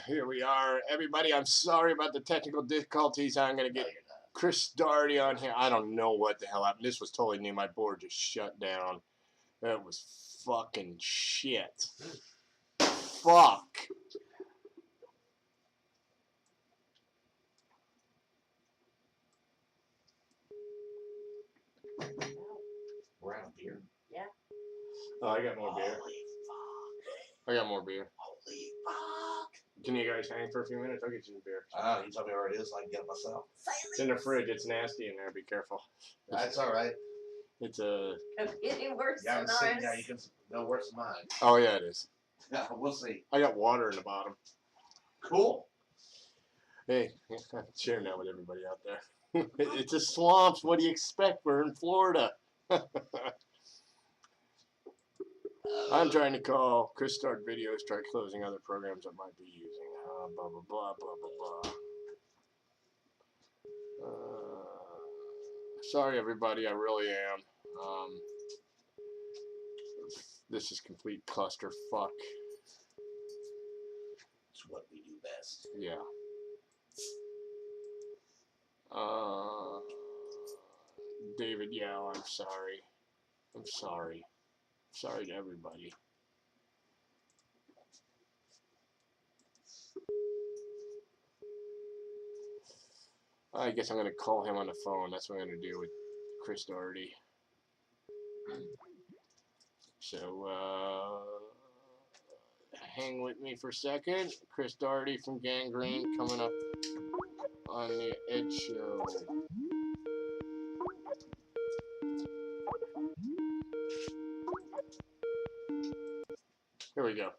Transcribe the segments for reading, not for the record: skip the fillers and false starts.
Here we are. Everybody, I'm sorry about the technical difficulties. I'm going to get Chris Doherty on here. I don't know what the hell happened. This was totally new. My board just shut down. That was fucking shit. Fuck. We're out of beer? Yeah. Oh, I got more beer. Holy fuck. I got more beer. Holy fuck. Can you guys hang for a few minutes? I'll get you some beer. You tell me where it is so I can get it myself. It's in the fridge. It's nasty in there. Be careful. That's all right. It's a... Getting worse Yeah, than ours. yeah, you can no worse than mine. Oh, yeah, it is. Yeah, we'll see. I got water in the bottom. Cool. Hey, I'm sharing that with everybody out there. It's a swamps. What do you expect? We're in Florida. I'm trying to call Chris Start Videos, try closing other programs I might be using. Blah, blah, blah, blah, blah, blah. Sorry, everybody. I really am. This is complete clusterfuck. It's what we do best. Yeah. David Yao, I'm sorry. I'm sorry. Sorry to everybody. I guess I'm going to call him on the phone. That's what I'm going to do with Chris Doherty. So, hang with me for a second. Chris Doherty from Gangrene coming up on the Edge Show. Here we go.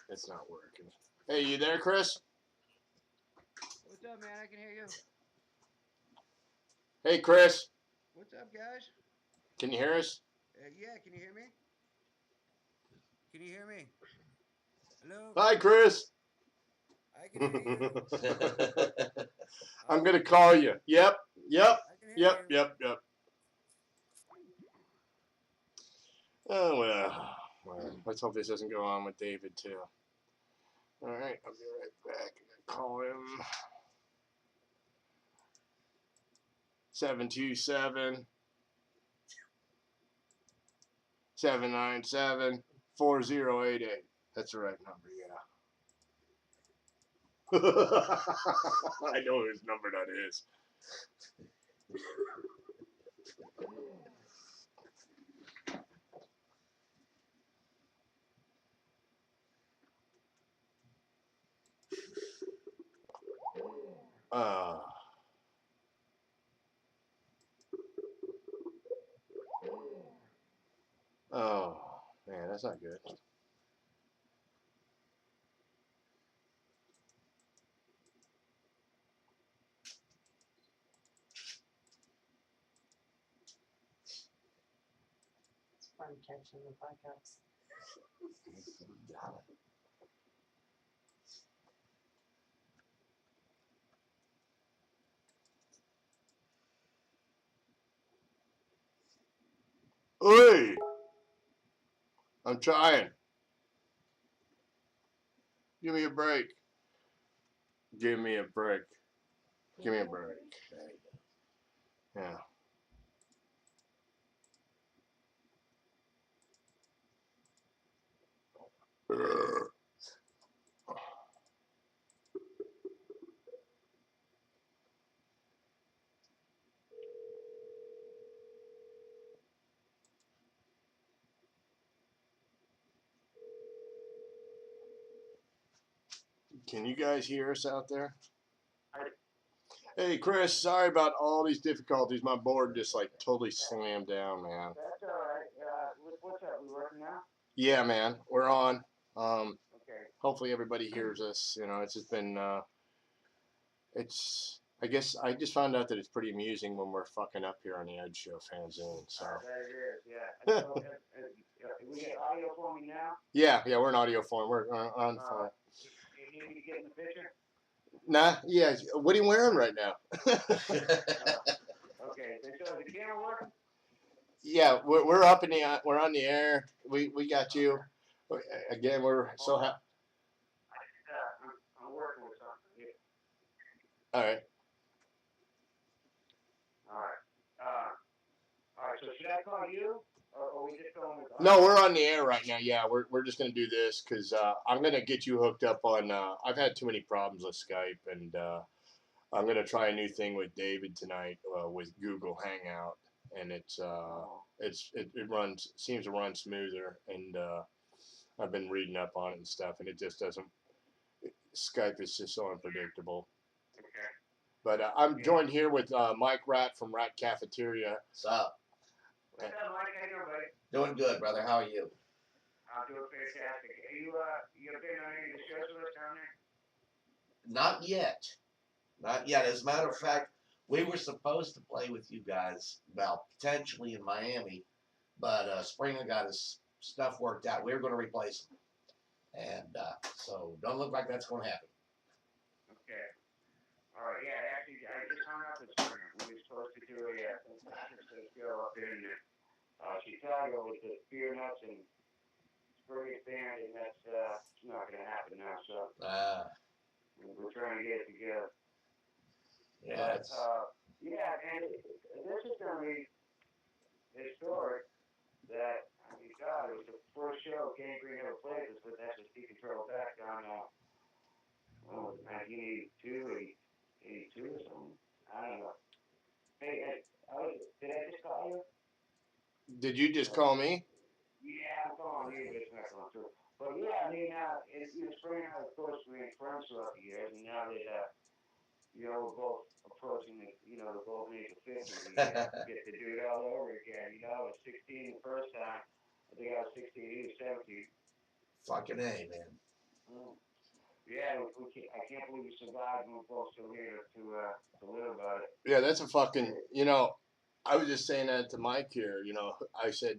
It's not working. Hey, you there, Chris? What's up, man? I can hear you. Hey, Chris. What's up, guys? Can you hear us? Yeah, can you hear me? Can you hear me? Hello? Hi, Chris. I can hear you. I'm going to call you. Yep. I can hear you. Yep. Oh, well, let's hope this doesn't go on with David, too. All right, I'll be right back. I'm going to call him. 727 797 4088. That's the right number, yeah. I know whose number that is. Oh, man, that's not good. It's fun catching the podcasts. Got it. Hey! I'm trying. Give me a break. Give me a break. Give me a break. There you go. Yeah. Can you guys hear us out there? Hey, Chris, sorry about all these difficulties. My board just like totally slammed down, man. That's all right. What's up? We working now? Yeah, man, we're on. Okay. Hopefully everybody hears us. You know, it's just been, I guess I just found out that it's pretty amusing when we're fucking up here on the Edge Show Fanzine. So. That it is, yeah. So, we get audio for me now? Yeah, we're in audio form. We're on form. You need me to get in the picture? Nah, yeah. What are you wearing right now? Okay, so is the camera working? Yeah, we're up in the we're on the air. We got you. Again, we're so happy. I'm working with something. Yeah. All right. All right. So should I call you, or we just going with? No, we're on the air right now. Yeah, we're just gonna do this because I'm gonna get you hooked up on. I've had too many problems with Skype, and I'm gonna try a new thing with David tonight with Google Hangout, and it seems to run smoother, and I've been reading up on it and stuff, and it just doesn't. Skype is just so unpredictable. Okay. But I'm joined here with Mike Rat from Rat Cafeteria. What's up? What's up, Mike? How you doing, buddy? Doing good, brother. How are you? I'm doing fantastic. You been on any of the shows with us down there? Not yet. Not yet. As a matter of fact, we were supposed to play with you guys about potentially in Miami, but Springer got his stuff worked out. We were going to replace him. And so don't look like that's going to happen. Okay. All right. Yeah, actually, I just hung up with Springer. We were supposed to do a show up in Chicago with the Beer Nuts and Springer's band, and that's not going to happen now. So we're trying to get it together. Yeah. But, yeah, and this is going to be historic that, I mean, God, it was the first show Gang Green ever played this, but that's just Decontrol back on 1982, 82 or something. I don't know. Hey, did I just call you? Did you just call me? Yeah, I'm calling you, but it's not going through. But yeah, I mean, Spring and I, of course, we been friends throughout the years, and now that, we're both approaching the golden age of 50, we get to do it all over again. I was 16 the first time. I think I was 16, he was 17. Fucking A, man. Yeah, I can't believe we survived, and we're both still here to live about it. Yeah, that's a fucking. I was just saying that to Mike here. I said,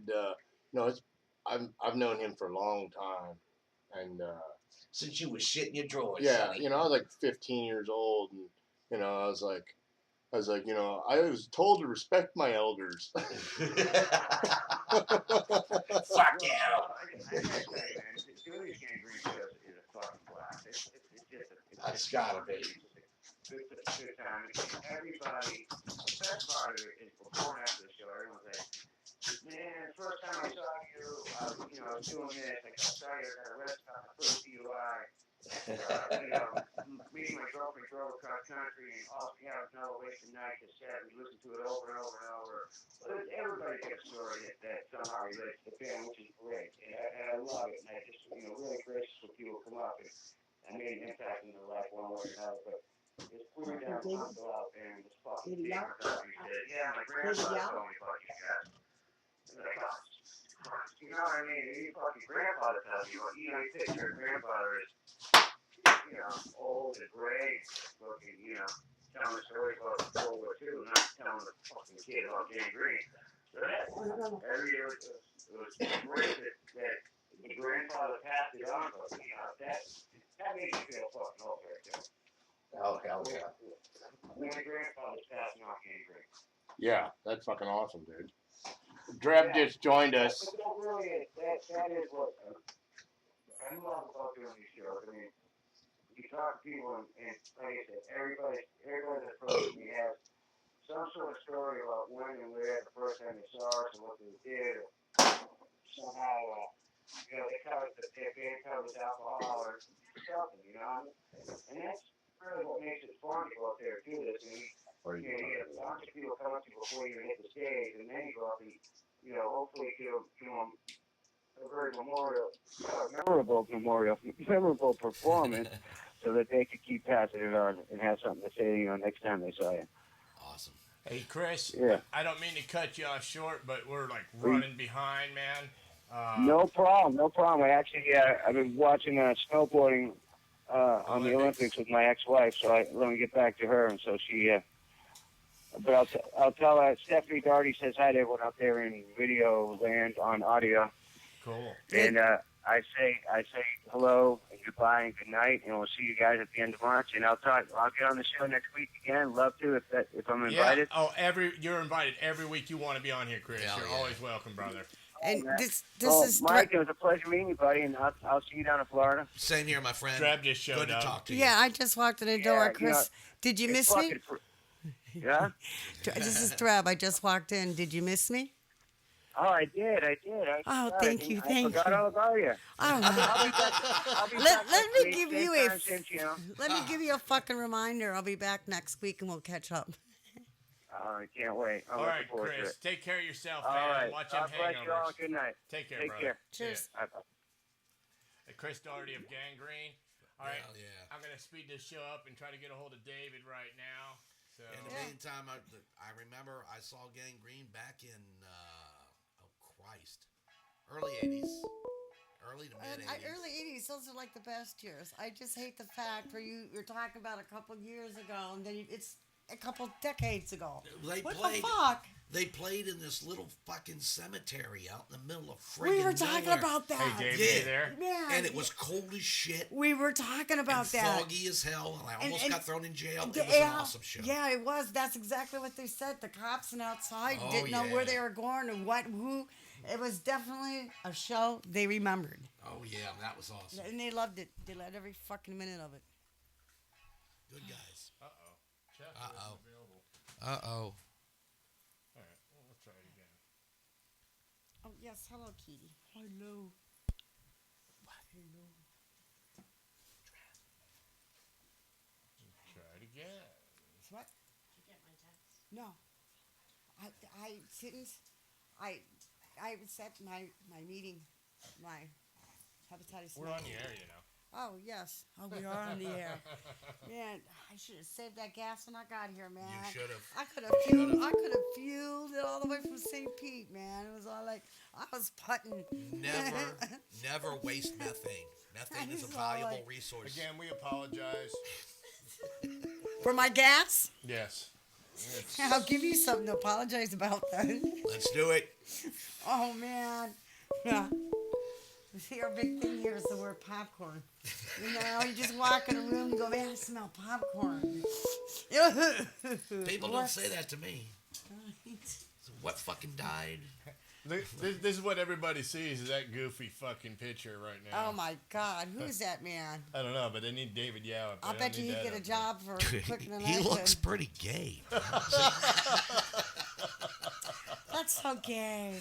I've known him for a long time, and since you was shitting your drawers. Yeah, Sonny. I was like 15 years old, and I was like, I was told to respect my elders. Fuck yeah. I gotta tell you, man, doing these Gang Green shows is a fucking blast. It's just That's gotta be. Good time. Everybody, the best part of it is before and after the show, everyone's like, man, first time I saw you, I was doing this. I saw you, I got arrested on my first DUI. Meeting my girlfriend drove across country, and all we have is another wasted night cassette. We listen to it over and over and over. But everybody gets a story that somehow relates to the band, which is great. And I love it. And I just, really gracious when people come up and made an impact in their life one way or another. But it's clear down uncle out there and this fucking demon out. He said, yeah, my grandfather told me about you guys. And like, oh, you know what I mean? Your fucking grandfather tells you, you picture your grandfather is, old and gray, looking, telling the story about World War II, not telling the fucking kid about Gang Green. So every year it was great that the grandfather passed it on, but that made me feel fucking old right there. Oh, hell yeah. When the grandfather's passing on Gang Green. Yeah, that's fucking awesome, dude. Dreb just joined us. But that really is, that is what I love about doing these shows. I mean, you talk to people, and like I said, everybody that approaches me has some sort of story about when and where the first time they saw us and what they did. Somehow, they covered their band covers alcohol or something, and that's really what makes it fun to go up there and do this. I mean, you get a bunch of people come up to you before you hit the stage, and then you go up and, hopefully do a very memorable performance so that they could keep passing it on and have something to say, next time they saw you. Awesome. Hey, Chris. Yeah. I don't mean to cut you off short, but we're like running behind, man. No problem. I've been watching snowboarding on the Olympics with my ex-wife, so let me get back to her, and so she. But I'll tell Stephanie Doherty says hi to everyone out there in video land on audio. Cool. And I say hello and goodbye and good night, and we'll see you guys at the end of March. And I'll get on the show next week again. Love to if I'm invited. Yeah. Oh, you're invited every week you want to be on here, Chris. Hell You're yeah. always welcome, brother. And man. this Well, is Mike. It was a pleasure meeting you, buddy, and I'll see you down in Florida. Same here, my friend. Strab just showed Good to up. talk to you. yeah. I just walked in the door, Yeah, Chris. Did you It's miss me? Yeah. This is Strab. I just walked in. Did you miss me? Oh, I did. Oh, forgot. thank you, I forgot you. all about you. Oh, I'll be Let back next me week, give same you a time, same channel. let me give you a fucking reminder. I'll be back next week and we'll catch up. I can't wait. I'm All right, looking forward to Chris. it. Take care of yourself, All man. right. Watch them God bless you all. hangovers. Good night. Take care, Take brother. care. Cheers. Bye-bye. Chris Doherty of Gangrene. All right. Hell yeah. I'm going to speed this show up and try to get a hold of David right now. So In the meantime, I remember I saw Gangrene back in, early 80s. Early to mid 80s. Early 80s, those are like the best years. I just hate the fact where you're talking about a couple years ago and then it's a couple decades ago. They What played, the fuck? They played in this little fucking cemetery out in the middle of friggin' We were talking nowhere. about that. Hey, David, Yeah. you there? Man, And it was cold as shit. we were talking about and that. foggy as hell, and I almost and- got thrown in jail. It was Yeah, an awesome show. yeah, it was. That's exactly what they said. The cops and outside Oh, didn't know where yeah. they were going and who. It was definitely a show they remembered. Oh yeah, that was awesome. And they loved it. They loved every fucking minute of it. Good guys. Uh-oh. Chat Uh-oh. wasn't available. Uh-oh. All right. Well, let's try it again. Oh, yes. Hello, Kitty. Hello. Hello. Try it again. What? Did you get my text? No. I didn't. I set my meeting, my hepatitis. We're on the air, you know. Oh, yes. Oh, we are on the air. Man, I should have saved that gas when I got here, man. You should have. I could have fueled it all the way from St. Pete, man. It was all like I was putting. Never waste methane. Methane is a It's all valuable like- resource. Again, we apologize. For my gas? Yes. It's- I'll give you something to apologize about then. Let's do it. Oh, man. Yeah. See, our big thing here is the word popcorn. You know, you just walk in a room and go, man, I smell popcorn. People don't say that to me. So what fucking died? This is what everybody sees is that goofy fucking picture right now. Oh, my God. Who is that man? I don't know, but they need David Yao. up I'll there. They bet don't you need he'd that get a up there. job for cooking an He egg. looks pretty gay. That's so gay.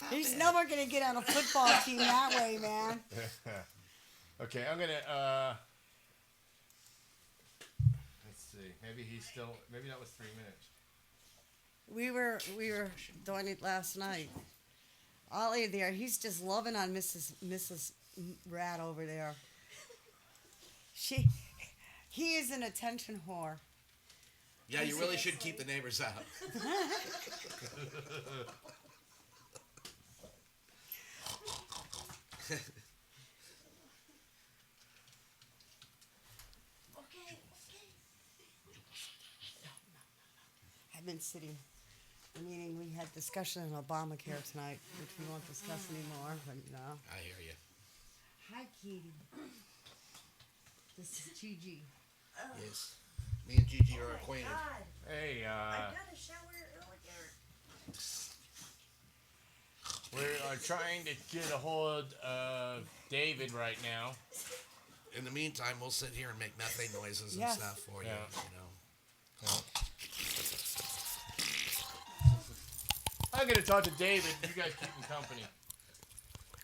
He's never going to get on a football team that way, man. Okay, I'm gonna let's see. Maybe that was 3 minutes. We were doing it last night. Ollie there, he's just loving on Mrs. Rat over there. He is an attention whore. Yeah, you really should keep the neighbors out. I've been sitting. Meaning we had discussion on Obamacare tonight, which we won't discuss anymore. But you know. I hear you. Hi, Katie. This is Gigi. Yes. Me and Gigi are acquainted. God, Hey, I got a shower earlier. we are trying to get a hold of David right now. In the meantime, we'll sit here and make methane noises and Yes. stuff for you. Yeah. You know. I'm gonna talk to David. You guys keep him company.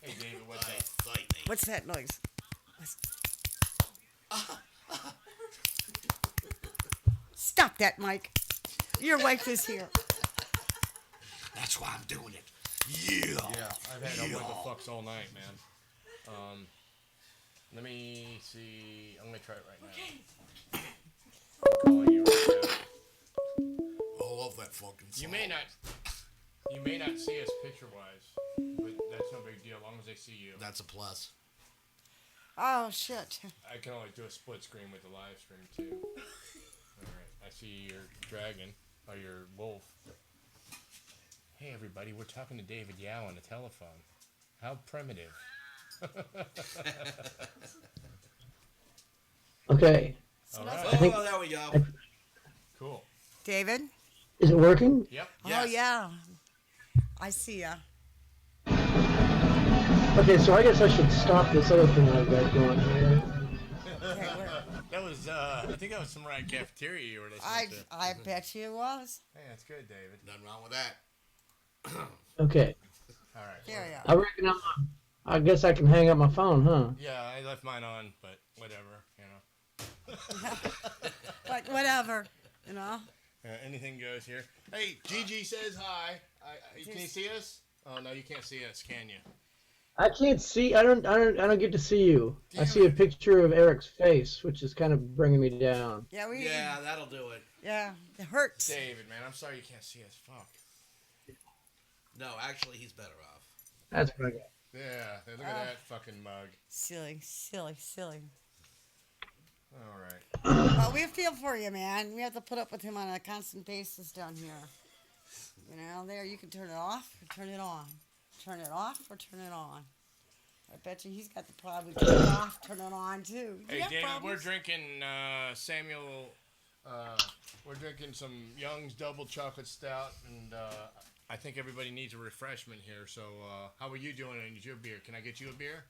Hey, David, what's up? Fight me. What's that noise? Stop that, Mike. Your wife is here. That's why I'm doing it. Yeah. Yeah, I've had what the fucks all night, man. Let me see. I'm gonna try it right now. I'm calling you right now. I love that fucking song. You may not see us picture-wise, but that's no big deal. As long as they see you. That's a plus. Oh, shit. I can only do a split screen with the live stream too. All right, I see your dragon or your wolf. Hey everybody, we're talking to David Yao on the telephone. How primitive. Okay. So All that's- right. I think- there we go. Cool. David? Is it working? Yep. Oh, Yes. yeah. I see ya. Okay, so I guess I should stop this other thing I've got going here. Okay, That was, I think that was some right cafeteria you were listening to. I bet you it was. Hey, that's good, David. Nothing wrong with that. Okay. All right. There you I reckon I guess I can hang up my phone, huh? Yeah, I left mine on, but whatever, you know. Like, whatever, you know? Anything goes here. Hey, Gigi says hi. Can you see us? Oh no, you can't see us, can you? I can't see. I don't get to see you. I see a picture of Eric's face, which is kind of bringing me down. Yeah, Yeah, that'll do it. yeah, it hurts. David, man, I'm sorry you can't see us. Fuck. No, actually, he's better off. That's what I got. Yeah, look at that fucking mug. Silly, silly, silly. All right. Well, we feel for you, man. We have to put up with him on a constant basis down here. You know, there, you can turn it off or turn it on. Turn it off or turn it on. I bet you he's got the problem. Turn it off, turn it on, too. Hey, You got David, we're problems? drinking Samuel. We're drinking some Young's Double Chocolate Stout, and I think everybody needs a refreshment here. So, how are you doing? And your beer? Can I get you a beer?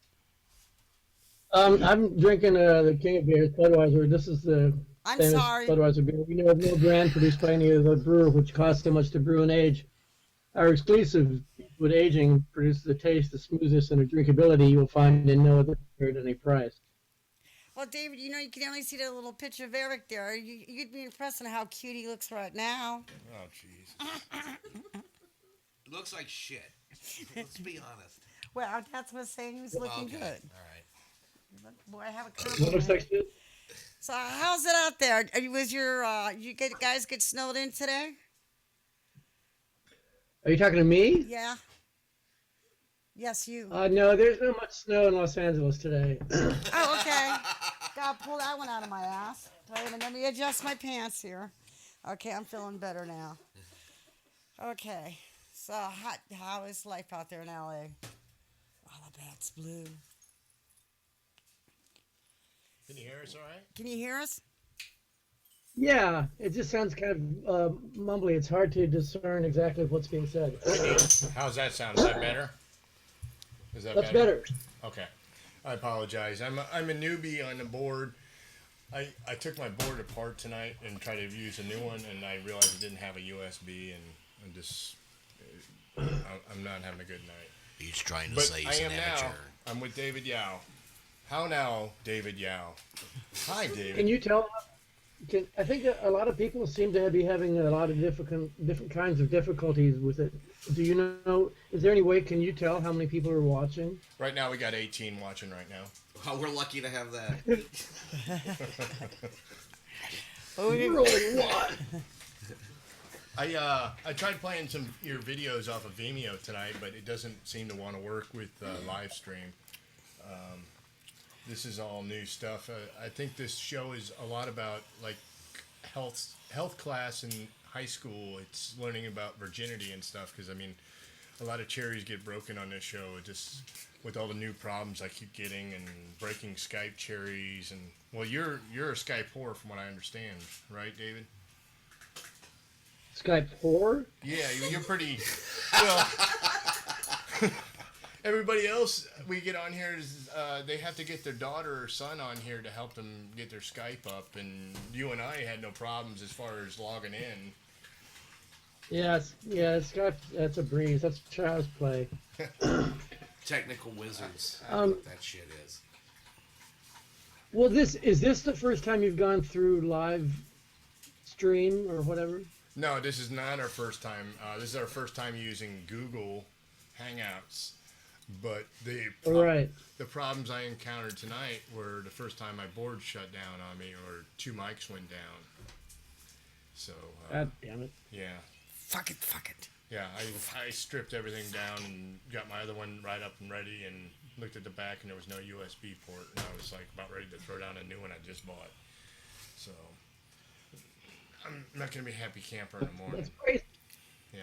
I'm drinking the King of Beers, Budweiser. This is the I'm famous sorry. Budweiser beer. We know of no brand produced by any other brewer which costs so much to brew and age. Our exclusive with aging produces a taste, the smoothness, and a drinkability you will find in no other beer at any price. Well, David, you know, you can only see that little picture of Eric there. You'd be impressed on how cute he looks right now. Oh, jeez. Looks like shit. Let's be honest. Well, that's what I'm saying. He was looking Okay. good. All right. Boy, I have a What looks compliment. like shit? So, how's it out there? Was your guys get snowed in today? Are you talking to me? Yeah. Yes, you. No, there's not much snow in Los Angeles today. Oh, okay. Gotta pull that one out of my ass. Wait a minute, let me adjust my pants here. Okay, I'm feeling better now. Okay, so how is life out there in LA? All the bats blue. Can you hear us all right? Can you hear us? Yeah, it just sounds kind of mumbly. It's hard to discern exactly what's being said. How's that sound? Is that better? Is that That's better. Okay. I apologize. I'm a newbie on the board. I took my board apart tonight and tried to use a new one, and I realized it didn't have a USB, and I'm just I'm not having a good night. He's trying to But say I he's am an now. amateur. I'm with David Yao. How now, David Yao? Hi, David. Can you tell? I think a lot of people seem to be having a lot of different kinds of difficulties with it. Do you know? Is there any way? Can you tell how many people are watching? Right now, we got 18 watching right now. Oh, we're lucky to have that. Really, what? I tried playing some of your videos off of Vimeo tonight, but it doesn't seem to want to work with live stream. This is all new stuff. I think this show is a lot about like health class in high school. It's learning about virginity and stuff because I mean, a lot of cherries get broken on this show. It just with all the new problems I keep getting and breaking Skype cherries and well, you're a Skype whore from what I understand, right, David? Skype whore? Yeah, you're pretty. Well, everybody else we get on here is they have to get their daughter or son on here to help them get their Skype up, and you and I had no problems as far as logging in. Yeah, Skype. That's a breeze. That's child's play. Technical wizards. That's what that shit is. Well, is this the first time you've gone through live stream or whatever? No, this is not our first time. This is our first time using Google Hangouts. But Right. the problems I encountered tonight were the first time my board shut down on me or two mics went down. So, God damn it. yeah. Fuck it. Yeah, I stripped everything down and got my other one right up and ready and looked at the back and there was no USB port. And I was like about ready to throw down a new one I just bought. So, I'm not going to be a happy camper in the morning. That's crazy. Yeah.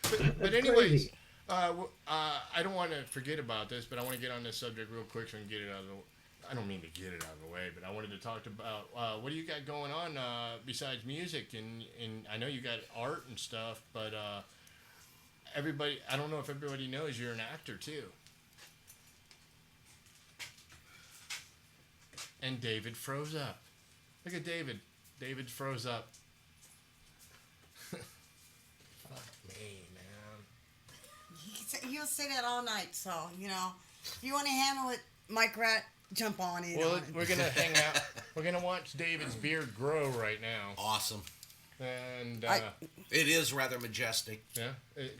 But That's anyways, crazy. I don't want to forget about this, but I want to get on this subject real quick so I can get it out of the. I don't mean to get it out of the way, but I wanted to talk about what do you got going on besides music, and I know you got art and stuff, but everybody, I don't know if everybody knows you're an actor too. And David froze up. Look at David. David froze up. Fuck me, man. He'll say that all night. So if you want to handle it, Mike Rat, jump on it. Well, we're gonna hang out. We're gonna watch David's beard grow right now, Awesome. and It is rather majestic. yeah,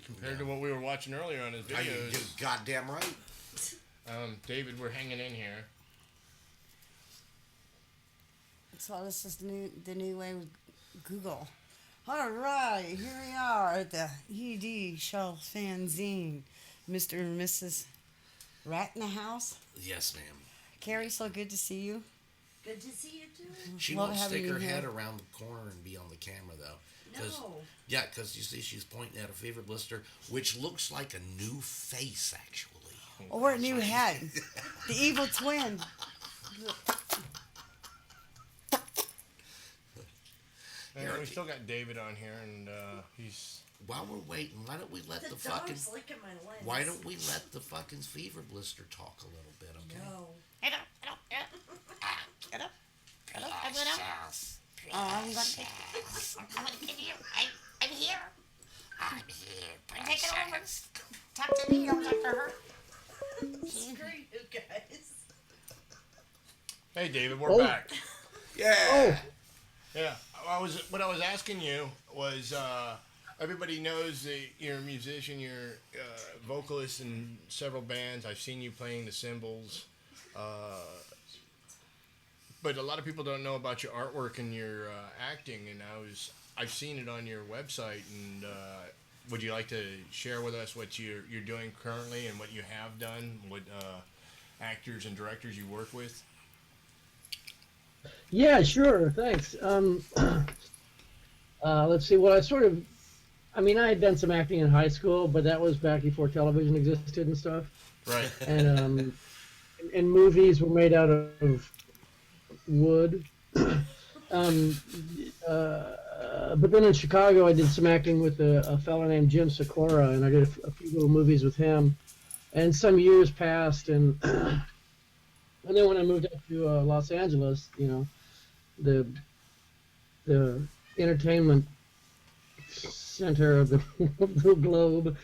compared to what we were watching earlier on his Are you videos. goddamn right? David, we're hanging in here. So this is the new way with Google. All right, here we are at the ED show Fanzine. Mr. and Mrs. Rat in the house. Yes, ma'am. Carrie, so good to see you. Good to see you too. She Love won't having stick you her here. head around the corner and be on the camera, though. No. Yeah, because you see she's pointing at a fever blister, which looks like a new face, actually. Or a new head. The evil twin. And we still got David on here, and he's. While we're waiting, why don't we let The the fucking... dog's licking my legs. Why don't we let the fucking fever blister talk a little bit, okay? No. Get up. Yes. I'm gonna take I'm here. I'm here. Take it over. talk to me. Don't talk to her. Screw you guys. Hey, David, we're Oh. back. Yeah. Yeah, what I was asking you was everybody knows that you're a musician, you're a vocalist in several bands. I've seen you playing the cymbals, but a lot of people don't know about your artwork and your acting. And I've seen it on your website. And would you like to share with us what you're doing currently and what you have done? What actors and directors you work with? Yeah, sure. Thanks. Let's see. Well, I I had done some acting in high school, but that was back before television existed and stuff. Right. And and movies were made out of wood. But then in Chicago, I did some acting with a fellow named Jim Sikora, and I did a few little movies with him. And some years passed, and and then when I moved up to Los Angeles, the entertainment center of the globe,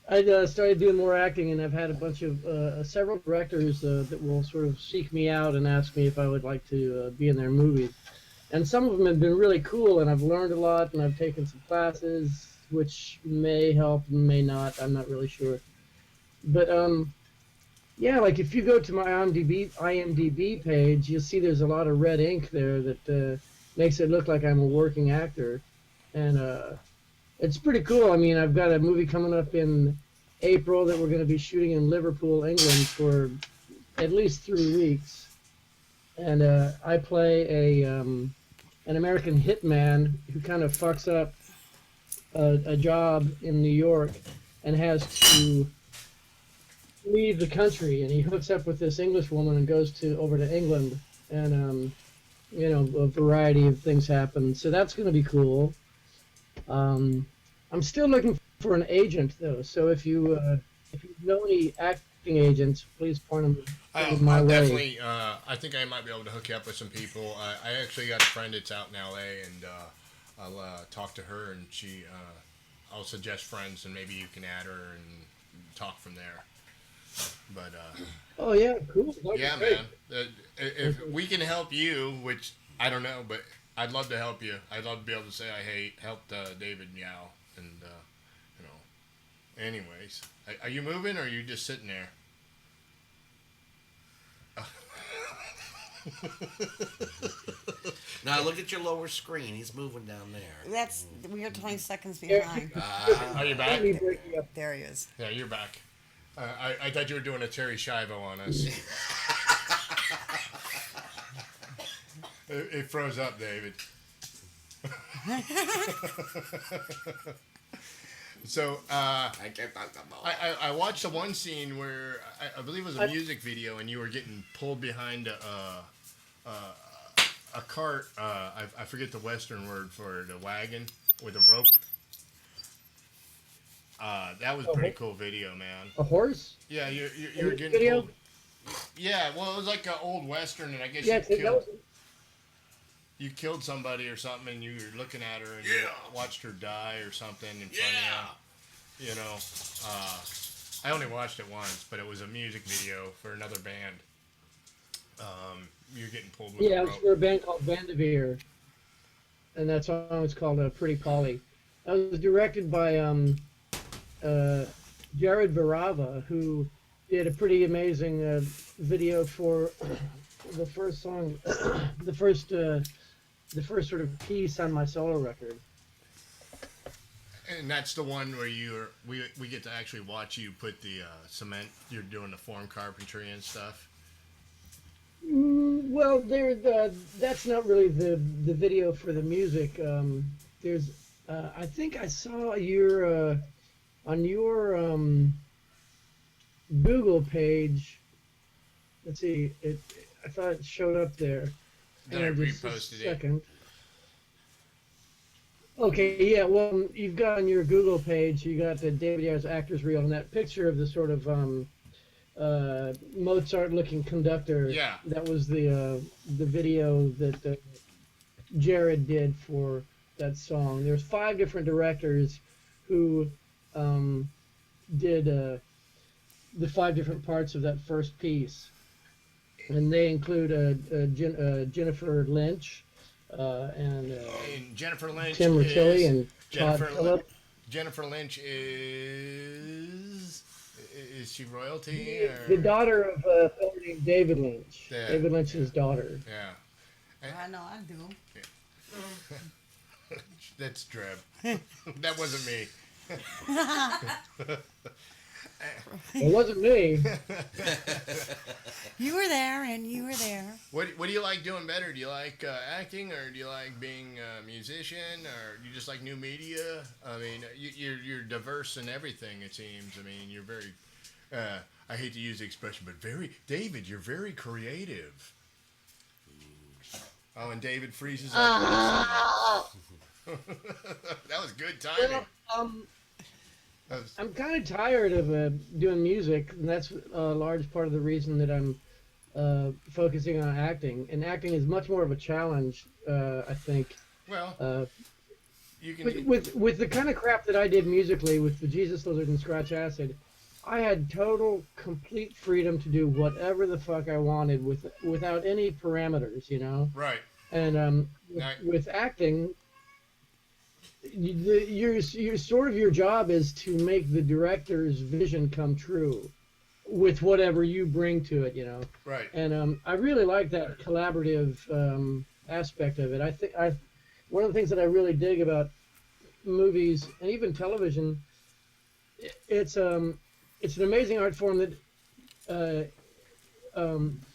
I started doing more acting, and I've had a bunch of several directors that will sort of seek me out and ask me if I would like to be in their movies. And some of them have been really cool, and I've learned a lot, and I've taken some classes, which may help and may not. I'm not really sure. But yeah, like if you go to my IMDb page, you'll see there's a lot of red ink there that makes it look like I'm a working actor, and it's pretty cool. I mean, I've got a movie coming up in April that we're going to be shooting in Liverpool, England, for at least 3 weeks, and I play an American hitman who kind of fucks up a job in New York and has to leave the country, and he hooks up with this English woman and goes over to England, and a variety of things happen. So that's going to be cool. I'm still looking for an agent though. So if you know any acting agents, please point them my I'll way. definitely. I think I might be able to hook you up with some people. I actually got a friend that's out in LA, and I'll talk to her, and I'll suggest friends, and maybe you can add her and talk from there. But Oh yeah, cool. That'd yeah, be great. man. If we can help you, which I don't know, but I'd love to help you. I'd love to be able to say I helped David Meow, and Anyways, are you moving or are you just sitting there? Now look at your lower screen. He's moving down there. We are 20 seconds behind. Are you back? Let me break you up. There he is. Yeah, you're back. I thought you were doing a Terry Schiavo on us. It froze up, David. So I can't talk about it. I watched the one scene where I believe it was a music video, and you were getting pulled behind a cart. I forget the Western word for it, a wagon with a rope. That was a pretty cool video, man. A horse? Yeah, you're getting video? pulled. Yeah, well, it was like an old Western, and I guess Yeah, you killed somebody or something, and you were looking at her, and you watched her die or something in front of you. You know, I only watched it once, but it was a music video for another band. You're getting pulled with yeah, a it was rope. for a band called Vanderveer, and that song was called "Pretty Polly." That was directed by Jared Barava, who did a pretty amazing video for the first song, the first sort of piece on my solo record. And that's the one where we get to actually watch you put the cement. You're doing the form carpentry and stuff. Well, that's not really the video for the music. There's, I think I saw your on your Google page. Let's see, I thought it showed up there. Then I Hang on just a reposted it. second. Okay, yeah. Well, you've got on your Google page, you got the David Ayer's actor's reel, and that picture of the sort of Mozart-looking conductor. Yeah. That was the video that Jared did for that song. There's 5 different directors who did the 5 different parts of that first piece, and they include Jennifer Lynch and Jennifer Lynch Tim Ratilli is, and Todd Phillips. Jennifer Lynch is she royalty? Or? The daughter of a fellow named David Lynch. Yeah, David Lynch's daughter. Yeah. I know, I do. That's Dreb. That wasn't me. It wasn't me. You were there, and you were there. What do you like doing better? Do you like acting, or do you like being a musician, or do you just like new media? I mean, you're diverse in everything. It seems. I mean, you're very. I hate to use the expression, but David, you're very creative. Oh, and David freezes up. That was good timing. I'm kind of tired of doing music, and that's a large part of the reason that I'm focusing on acting. And acting is much more of a challenge, I think. Well, you can with the kind of crap that I did musically with the Jesus Lizard and Scratch Acid, I had total, complete freedom to do whatever the fuck I wanted without any parameters, you know. Right. And with acting, your job is to make the director's vision come true with whatever you bring to it, you know. Right. And I really like that collaborative aspect of it. I think one of the things that I really dig about movies and even television, it's an amazing art form that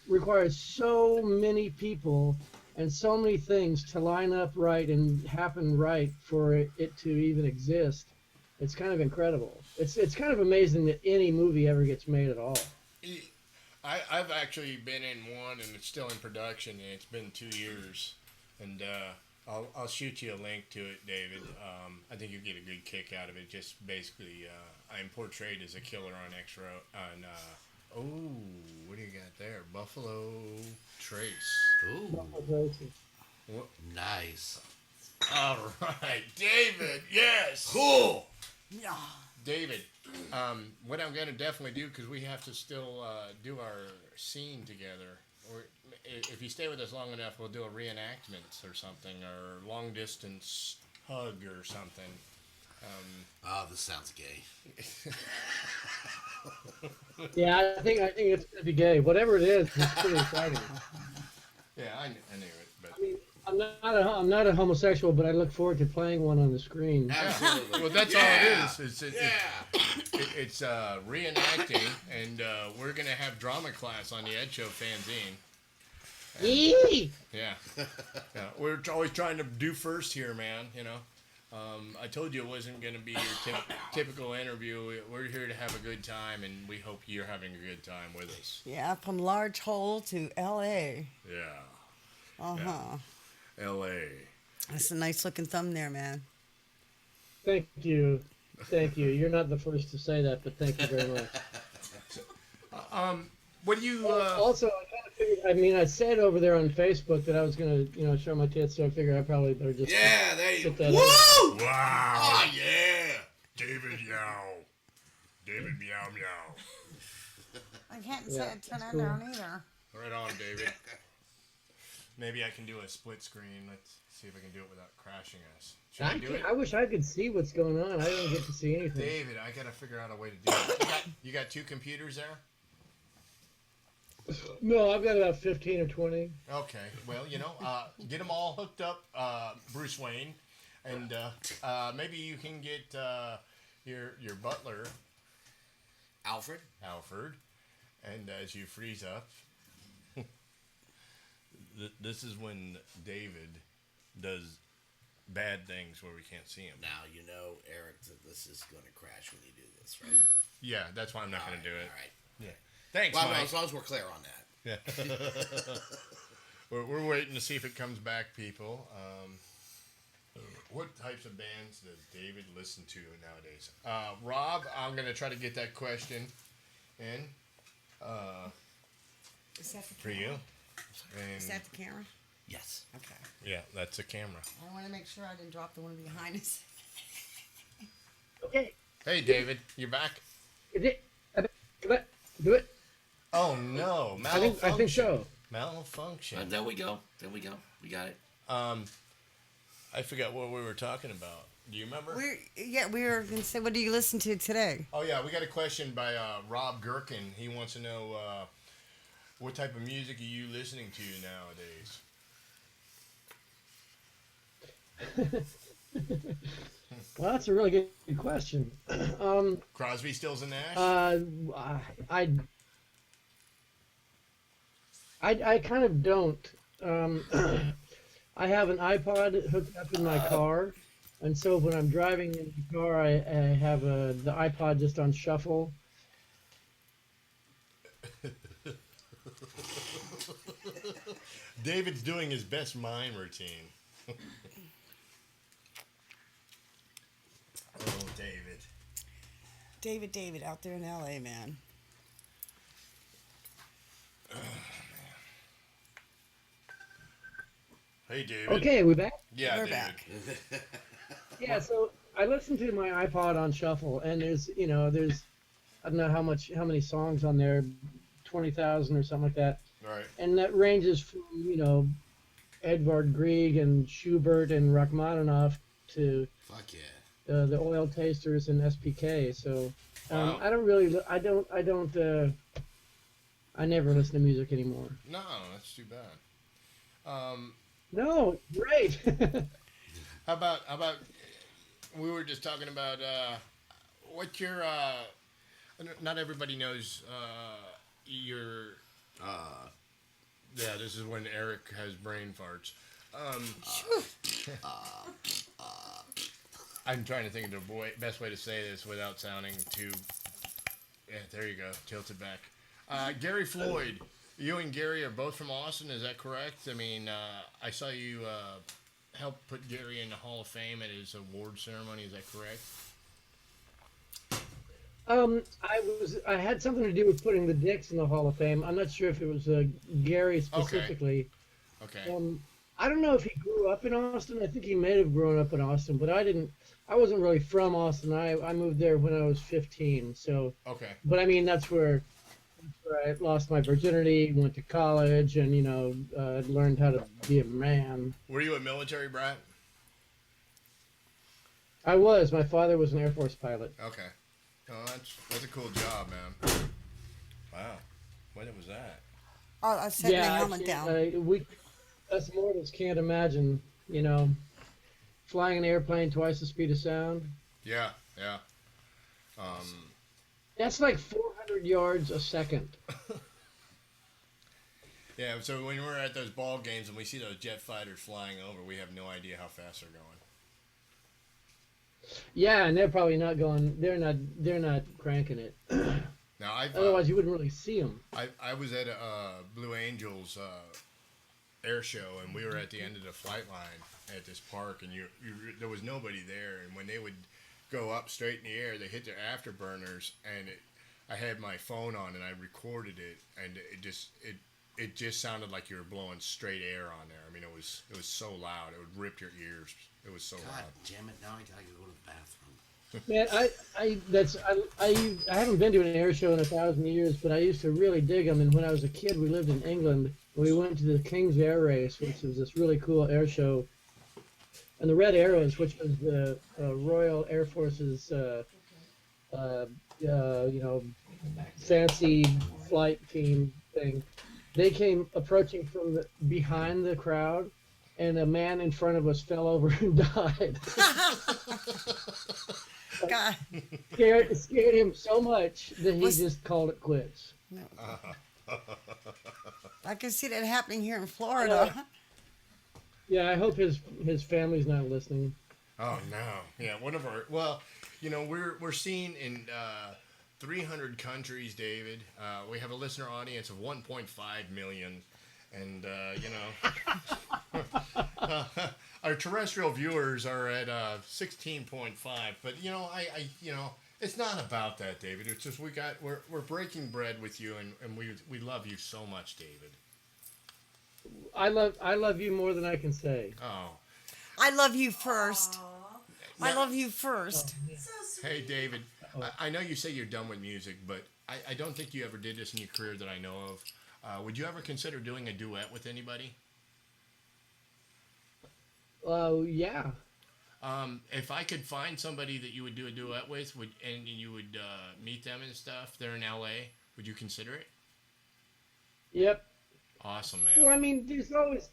requires so many people and so many things to line up right and happen right for it to even exist. It's kind of incredible. It's kind of amazing that any movie ever gets made at all. I've actually been in one, and it's still in production, and it's been 2 years. And I'll shoot you a link to it, David. I think you'll get a good kick out of it. Just basically, I'm portrayed as a killer on what do you got there? Buffalo Trace. Ooh, What? nice. All right, David. Yes. Cool. Yeah. David, what I'm going to definitely do, because we have to still do our scene together. Or if you stay with us long enough, we'll do a reenactment or something, or long distance hug or something. Oh, this sounds gay. Yeah, I think it's gonna be gay. Whatever it is, it's pretty exciting. Yeah, I knew it, but I mean, I'm not a homosexual, but I look forward to playing one on the screen. Absolutely. well, that's all it is. It's reenacting, and we're gonna have drama class on the Ed Show Fanzine. Yee! Yeah, we're always trying to do first here, man. You know, I told you it wasn't going to be your typical interview. We're here to have a good time, and we hope you're having a good time with us. Yeah, from Large Hole to L.A. Yeah. Uh-huh. L.A. That's a nice looking thumb there, man. Thank you. Thank you. You're not the first to say that, but thank you very much. What do you... Also, I kind of figured, I mean, I said over there on Facebook that I was going to, show my tits, so I figured I probably better just Yeah, there you get go. that Woo! Wow. Oh, yeah. David Yow. David Meow Meow. I can't Yeah, say it turn that's on there either. Right on, David. Maybe I can do a split screen. Let's see if I can do it without crashing us. Should I do it? I wish I could see what's going on. I don't get to see anything. David, I gotta figure out a way to do it. You got 2 computers there? No, I've got about 15 or 20. Okay. Well, get them all hooked up, Bruce Wayne, and maybe you can get your butler, Alfred? and as you freeze up, this is when David does bad things where we can't see him. Now, Eric, that this is going to crash when you do this, right? Yeah, that's why I'm not going to do it. All right. Yeah. Thanks, Well, Mike. as long as we're clear on that. Yeah. we're waiting to see if it comes back, people. What types of bands does David listen to nowadays? Rob, I'm going to try to get that question in Is that the for camera? you. And Is that the camera? Yes. Okay. yeah, that's a camera. I want to make sure I didn't drop the one behind us. Okay. Hey, David, you back? Is it? Do it. Oh, no. I think so. Malfunction. There we go. We got it. I forgot what we were talking about. Do you remember? We were going to say, what do you listen to today? Oh, yeah, we got a question by Rob Gherkin. He wants to know what type of music are you listening to nowadays? Well, that's a really good question. Crosby, Stills, and Nash? I kind of don't. I have an iPod hooked up in my car, and so when I'm driving in the car, I have the iPod just on shuffle. David's doing his best mime routine. Oh, David. David, out there in L.A., man. Hey, David. Okay, we back? Yeah, We're David. back. Yeah, so I listen to my iPod on shuffle, and there's I don't know how many songs on there, 20,000 or something like that, All right. and that ranges from Edvard Grieg and Schubert and Rachmaninoff to Fuck yeah. the Oil Tasters and SPK. So Wow. I never listen to music anymore. No, that's too bad. No, great. How about we were just talking about what your not everybody knows your yeah, this is when Eric has brain farts. I'm trying to think of the best way to say this without sounding too. Yeah, there you go, tilted back. Gary Floyd, you and Gary are both from Austin, is that correct? I mean, I saw you help put Gary in the Hall of Fame at his award ceremony, is that correct? I had something to do with putting the Dicks in the Hall of Fame. I'm not sure if it was Gary specifically. Okay. I don't know if he grew up in Austin. I think he may have grown up in Austin, but I wasn't really from Austin. I moved there when I was 15. So. Okay. But I mean, that's where I lost my virginity, went to college, and learned how to be a man. Were you a military brat? I was. My father was an Air Force pilot. Okay. Oh, that's a cool job, man. Wow. What was that? Oh, I was setting the I helmet can't- down. us mortals can't imagine, flying an airplane twice the speed of sound. Yeah. That's like 400 yards a second. Yeah, so when we're at those ball games and we see those jet fighters flying over, we have no idea how fast they're going. Yeah, and they're probably not going. They're not cranking it. Now Otherwise, you wouldn't really see them. I was at a Blue Angels air show, and we were at the end of the flight line at this park, and there was nobody there. And when they would go up straight in the air, they hit their afterburners, and I had my phone on and I recorded it, and it just sounded like you were blowing straight air on there. I mean, it was so loud, it would rip your ears. It was so God loud. damn it! Now I gotta go to the bathroom. Man, I haven't been to an air show in 1,000 years, but I used to really dig them. And when I was a kid, we lived in England. We went to the King's Air Race, which was this really cool air show. And the Red Arrows, which was the Royal Air Force's, fancy flight team thing. They came approaching from behind the crowd, and a man in front of us fell over and died. God. Scared him so much that he just called it quits. No. I can see that happening here in Florida. Yeah, I hope his family's not listening. Oh no! Yeah, one of our we're seen in 300 countries, David. We have a listener audience of 1.5 million, and our terrestrial viewers are at 16.5. But I it's not about that, David. It's just we're breaking bread with you, and we love you so much, David. I love you more than I can say. Oh. I love you first. Aw, I love you first. so sweet. Hey, David. I know you say you're done with music, but I don't think you ever did this in your career that I know of. Would you ever consider doing a duet with anybody? Yeah. If I could find somebody that you would do a duet with, and you would meet them and stuff, they're in LA, would you consider it? Yep. Awesome, man. Well, I mean, there's always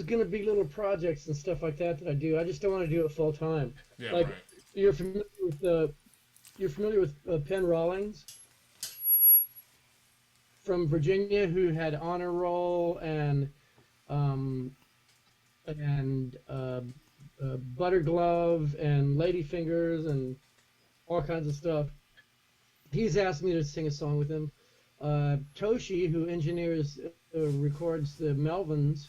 gonna be little projects and stuff like that I do. I just don't want to do it full time. Yeah, like, right. You're familiar with Penn Rawlings from Virginia, who had Honor Roll and Butter Glove and Ladyfingers and all kinds of stuff. He's asked me to sing a song with him. Toshi, who records the Melvins,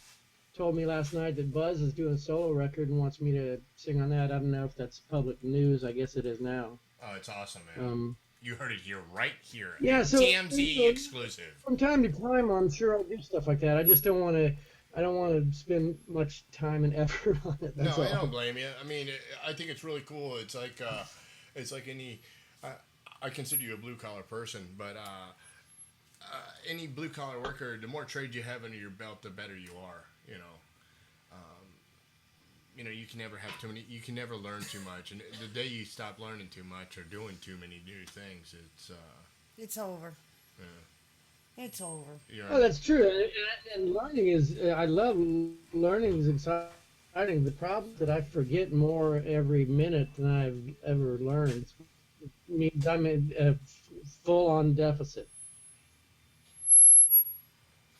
told me last night that Buzz is doing a solo record and wants me to sing on that. I don't know if that's public news. I guess it is now. Oh, it's awesome, man. You heard it here, right here. Yeah, so TMZ exclusive. From time to time, I'm sure I'll do stuff like that. I just don't want to. I don't want to spend much time and effort on it. That's No, all. I don't blame you. I mean, I think it's really cool. It's like any. I consider you a blue collar person, but any blue collar worker, the more trade you have under your belt, the better you are. You can never have too many. You can never learn too much, and the day you stop learning too much or doing too many new things, It's over. Yeah. It's over. Oh, that's true. And learning is. I love learning. Is exciting. The problem is that I forget more every minute than I've ever learned. It means I'm in a full-on deficit.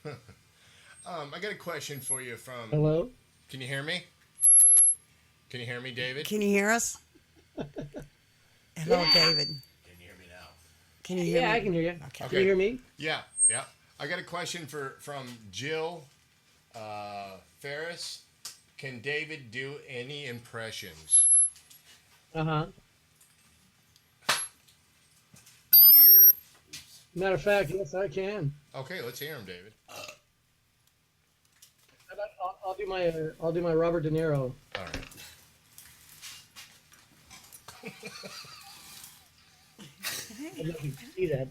I got a question for you from. Hello? Can you hear me? Can you hear me, David? Can you hear us? Hello, David. Can you hear me now? Can you hear me? Yeah, I can hear you. Okay. Can you hear me? Yeah. I got a question from Jill Ferris. Can David do any impressions? Uh-huh. Matter of fact, yes, I can. Okay, let's hear him, David. I'll do my Robert De Niro. All right. I don't know if you can see that.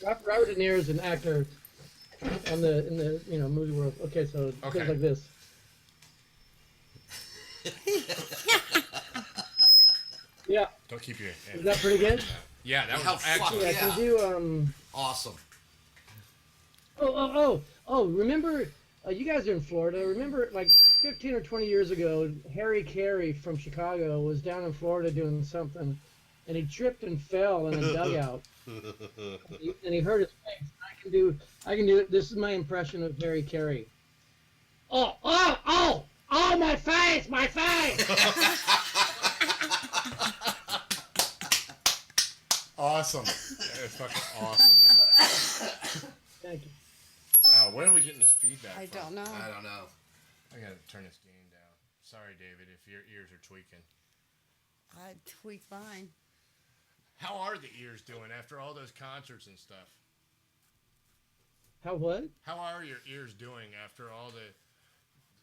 Robert De Niro is an actor in the movie world. Okay, so it Okay. goes like this. Yeah, Don't keep your. is that pretty good? Yeah, that How was excellent. Yeah, I can do Awesome. Remember, you guys are in Florida. Remember, like 15 or 20 years ago, Harry Carey from Chicago was down in Florida doing something, and he tripped and fell in a dugout, and he hurt his face. I can do it. This is my impression of Harry Carey. Oh, my face, my face! Awesome. It's fucking awesome, man. Thank you. Wow, where are we getting this feedback I from? don't know. I don't know. I gotta turn this gain down. Sorry, David, if your ears are tweaking. I tweaked mine. How are the ears doing after all those concerts and stuff? How what? How are your ears doing after all the...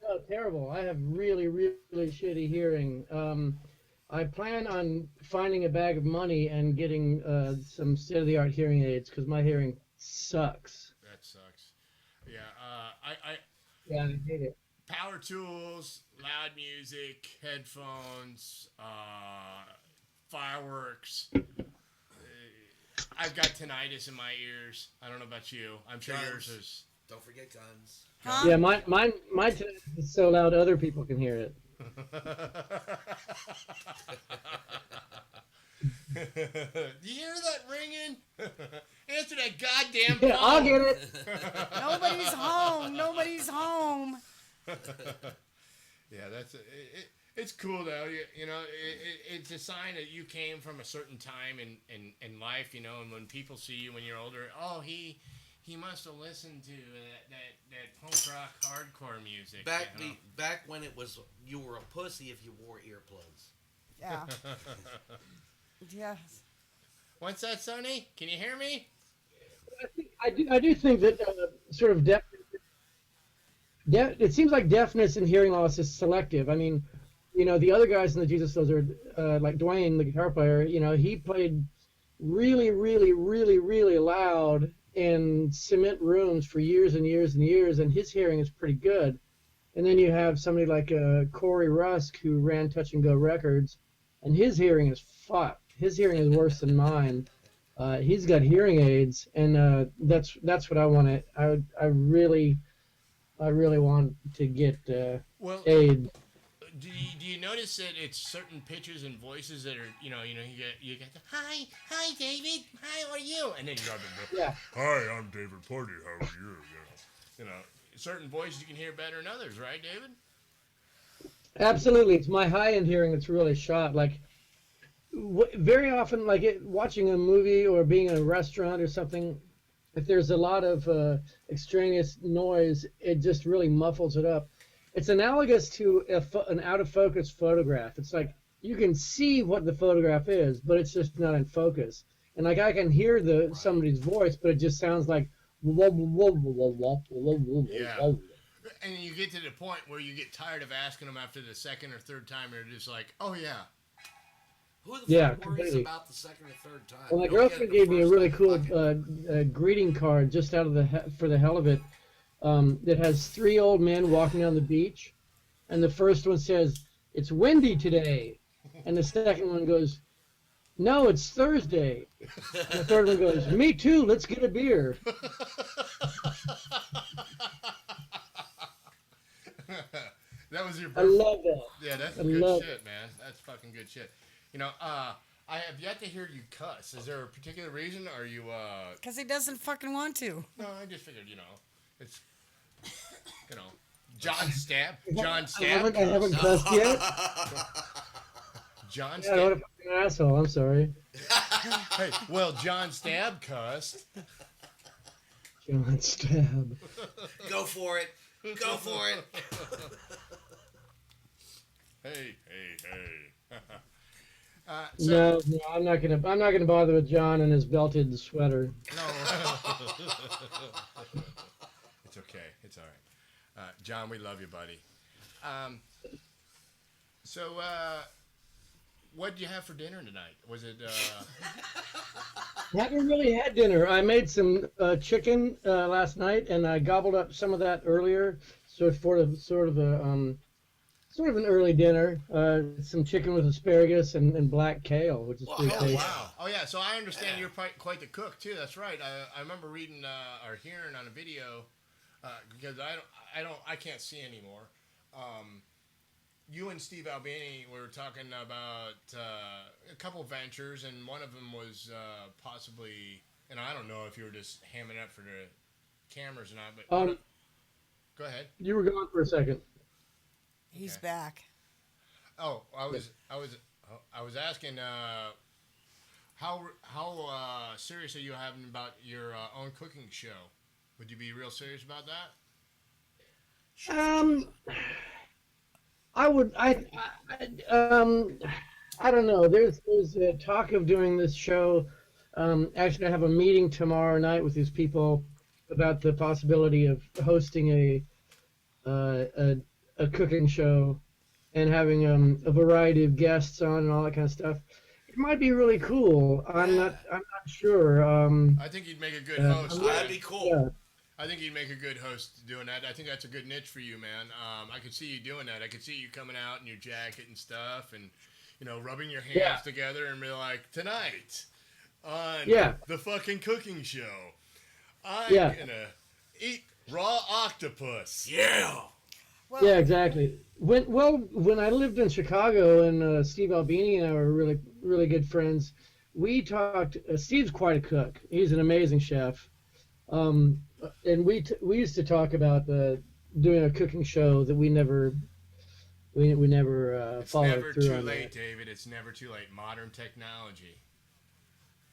Oh, terrible. I have really, really shitty hearing. I plan on finding a bag of money and getting some state-of-the-art hearing aids because my hearing sucks. That sucks. Yeah, Yeah, I hate it. power tools, loud music, headphones, fireworks. I've got tinnitus in my ears. I don't know about you. I'm sure yours is. Don't forget guns. Huh? Yeah, my tinnitus is so loud other people can hear it. Do you hear that ringing? Answer that goddamn phone. Yeah, I'll get it. Nobody's home. Nobody's home. Yeah, that's it's cool though. You know, it's a sign that you came from a certain time in life. You know, and when people see you when you're older, oh, he must have listened to that punk rock hardcore music. Back you know? back when it was you were a pussy if you wore earplugs. Yeah. Yes. What's that, Sonny? Can you hear me? I do think that sort of it seems like deafness and hearing loss is selective. I mean, you know, the other guys in the Jesus Lizard, like Dwayne, the guitar player, you know, he played really, really, really, really loud in cement rooms for years and years and years, and his hearing is pretty good. And then you have somebody like Corey Rusk, who ran Touch and Go Records, and his hearing is fucked. His hearing is worse than mine. He's got hearing aids, and that's what I want to. I really want to get aids. Do you notice that it's certain pitches and voices that are you get the hi David, how are you, and then you got the Yeah. hi, I'm David Porty, how are you? You know certain voices you can hear better than others, right, David? Absolutely, it's my high-end hearing that's really shot. Like very often, like watching a movie or being in a restaurant or something, if there's a lot of extraneous noise, it just really muffles it up. It's analogous to an out-of-focus photograph. It's like you can see what the photograph is, but it's just not in focus. And like I can hear somebody's voice, but it just sounds like Yeah. And you get to the point where you get tired of asking them after the second or third time, and they're just like, oh yeah. Who the Yeah, fuck worries completely. about the second or third time? Well, my Don't get girlfriend it the gave me a first really time, cool fuck it. greeting card just out of for the hell of it. That has 3 old men walking down the beach, and the first one says, "It's windy today," and the second one goes, "No, it's Thursday." And the third one goes, "Me too. Let's get a beer." That was your I birthday. love that. Yeah, that's I good love shit, man. That's fucking good shit. You know, I have yet to hear you cuss. Is there a particular reason? Are you, Because he doesn't fucking want to. No, I just figured, it's, John Stab. I haven't cussed yet. John Yeah, what a Stab. fucking asshole. I'm sorry. Hey, well, John Stab cussed. John Stab. Go for it. Go for it. Hey. No, I'm not gonna bother with John and his belted sweater. No. It's okay. It's all right. John, we love you, buddy. So, what did you have for dinner tonight? Was it? Haven't really had dinner. I made some chicken last night, and I gobbled up some of that earlier. So sort of an early dinner. Some chicken with asparagus and black kale, which is pretty Oh tasty. wow! Oh yeah. So I understand you're quite the cook too. That's right. I remember reading or hearing on a video because I can't see anymore. You and Steve Albini were talking about a couple ventures, and one of them was possibly, and I don't know if you were just hamming up for the cameras or not, but go ahead. You were gone for a second. He's Okay. back. Oh, I was asking. How serious are you having about your own cooking show? Would you be real serious about that? I would. I don't know. There's a talk of doing this show. Actually, I have a meeting tomorrow night with these people about the possibility of hosting a cooking show and having a variety of guests on and all that kind of stuff. It might be really cool. I'm not sure. I think you'd make a good host. That'd be cool. Yeah. I think you'd make a good host doing that. I think that's a good niche for you, man. I could see you doing that. I could see you coming out in your jacket and stuff, and rubbing your hands together and be like, tonight on the fucking cooking show, I'm gonna eat raw octopus. Yeah. Well, Yeah, exactly. When I lived in Chicago and Steve Albini and I were really, really good friends, we talked. Steve's quite a cook. He's an amazing chef. And we used to talk about doing a cooking show that we never It's followed never through too on. late, David. It's never too late. Modern technology.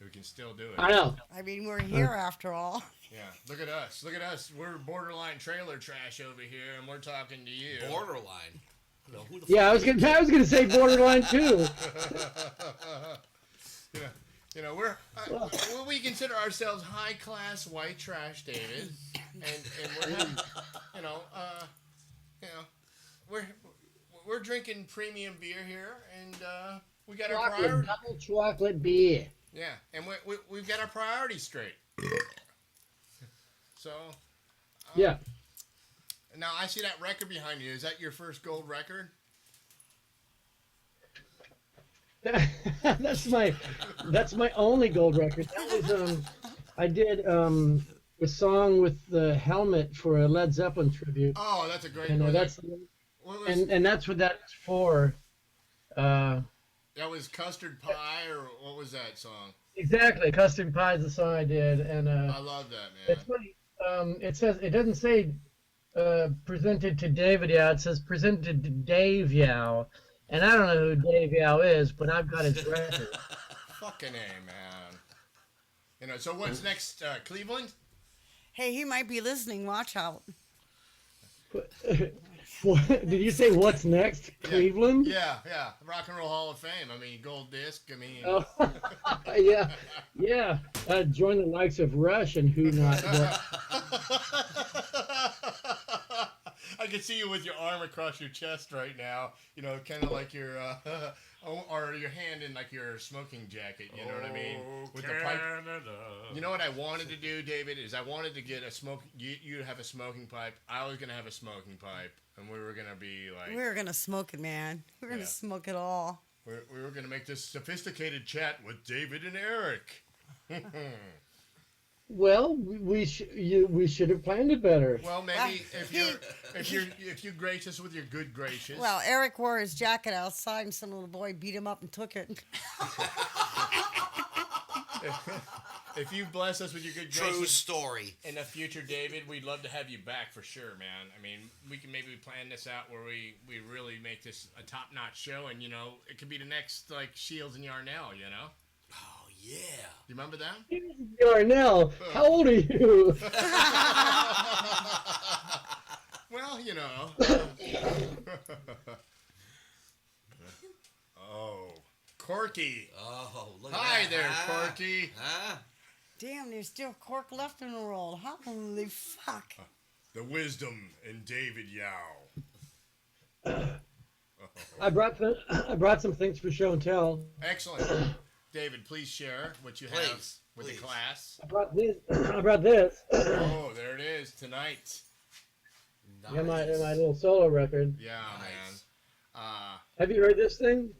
We can still do it. I know. I mean, we're here after all. Yeah, look at us. Look at us. We're borderline trailer trash over here, and we're talking to you. Borderline. Who the Yeah, I was gonna say borderline too. We're we consider ourselves high class white trash, David, and we're having, we're drinking premium beer here, and we got our priorities. Double chocolate beer. Yeah, and we've got our priorities straight. So. Yeah. Now I see that record behind you. Is that your first gold record? That's my only gold record. That was I did a song with the helmet for a Led Zeppelin tribute. Oh, that's a great. And that's and that's what that's for. That was Custard Pie, or what was that song? Exactly, Custard Pie is the song I did, and I love that, man. it's funny. It doesn't say presented to David Yao. It says presented to Dave Yao, and I don't know who Dave Yao is, but I've got his record. Fucking A, man. So what's next? Cleveland? Hey, he might be listening. Watch out. Did you say what's next? Cleveland? Yeah. Rock and Roll Hall of Fame. I mean, gold disc. I mean. Oh, yeah. Join the likes of Rush and who not what. I can see you with your arm across your chest right now. Kind of like your, or your hand in like your smoking jacket. You know what I mean? With the pipe. You know what I wanted to do, David? Is I wanted to get a smoke. You have a smoking pipe. I was gonna have a smoking pipe, and we were gonna be like. We were gonna smoke it, man. We were gonna smoke it all. We were gonna make this sophisticated chat with David and Eric. Well, we should have planned it better. Well, maybe if you grace us with your good gracious. Well, Eric wore his jacket outside, and some little boy beat him up and took it. If you bless us with your good gracious. True story. In the future, David, we'd love to have you back for sure, man. I mean, we can maybe plan this out where we really make this a top-notch show, and it could be the next like Shields and Yarnell, Oh yeah. You remember that? Yarnell, how old are you? Well, Oh, Corky. Oh, look Hi at that. there, Huh? Corky. Huh? Damn, there's still cork left in the world. Holy fuck. The wisdom in David Yao. I brought some things for show and tell. Excellent. David, please share what you have with Please. the class. I brought this. Oh, there it is tonight. Nice. Yeah, my little solo record. Yeah, Nice. man. Have you heard this thing?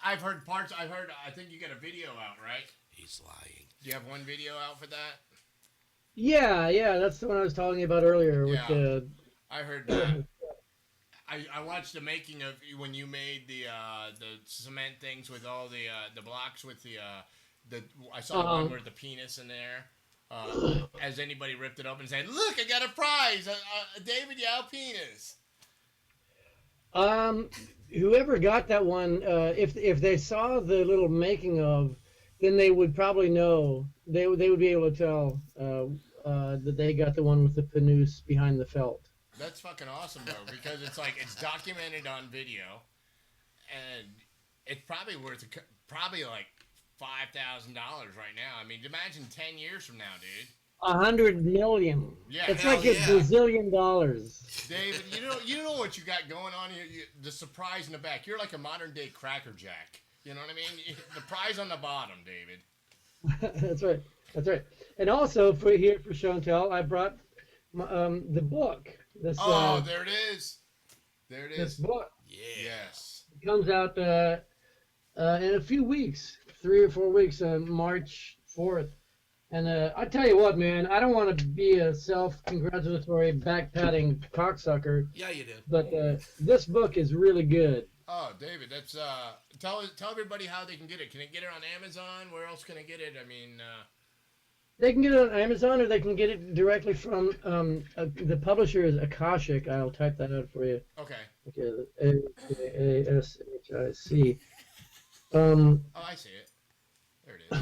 I've heard parts. I think you got a video out, right? He's lying. Do you have one video out for that? Yeah, that's the one I was talking about earlier. Yeah. With I heard that. I watched the making of when you made the cement things with all the blocks with the I saw the one with the penis in there. As anybody ripped it up and said, "Look, I got a prize, a David Yao penis." Whoever got that one, if they saw the little making of, then they would probably know. They would be able to tell that they got the one with the panoose behind the felt. That's fucking awesome though, because it's like it's documented on video, and it's probably worth probably like $5,000 right now. I mean, imagine 10 years from now, dude. 100 million. Yeah, It's hell like a yeah. bazillion dollars. David, you know what you got going on here. The surprise in the back. You're like a modern day Cracker Jack. You know what I mean? The prize on the bottom, David. That's right. That's right. And also for show and tell, I brought the book. This There it is. There it this is. book Yes. comes out in a few weeks, 3 or 4 weeks, March 4th. And I tell you what, man, I don't want to be a self-congratulatory, back-patting cocksucker, Yeah, you do. but this book is really good. Oh, David, that's tell everybody how they can get it. Can they get it on Amazon? Where else can they get it? I mean, They can get it on Amazon, or they can get it directly from the publisher is Akashic. I'll type that out for you. okay. Okay, ASHIC. Oh, I see it. There it is.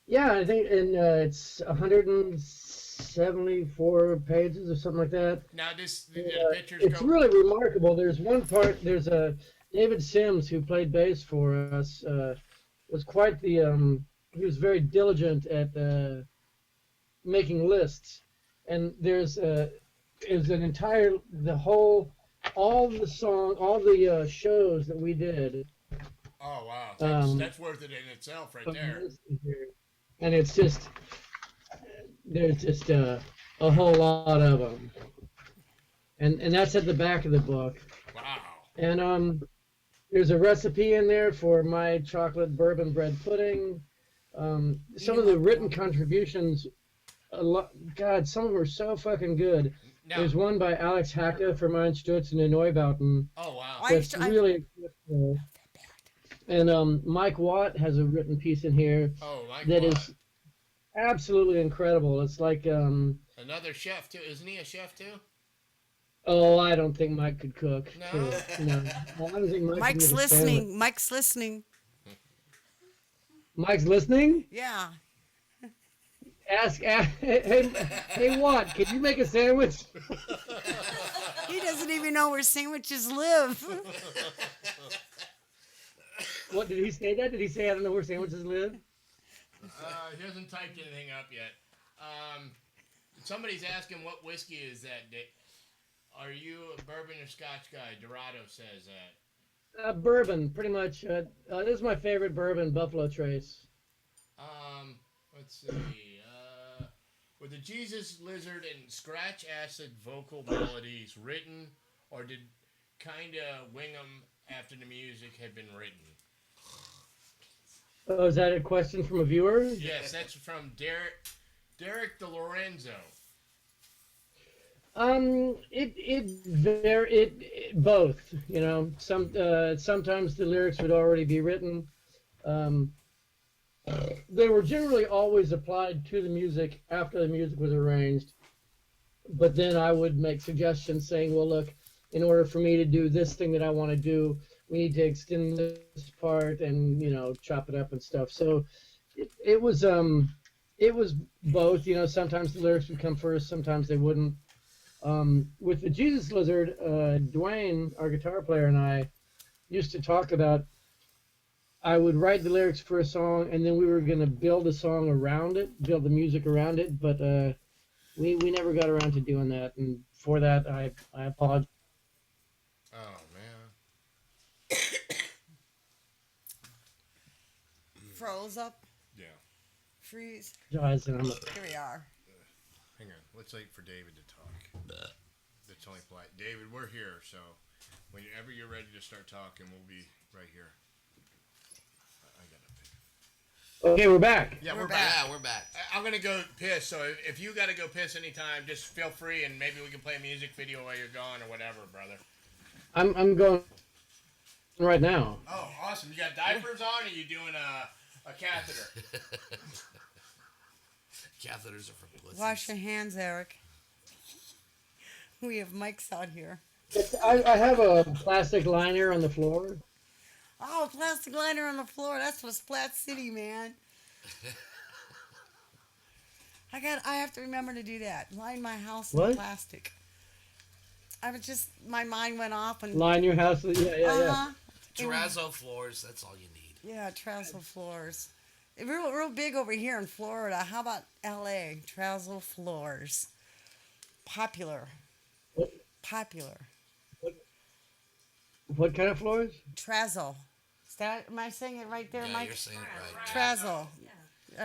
Yeah, I think, and it's 174 pages or something like that. Now this the pictures It's go. really remarkable. There's one part. There's a David Sims who played bass for us. Was quite the. He was very diligent at making lists, and there's an entire all the shows that we did. Oh wow, that's worth it in itself right there. And it's just there's just a whole lot of them, and that's at the back of the book. Wow. And there's a recipe in there for my chocolate bourbon bread pudding. Some of the written contributions, God, some of them are so fucking good. Now, There's one by Alex Hacke for Mein Stutz and Neubauten. oh wow. That's really cool. And Mike Watt has a written piece in here Oh my that God. is absolutely incredible. It's like, Another chef too. Isn't he a chef too? oh, I don't think Mike could cook. No? No. I don't think Mike Mike's could make a sandwich. listening. Mike's listening. Mike's listening? Yeah. Hey, Watt, can you make a sandwich? He doesn't even know where sandwiches live. What, did he say that? Did he say I don't know where sandwiches live? He hasn't typed anything up yet. Somebody's asking what whiskey is that. Are you a bourbon or Scotch guy? Dorado says that. Bourbon, pretty much. This is my favorite bourbon, Buffalo Trace. Let's see. Were the Jesus Lizard and Scratch Acid vocal melodies written, or did kinda wing them after the music had been written? Oh, is that a question from a viewer? Yes, that's from Derek DeLorenzo. Both. You know, sometimes the lyrics would already be written. They were generally always applied to the music after the music was arranged. But then I would make suggestions saying, well, look, in order for me to do this thing that I want to do, we need to extend this part and, chop it up and stuff. So it was both. Sometimes the lyrics would come first, sometimes they wouldn't. With the Jesus Lizard, Dwayne, our guitar player, and I used to talk about, I would write the lyrics for a song, and then we were going to build a song around it, build the music around it, but we never got around to doing that, and for that, I apologize. Oh, man. Froze up. Yeah. Freeze. And I'm Here we are. Hang on. Let's wait for David to talk. That's only polite. David, we're here, so whenever you're ready to start talking, we'll be right here. I got to pick. Okay, we're back. Yeah, We're we're back. back. Yeah, we're back. I'm going to go piss, so if you got to go piss anytime, just feel free, and maybe we can play a music video while you're gone or whatever, brother. I'm going right now. Oh, awesome. You got diapers on, or you doing a catheter? Catheters are for pussies. Wash your hands, Eric. We have mics out here. I have a plastic liner on the floor. Oh, plastic liner on the floor. That's what's Splat City, man. I have to remember to do that. Line my house with What? plastic. My mind went off and. Line your house. Yeah. Uh-huh. Terrazzo floors, that's all you need. Yeah, terrazzo floors. Real big over here in Florida. How about L.A.? Terrazzo floors. Popular. What, Popular. what kind of floors? Terrazzo. Am I saying it right there, Yeah, Mike? you're saying it right. Terrazzo.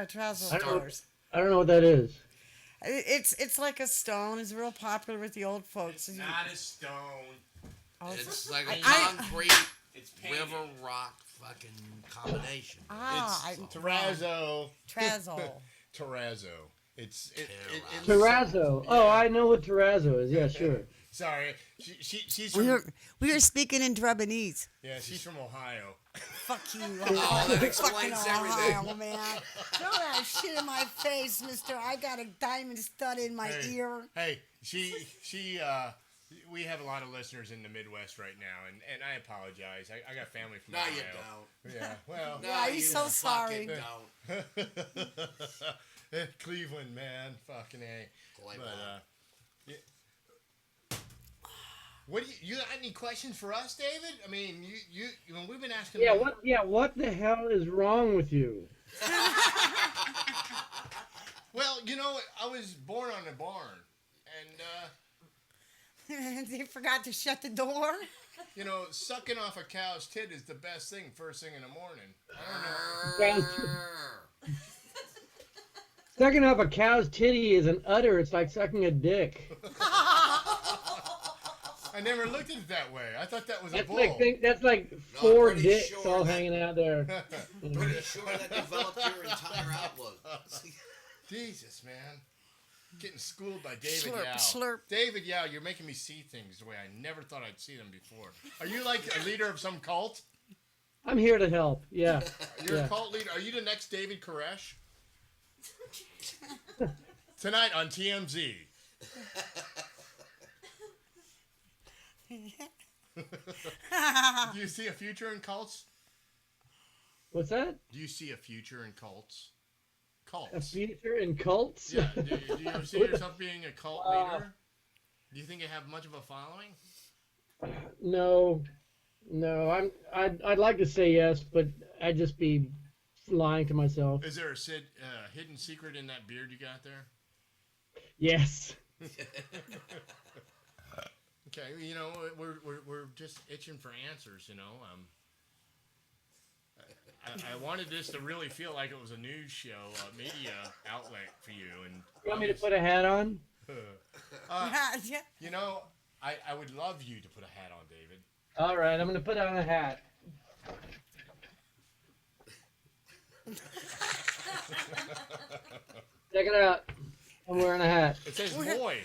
Terrazzo I don't know. floors. I don't know what that is. It's like a stone. It's real popular with the old folks. It's not a stone. Oh, It's like a I- concrete It's painted. river rock fucking combination. Terrazzo. Terrazzo. Terrazzo. It's Terrazzo. Oh, I know what terrazzo is. Yeah, sure. Sorry, she's from We were speaking in Drabinese. she's from Ohio. Fuck you. Oh, that Fucking explains Ohio, everything. man. Throw that shit in my face, mister. I got a diamond stud in my ear. Hey, we have a lot of listeners in the Midwest right now, and I apologize. I got family from No, Ohio. you don't. Yeah, well, No, Yeah, he's you so sorry. fucking don't. Cleveland, man, fucking A. Cleveland. But what do you got any questions for us, David? I mean, you when we've been asking. What the hell is wrong with you? Well, I was born on a barn, and They forgot to shut the door. sucking off a cow's tit is the best thing first thing in the morning. I don't know. Sucking off a cow's titty is an udder. It's like sucking a dick. I never looked at it that way. I thought that was a That's bull. that's like No, four pretty dicks sure all that- hanging out there. Pretty sure that developed your entire outlook. Jesus, man. Getting schooled by David Slurp, Yao. slurp. David Yao, you're making me see things the way I never thought I'd see them before. Are you like a leader of some cult? I'm here to help. Yeah. You're Yeah. a cult leader. Are you the next David Koresh? Tonight on TMZ. Do you see a future in cults? What's that? Do you see a future in cults? A Cults. future in cults? Yeah. Do you see yourself being a cult leader? Do you think you have much of a following? No. I'd like to say yes, but I'd just be lying to myself. Is there a hidden secret in that beard you got there? Yes. Okay, we're just itching for answers, I wanted this to really feel like it was a news show, a media outlet for you, and You want me to put a hat on? Yeah. I would love you to put a hat on, David. All right, I'm going to put on a hat. Check it out. I'm wearing a hat. It says Moy.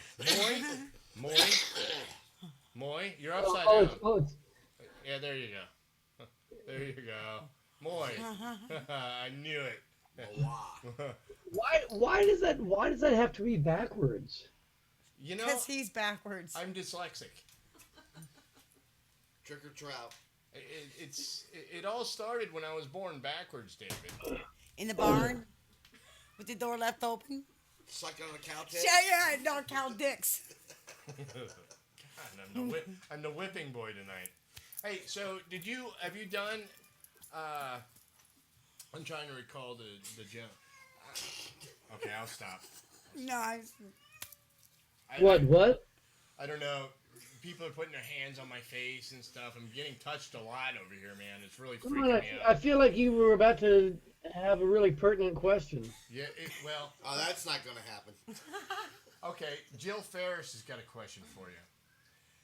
Moy, you're upside Oh, down. it's Yeah, there you go. There you go. Moy. I knew it. Wow. why does that have to be backwards? Because he's backwards. I'm dyslexic. Trick or trout. It all started when I was born backwards, David. In the barn with the door left open. Sucking on a cow tail. Yeah, no cow dicks. God, I'm the whipping boy tonight. Hey, so have you done? I'm trying to recall the jump. Okay, I'll stop. No, What? I don't know. People are putting their hands on my face and stuff. I'm getting touched a lot over here, man. It's really Come freaking on, me I out. feel like you were about to have a really pertinent question. Yeah, well, Oh, that's not gonna happen. okay. Jill Ferris has got a question for you.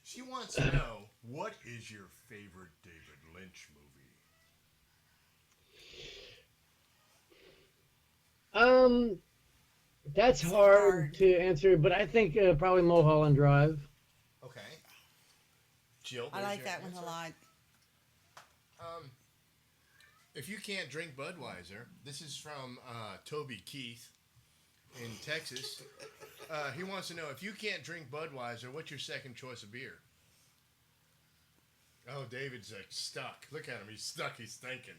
She wants to know, what is your favorite David Lynch movie? That's hard to answer, but I think probably Mulholland Drive. Okay. Jill, I there's like your that one answer. a lot. If you can't drink Budweiser, this is from Toby Keith in Texas. He wants to know, if you can't drink Budweiser, what's your second choice of beer? Oh, David's like stuck. Look at him. He's stuck. He's thinking.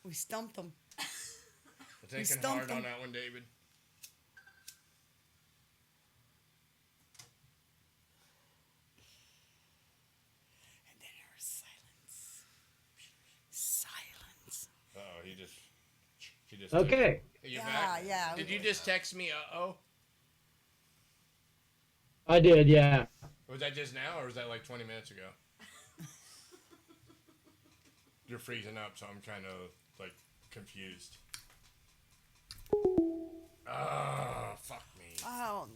We stumped them. Thinking stumped hard on him. that one, David. And then there was silence. Silence. Oh, he just. Okay. Are you Yeah, back? yeah. Did you just text me? I did, yeah. Was that just now, or was that like 20 minutes ago? You're freezing up, so I'm kind of like confused. Ah, fuck me. Oh.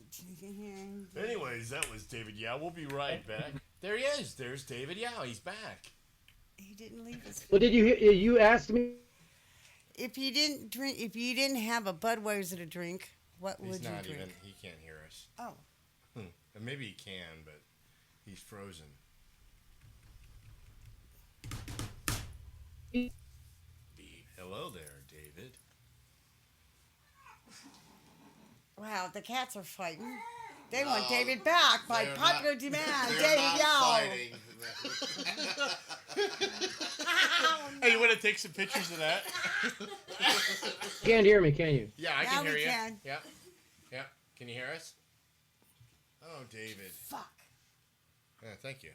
Anyways, that was David Yao. We'll be right back. There he is. There's David Yao. He's back. He didn't leave his. Well, did you asked me? If you didn't have a Budweiser to drink, what would He's you not drink? even. He can't hear us. Oh. And maybe he can, but he's frozen. Hello there, David. Wow, the cats are fighting. They want David back by they're popular not- demand. They're David not Yao. fighting. Hey, you want to take some pictures of that? You can't hear me, can you? Yeah, I Now can hear we you. can. Yeah. Yeah. Can you hear us? Oh, David. Fuck. Yeah, thank you.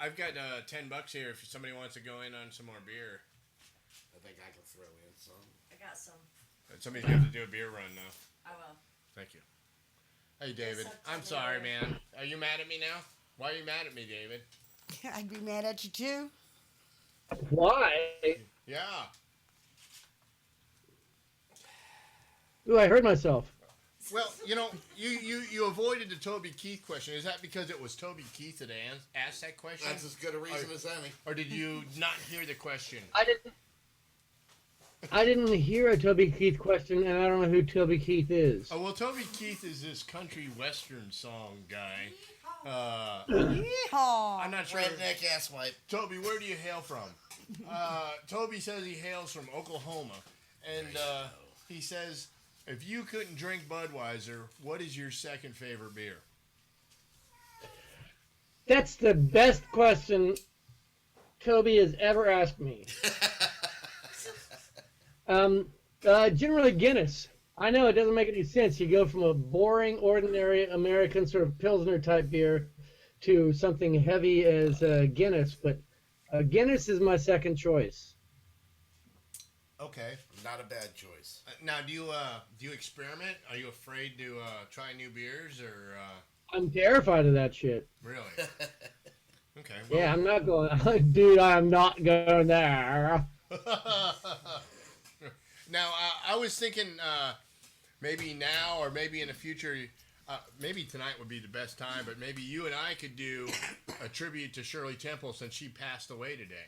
I've got $10 here if somebody wants to go in on some more beer. I think I can throw in some. I got some. Somebody's going to have to do a beer run now. I will. Thank you. Hey, David. up to I'm the sorry, beer. man. Are you mad at me now? Why are you mad at me, David? I'd be mad at you too. Why? Yeah. Ooh, I heard myself. Well, you avoided the Toby Keith question. Is that because it was Toby Keith that asked that question? That's as good a reason as any. Or did you not hear the question? I didn't hear a Toby Keith question, and I don't know who Toby Keith is. Oh, well, Toby Keith is this country western song guy. Yeehaw. I'm not sure. Redneck ass wipe. Toby, where do you hail from? Toby says he hails from Oklahoma. And he says, if you couldn't drink Budweiser, what is your second favorite beer? That's the best question Toby has ever asked me. Generally Guinness. I know it doesn't make any sense. You go from a boring, ordinary American sort of Pilsner type beer to something heavy as Guinness, but Guinness is my second choice. Okay. Not a bad choice. Now, do you experiment? Are you afraid to try new beers, or I'm terrified of that shit. really? Okay. Yeah, I'm not going. Dude, I'm not going there. Now, I was thinking maybe now or maybe in the future, maybe tonight would be the best time, but maybe you and I could do a tribute to Shirley Temple since she passed away today.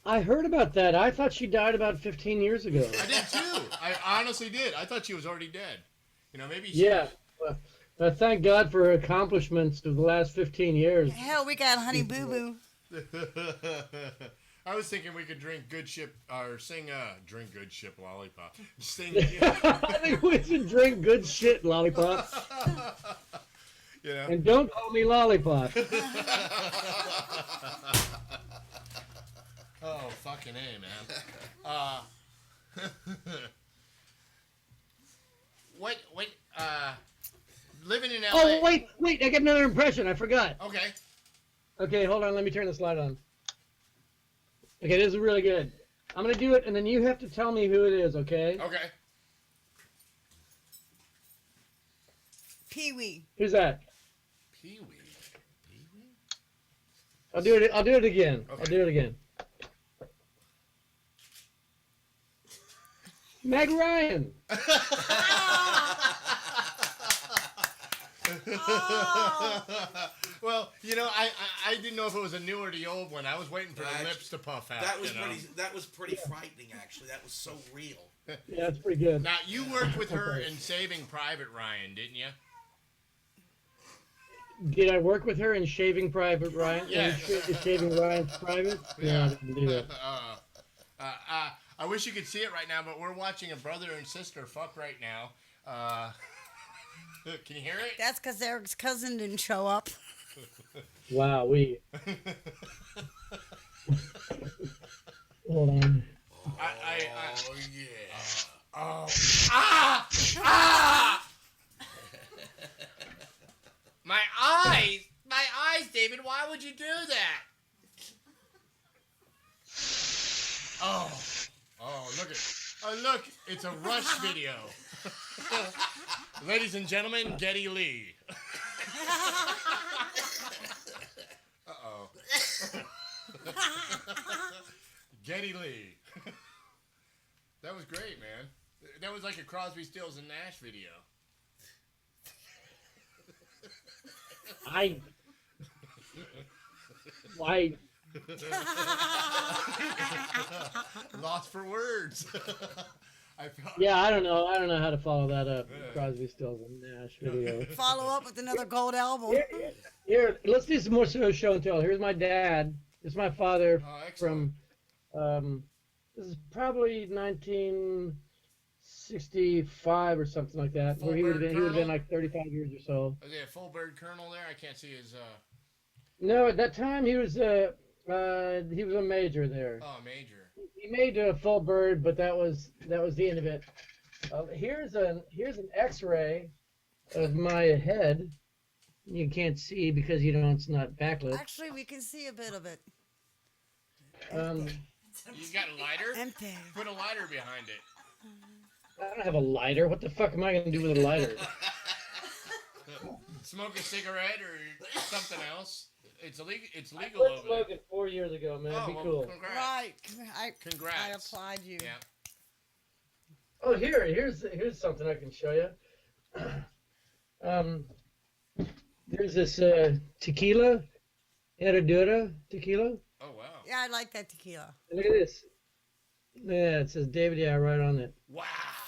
I heard about that. I thought she died about 15 years ago. I did too. I honestly did. I thought she was already dead. Maybe she... Yeah. Thank God for her accomplishments of the last 15 years. Hell, we got Honey Boo Boo. I was thinking we could drink Good Ship, or sing Drink Good Ship Lollipop. Sing, I think we should drink good shit, Lollipop. And don't call me Lollipop. Oh, fucking A, man. What, living in LA. Oh, wait, I got another impression. I forgot. Okay. Okay, hold on. Let me turn the slide on. Okay, this is really good. I'm going to do it, and then you have to tell me who it is, okay? Okay. Pee-wee. Who's that? Pee-wee. I'll do it again. Okay. I'll do it again. Meg Ryan. Well, I didn't know if it was a new or the old one. I was waiting for the lips to puff out. That was pretty frightening, actually. That was so real. Yeah, that's pretty good. Now, you worked with her in Saving Private Ryan, didn't you? Did I work with her in Shaving Private Ryan? Yeah. Shaving Ryan's Private? No, I didn't do that. I wish you could see it right now, but we're watching a brother and sister fuck right now. Can you hear it? That's because Eric's cousin didn't show up. Wow, we. Hold on. Oh yeah. My eyes, David. Why would you do that? Oh, look! It's a Rush video. Ladies and gentlemen, Geddy Lee. Uh-oh. Geddy Lee. That was great, man. That was like a Crosby, Stills, and Nash video. Why? Lost for words. Yeah, I don't know. I don't know how to follow that up. Crosby, Stills, and Nash video. Follow up with another gold album. Here, let's do some more show and tell. Here's my dad. This is my father from. This is probably 1965 or something like that. Where he would have been like 35 years or so. Is he a full bird colonel there? I can't see his. No, at that time he was a major there. Oh, major. He made a full bird, but that was the end of it. Here's an X-ray of my head. You can't see because it's not backlit. Actually, we can see a bit of it. You got a lighter? Empty. Put a lighter behind it. I don't have a lighter. What the fuck am I gonna do with a lighter? Smoke a cigarette or something else. It's illegal. It's I legal quit over there. smoking 4 years ago, man. Oh, Be well, cool. Congrats. Right. Congrats. I applaud you. Yeah. Oh, here's something I can show you. There's this tequila, Herradura tequila. Oh wow. Yeah, I like that tequila. Look at this. Yeah, it says David Yeah right on it. Wow.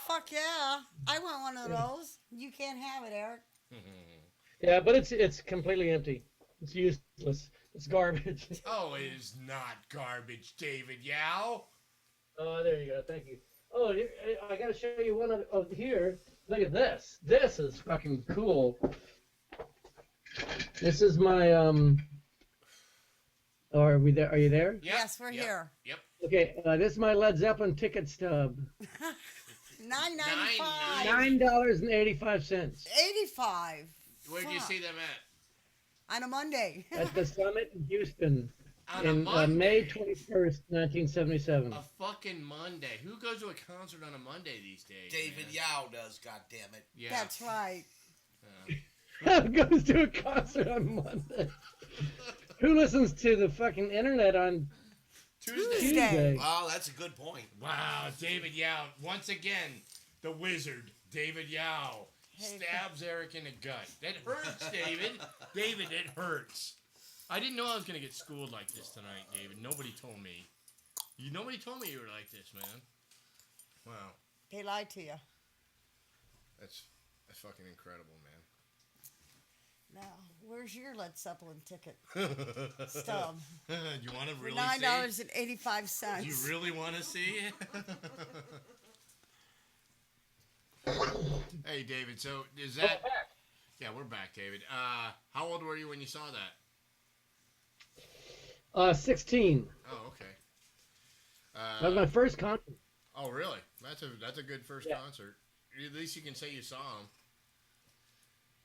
Fuck yeah. I want one of those. You can't have it, Eric. Yeah, but it's completely empty. It's useless. It's garbage. Oh, it is not garbage, David Yao. Oh, there you go. Thank you. Oh, here, I got to show you one of here. Look at this. This is fucking cool. This is my Oh, are we there? Are you there? Yep. Yes, we're here. Yep. Okay, this is my Led Zeppelin ticket stub. $9.95. $9.85 $85. Where'd you see them at? On a Monday. at the Summit in Houston On a in Monday? May 21st, 1977. A fucking Monday. Who goes to a concert on a Monday these days? David man? Yao does, goddammit. Yeah. That's right. Who goes to a concert on Monday? Who listens to the fucking internet on Tuesday? Wow, that's a good point. Wow, David Yao. Once again, the wizard, David Yao, stabs Eric in the gut. That hurts, David. David, it hurts. I didn't know I was going to get schooled like this tonight, David. Nobody told me. Nobody told me you were like this, man. Wow. They lied to you. That's fucking incredible, man. Now, where's your Led Zeppelin ticket stub? You want to For really $9.85. see? You really want to see? Hey, David. So is that? Yeah, we're back, David. How old were you when you saw that? 16. Oh, okay. That was my first concert. Oh, really? That's a good first concert. At least you can say you saw him.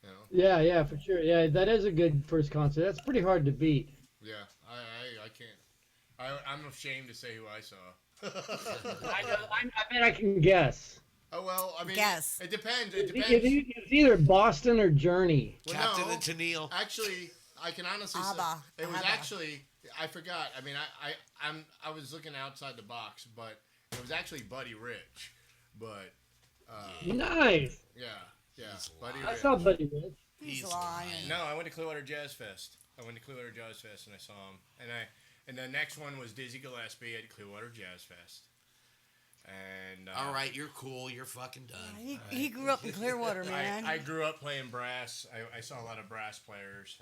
You know? Yeah, for sure. Yeah, that is a good first concert. That's pretty hard to beat. Yeah, I can't. I'm ashamed to say who I saw. I bet I can guess. Oh well, I mean, Guess. it depends. It depends. It's either Boston or Journey. Well, Captain no, and Tennille. Actually, I can honestly say Abba. it was Abba. actually. I forgot. I mean, I was looking outside the box, but it was actually Buddy Rich. But Nice. yeah, Buddy I Rich. saw Buddy Rich. He's lying. No, I went to Clearwater Jazz Fest. And I saw him. And the next one was Dizzy Gillespie at Clearwater Jazz Fest. And All right, you're cool. You're fucking done. He grew up in Clearwater, man. I grew up playing brass. I saw a lot of brass players.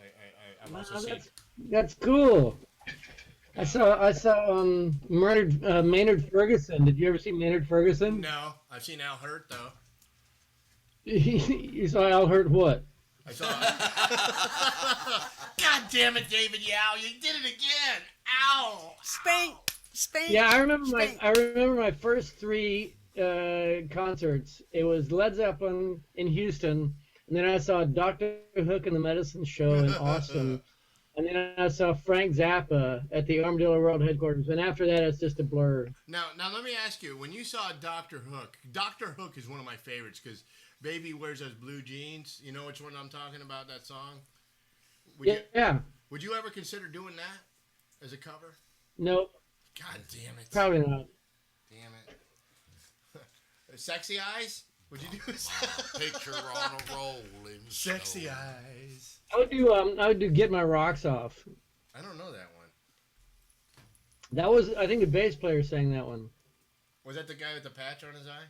I've also seen. That's cool. I saw Maynard Ferguson. Did you ever see Maynard Ferguson? No, I've seen Al Hurt though. You saw Al Hurt what? I saw. God damn it, David Yao! You did it again! Ow! Spank. Yeah, I remember my first three concerts. It was Led Zeppelin in Houston, and then I saw Dr. Hook and the Medicine Show in Austin, and then I saw Frank Zappa at the Armadillo World headquarters. And after that, it's just a blur. Now let me ask you: when you saw Dr. Hook is one of my favorites because Baby wears those blue jeans. You know which one I'm talking about? That song. Yeah. Would you ever consider doing that as a cover? Nope. God damn it. Probably not. Damn it. Sexy Eyes? Would you do Picture on a rolling Sexy stone. Eyes? I would do Get My Rocks Off. I don't know that one. That was, I think, the bass player sang that one. Was that the guy with the patch on his eye?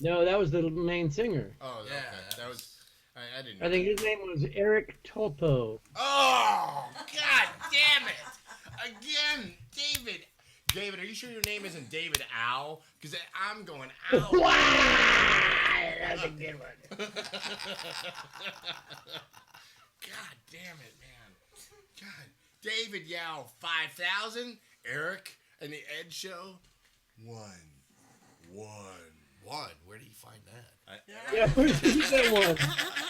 No, that was the main singer. Oh, Yeah, okay. That was. I didn't know. I think his name was Eric Tolpo. Oh, God damn it! Again, David. David, are you sure your name isn't David Ow? Because I'm going Ow. That's a good one. God damn it, man. God. David Yao, 5,000. Eric and the Ed Show, 1. One. Where do you find that? Yeah, where's that one?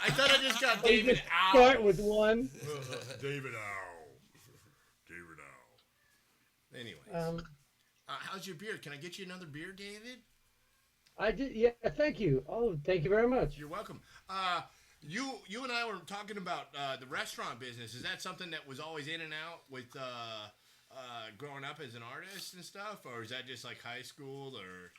I thought I just got David Ow. Start with one. David Ow. David Ow. Anyways. How's your beer? Can I get you another beer, David? I did. Yeah, thank you. Oh, thank you very much. You're welcome. You and I were talking about the restaurant business. Is that something that was always in and out with growing up as an artist and stuff, or is that just like high school or?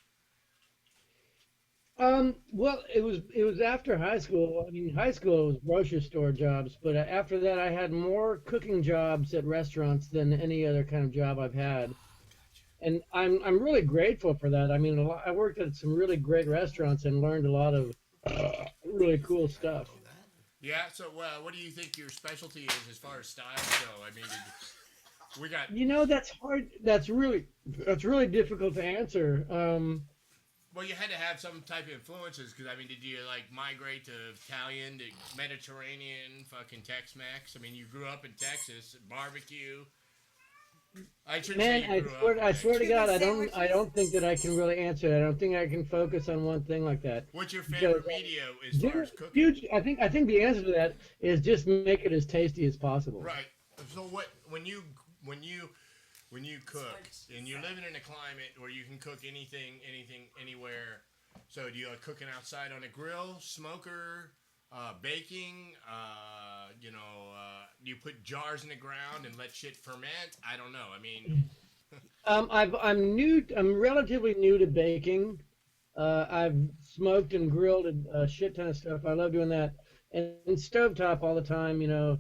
Well, it was after high school. I mean, high school was grocery store jobs, but after that, I had more cooking jobs at restaurants than any other kind of job I've had. And I'm really grateful for that. I mean, I worked at some really great restaurants and learned a lot of really cool stuff. Yeah. So, what do you think your specialty is as far as styles go? I mean, we got. You know, that's hard. That's really difficult to answer. Well, you had to have some type of influences because I mean, did you like migrate to Italian, to Mediterranean, fucking Tex-Mex? I mean, you grew up in Texas, barbecue. I swear to God, I don't think that I can really answer that. I don't think I can focus on one thing like that. What's your favorite media as far as cooking? Huge. I think the answer to that is just make it as tasty as possible. Right. So when you cook and you're living in a climate where you can cook anything, anywhere. So do you like cooking outside on a grill, smoker, baking? Do you put jars in the ground and let shit ferment? I don't know. I mean, I'm relatively new to baking. I've smoked and grilled a shit ton of stuff. I love doing that, and stovetop all the time. You know.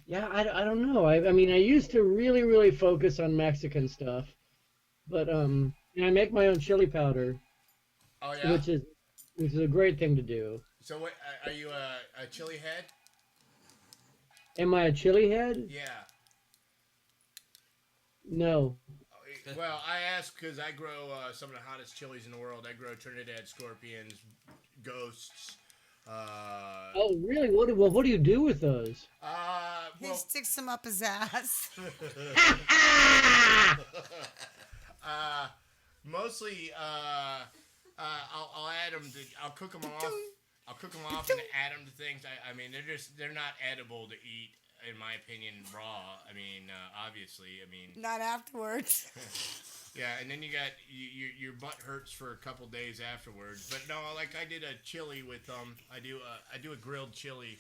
Yeah, I don't know. I mean, I used to really focus on Mexican stuff, but and I make my own chili powder. Oh yeah. Which is a great thing to do. So what are you a chili head? Am I a chili head? Yeah. No. Well, I ask because I grow some of the hottest chilies in the world. I grow Trinidad scorpions, ghosts. Oh, really? What do you do with those? He sticks them up his ass. Mostly, I'll add them. I'll cook them off. I'll cook them off and add them to things. I mean, they're not edible to eat, in my opinion, raw. I mean, obviously, Not afterwards. Yeah, and then you got your butt hurts for a couple days afterwards. But no, like I did a chili with I do a grilled chili,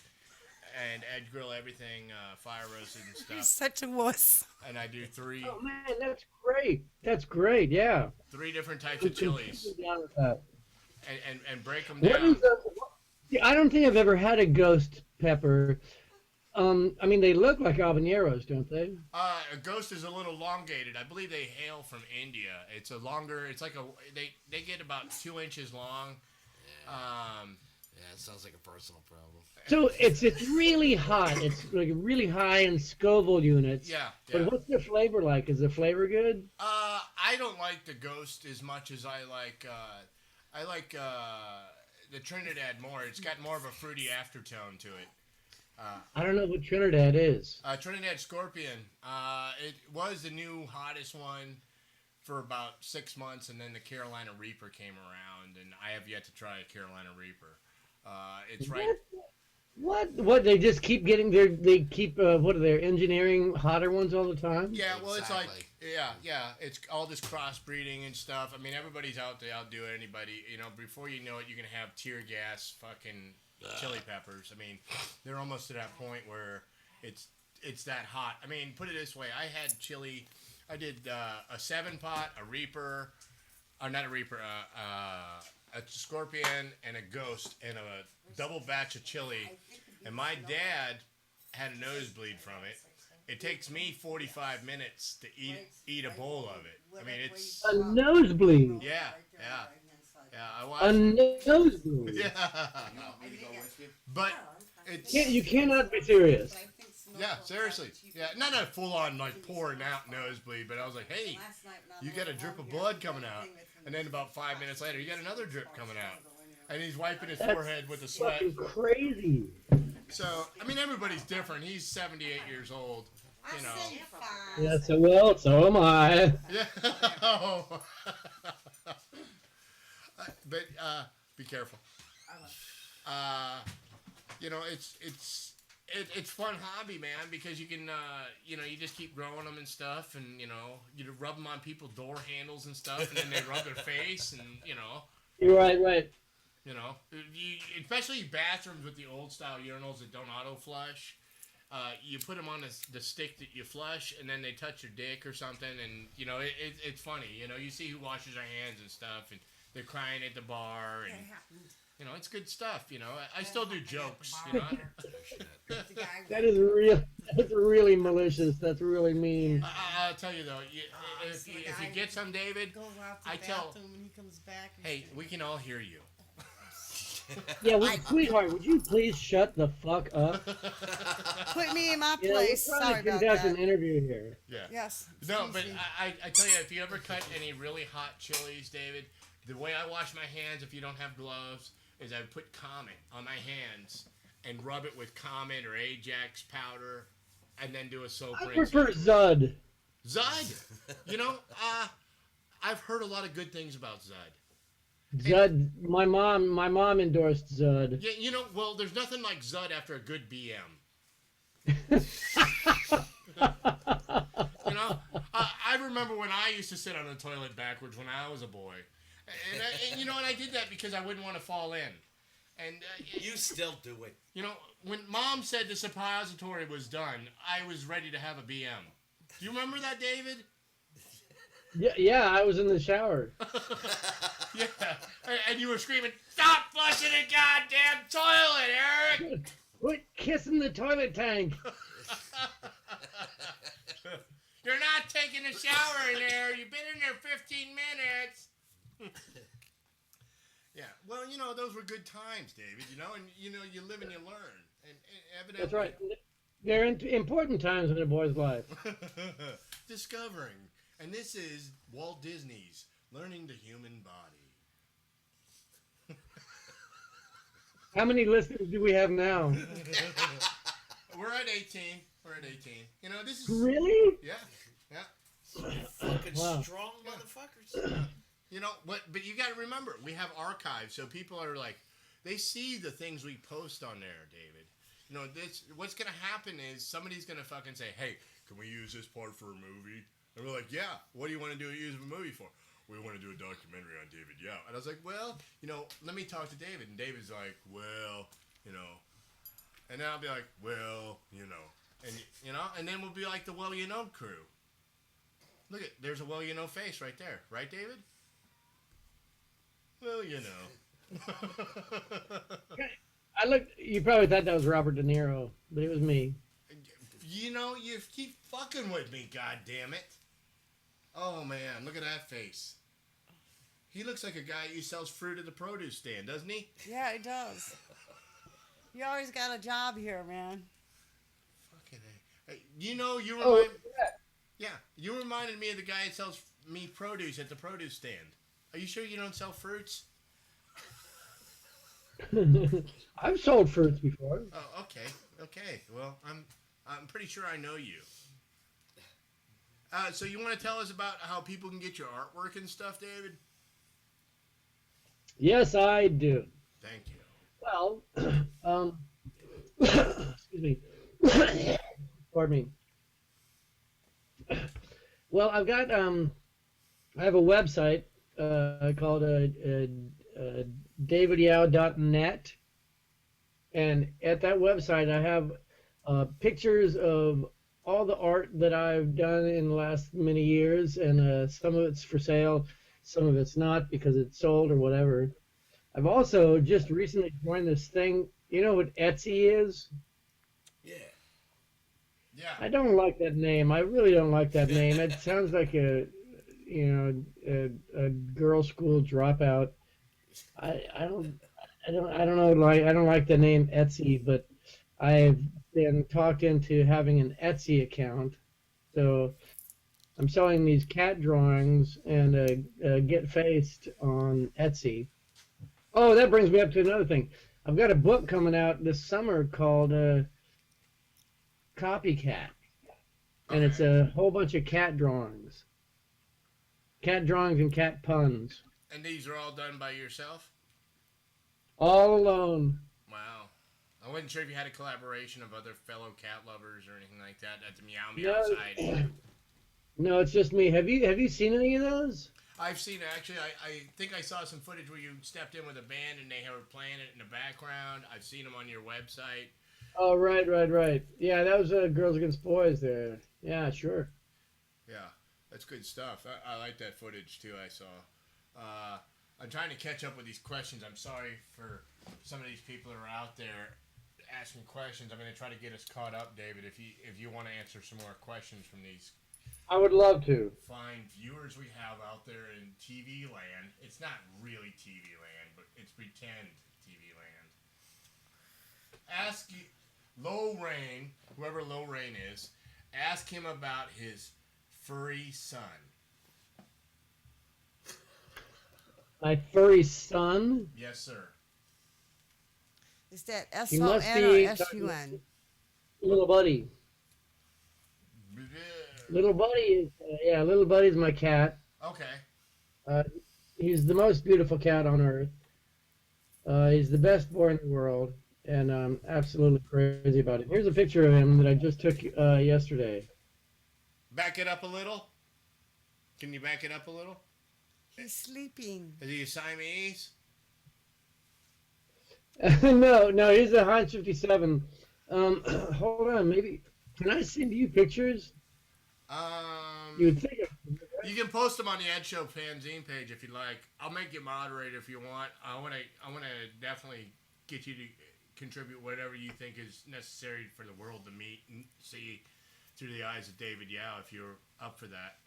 and I grill everything, fire roasted and stuff. You're such a wuss. And I do 3. Oh man, that's great. That's great. Yeah. 3 different types of chilies. Down with that. And break them What down. I don't think I've ever had a ghost pepper. I mean, they look like habaneros, don't they? A ghost is a little elongated. I believe they hail from India. It's a longer. It's like they get about 2 inches long. Yeah, it sounds like a personal problem. So it's really hot. It's like really high in Scoville units. Yeah, But yeah. what's the flavor like? Is the flavor good? I don't like the Ghost as much as I like the Trinidad more. It's got more of a fruity aftertone to it. I don't know what Trinidad is. Trinidad Scorpion. It was the new hottest one for about 6 months, and then the Carolina Reaper came around, and I have yet to try a Carolina Reaper. It's right. What? They just keep getting their. They keep what are they engineering hotter ones all the time? Yeah, well, Exactly. it's like, yeah. It's all this crossbreeding and stuff. I mean, everybody's out to outdo anybody. You know, before you know it, you're going to have tear gas fucking chili peppers. I mean, they're almost to that point where it's that hot. I mean, put it this way. I had chili. I did a 7-pot, a Reaper, or not a Reaper, a Scorpion, and a Ghost, and a double batch of chili. And my dad had a nosebleed from it. It takes me 45 minutes to eat a bowl of it. I mean, it's A nosebleed. yeah. I A watched. nosebleed. Yeah, You want me to go with you? but it's You cannot be serious. yeah, seriously, yeah, not a full on like pouring out nosebleed, but I was like, hey, you got a drip of blood coming out, and then about 5 minutes later, you got another drip coming out, and he's wiping his forehead with the sweat. Fucking crazy. So I mean, everybody's different. He's 78 years old, you know. Yeah. So am I. Yeah. But be careful. You know, it's fun hobby, man, because you can you know, you just keep growing them and stuff, and you know, you rub them on people's door handles and stuff, and then they rub their face, and you know. You're right. You know, especially bathrooms with the old style urinals that don't auto flush. You put them on the stick that you flush, and then they touch your dick or something, and you know it's funny. You know, you see who washes their hands and stuff, and they're crying at the bar, and you know it's good stuff. You know, I still do jokes. You know, That's really malicious. That's really mean. I'll tell you though, if you get some, David, I tell, hey, we can all hear you. Yeah, sweetheart, would you please shut the fuck up? Put me in my You know, place. we're trying Sorry to about conduct that. an interview here. Yeah. Yes. No, but excuse me. I tell you, if you ever cut any really hot chilies, David, the way I wash my hands if you don't have gloves is I put Comet on my hands and rub it with Comet or Ajax powder and then do a soap I rinse. prefer Zud. Zud! You know, I've heard a lot of good things about Zud. Zud. My mom endorsed Zud. Yeah, you know, well, there's nothing like Zud after a good BM. You know, I remember when I used to sit on the toilet backwards when I was a boy, and you know, and I did that because I wouldn't want to fall in. And You still do it. you know, when Mom said the suppository was done, I was ready to have a BM. Do you remember that, David? Yeah, I was in the shower. Yeah, and you were screaming, "Stop flushing the goddamn toilet, Eric!" Quit kissing the toilet tank. You're not taking a shower in there. You've been in there 15 minutes. Yeah, well, you know, those were good times, David, you know, and, you know, you live and you learn. And evidently... That's right. They're important times in a boy's life. Discovering. And this is Walt Disney's Learning the Human Body. How many listeners do we have now? We're at 18. We're at 18. You know, this is... Really? Yeah. Fucking Wow. strong motherfuckers. You know, but you got to remember, we have archives, so people are like, they see the things we post on there, David. You know, what's going to happen is somebody's going to fucking say, hey, can we use this part for a movie? And we're like, yeah, what do you want to use a movie for? We want to do a documentary on David Yao. And I was like, well, you know, let me talk to David. And David's like, well, you know. And then I'll be like, well, you know. And, you know, and then we'll be like the Well You Know crew. Look there's a Well You Know face right there. Right, David? Well, you know. I looked. You probably thought that was Robert De Niro, but it was me. You know, you keep fucking with me, goddammit. Oh, man, look at that face. He looks like a guy who sells fruit at the produce stand, doesn't he? Yeah, it does. You always got a job here, man. Fucking A. Hey, you know, you Oh, remind. Yeah, you reminded me of the guy that sells me produce at the produce stand. Are you sure you don't sell fruits? I've sold fruits before. Oh, okay, okay. Well, I'm pretty sure I know you. So you want to tell us about how people can get your artwork and stuff, David? Yes, I do. Thank you. Well, excuse me. Pardon me. Well, I've got I have a website called davidyao.net, and at that website I have pictures of all the art that I've done in the last many years, and some of it's for sale, some of it's not because it's sold or whatever. I've also just recently joined this thing. You know what Etsy is? Yeah. Yeah. I don't like that name. I really don't like that name. It sounds like a girls' school dropout. I don't know. Like, I don't like the name Etsy, but I've been talked into having an Etsy account. So I'm selling these cat drawings and get faced on Etsy. Oh, that brings me up to another thing. I've got a book coming out this summer called Copycat, and it's a whole bunch of cat drawings and cat puns, And these are all done by yourself? all alone. Wow. I wasn't sure if you had a collaboration of other fellow cat lovers or anything like that at the Meow Meow No, Society. no, it's just me. Have you seen any of those? I've seen it. Actually, I think I saw some footage where you stepped in with a band and they were playing it in the background. I've seen them on your website. Oh, right. Yeah, that was Girls Against Boys there. Yeah, sure. Yeah, that's good stuff. I like that footage too. I saw. I'm trying to catch up with these questions. I'm sorry for some of these people that are out there asking questions. I'm going to try to get us caught up, David. If you want to answer some more questions from these I would love to. fine viewers we have out there in TV land. It's not really TV land, but it's pretend TV land. Ask Lorraine, whoever Lorraine is, ask him about his furry son. My furry son. Yes, sir. Is that He must S-O-N or be S-U-N? Little Buddy. Little Buddy is Little Buddy's my cat. Okay. He's the most beautiful cat on earth. He's the best boy in the world, and I'm absolutely crazy about it. Here's a picture of him that I just took yesterday. Back it up a little. Can you back it up a little? He's sleeping. Is he a Siamese? No, he's a Heinz 57. Hold on, maybe can I send you pictures? You would think You can post them on the Ed Show Fanzine page if you like. I'll make you moderator if you want. I want to definitely get you to contribute whatever you think is necessary for the world to meet and see through the eyes of David Yao if you're up for that.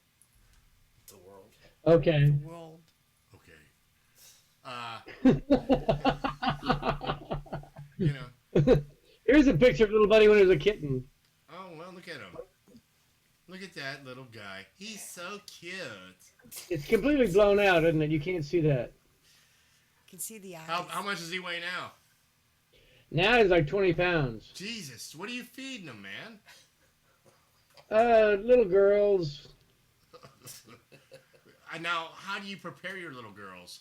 The world. Okay. World. Okay. Here's a picture of Little Buddy when he was a kitten. Oh, well, look at him. Look at that little guy. He's so cute. It's completely blown out, isn't it? You can't see that. You can see the eyes. How much does he weigh now? Now he's like 20 pounds. Jesus, what are you feeding him, man? Little girls. Now, how do you prepare your little girls?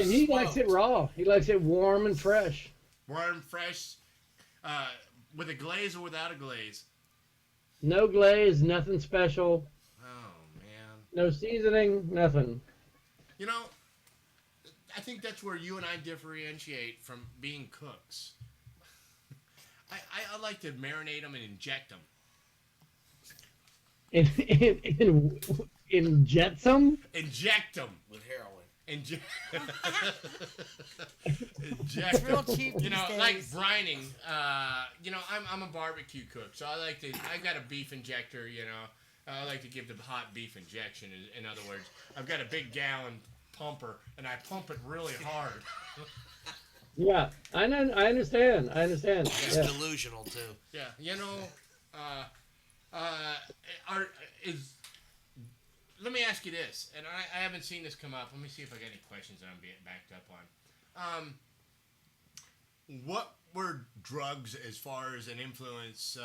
He likes it raw. He likes it warm and fresh. Warm, fresh, with a glaze or without a glaze? No glaze, nothing special. Oh, man. No seasoning, nothing. You know, I think that's where you and I differentiate from being cooks. I like to marinate them and inject them. In Jetsam? Inject them. With heroin. Inject It's real them. cheap You know, these like days. brining. I'm a barbecue cook, so I got a beef injector. I like to give the hot beef injection. In other words, I've got a big gallon pumper, and I pump it really hard. Yeah, I know. I understand. He's Yeah. delusional too. Yeah, you know, uh, uh, are is. Let me ask you this, and I haven't seen this come up. Let me see if I got any questions that I'm being backed up on. What were drugs as far as an influence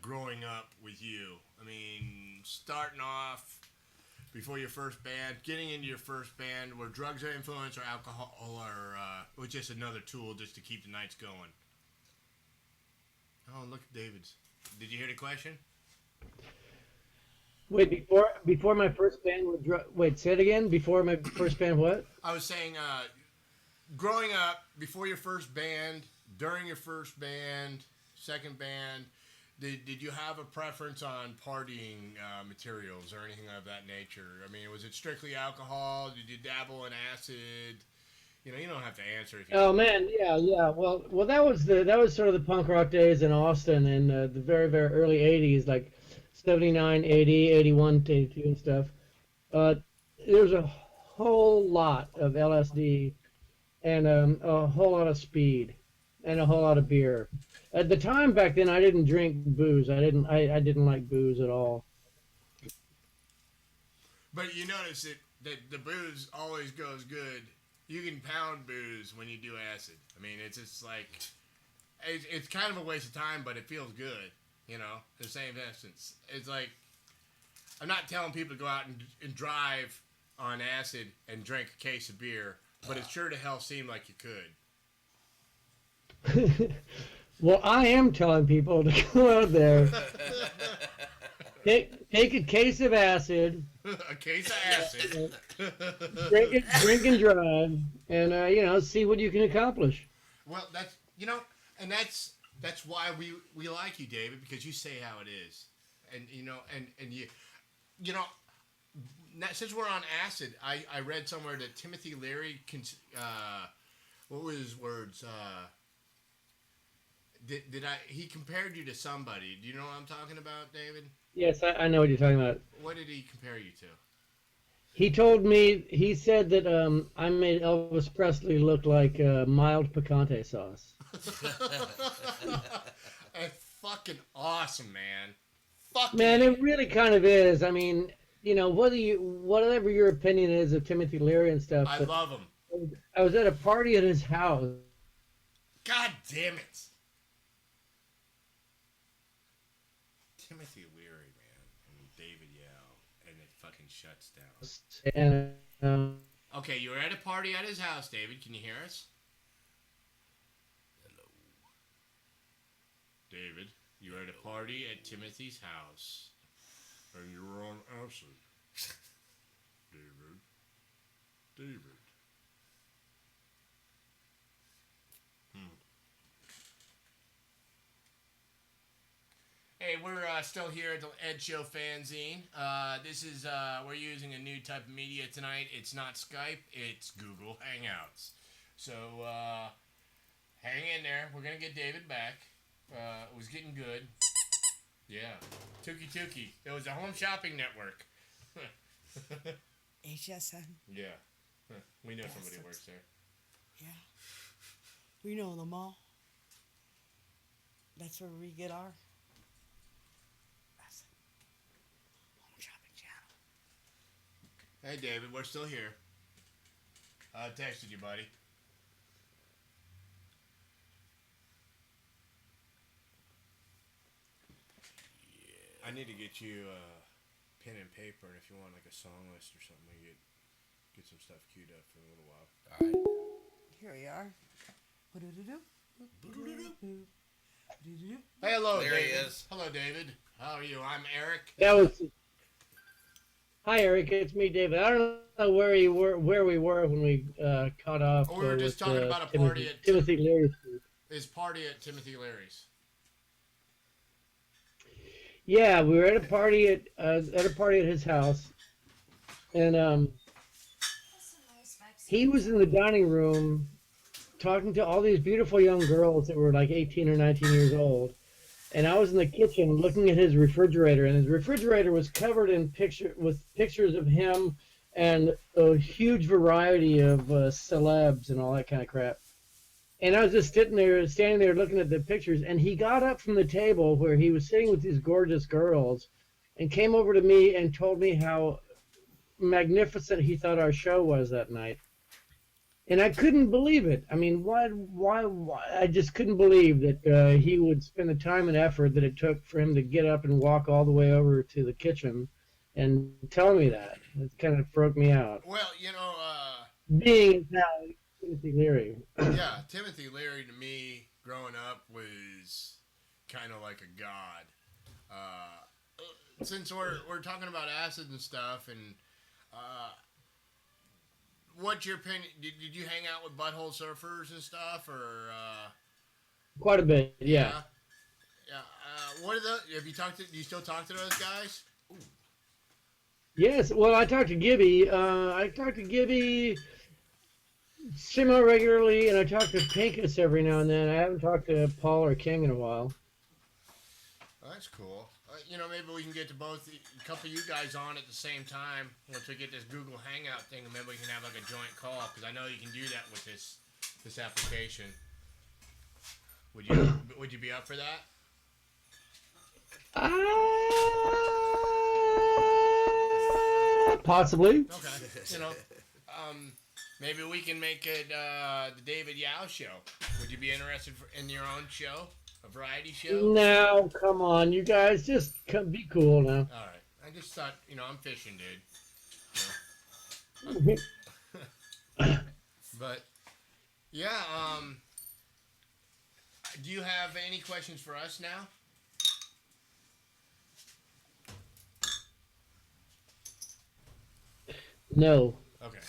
growing up with you? I mean, starting off before your first band, getting into your first band, were drugs an influence or alcohol or was just another tool just to keep the nights going? Oh, look at David's. Did you hear the question? Wait, before my first band was wait, say it again. Before my first band, what? I was saying, growing up, before your first band, during your first band, second band, did you have a preference on partying materials or anything of that nature? I mean, was it strictly alcohol? Did you dabble in acid? You know, you don't have to answer if you. Oh man, yeah. Well, that was sort of the punk rock days in Austin in the very, very early '80s, like 79, 80, 81, 82 and stuff. There's a whole lot of LSD and a whole lot of speed and a whole lot of beer. At the time back then, I didn't drink booze. I didn't like booze at all. But you notice that the booze always goes good. You can pound booze when you do acid. I mean, it's just like it's kind of a waste of time, but it feels good. You know, the same essence. It's like I'm not telling people to go out and drive on acid and drink a case of beer, but it sure to hell seemed like you could. Well, I am telling people to go out there, take a case of acid, A case of acid. drink and drive, and see what you can accomplish. Well, and that's why we like you, David, because you say how it is, and you know, since we're on acid, I read somewhere that Timothy Leary what were his words? He compared you to somebody? Do you know what I'm talking about, David? Yes, I know what you're talking about. What did he compare you to? He said that I made Elvis Presley look like mild picante sauce. That's fucking awesome, man. Man, it really kind of is. I mean, whatever your opinion is of Timothy Leary and stuff. I love him. I was at a party at his house. God damn it. Timothy Leary, man, and David Yell, and it fucking shuts down. And Okay, you were at a party at his house, David. Can you hear us? Hello. David, you were at a party at Timothy's house, and you were on acid. David. Hey, we're still here at the Ed Show Fanzine. This is, we're using a new type of media tonight. It's not Skype, it's Google Hangouts. So, hang in there. We're going to get David back. It was getting good. Yeah. Tuki. It was a home shopping network. HSN. Yeah. We know somebody works there. Yeah. We know them all. That's where we get our home shopping channel. Hey, David, we're still here. I texted you, buddy. I need to get you pen and paper, and if you want like a song list or something, we get some stuff queued up for a little while. All right. Here we are. Hey, hello, There David. he is. Hello, David. How are you? I'm Eric. Hi, Eric. It's me, David. I don't know where we were when we caught off. We were just talking about a party at Timothy Leary's. His party at Timothy Leary's. Yeah, we were at a party at his house, and he was in the dining room talking to all these beautiful young girls that were like 18 or 19 years old, and I was in the kitchen looking at his refrigerator, and his refrigerator was covered in pictures of him and a huge variety of celebs and all that kind of crap. And I was just standing there looking at the pictures, and he got up from the table where he was sitting with these gorgeous girls and came over to me and told me how magnificent he thought our show was that night. And I couldn't believe it. I mean, why I just couldn't believe that he would spend the time and effort that it took for him to get up and walk all the way over to the kitchen and tell me that. It kind of broke me out. Well, Being now Timothy Leary. yeah, Timothy Leary to me growing up was kind of like a god. Since we're talking about acid and stuff, and what's your opinion? Did you hang out with butthole surfers and stuff, or? Quite a bit, yeah. What are the? Have you talked to? Do you still talk to those guys? Ooh. Yes. Well, I talked to Gibby. I talk to Gibby semi-regularly, and I talk to Pinkus every now and then. I haven't talked to Paul or King in a while. Oh, that's cool. Maybe we can get to both a couple of you guys on at the same time once we get this Google Hangout thing, and maybe we can have like a joint call, because I know you can do that with this application. Would you be up for that? Possibly. Okay. Maybe we can make it the David Yao show. Would you be interested in your own show? A variety show? No, come on, you guys, just be cool now. All right. I just thought, I'm fishing, dude. But, yeah, do you have any questions for us now? No. Okay.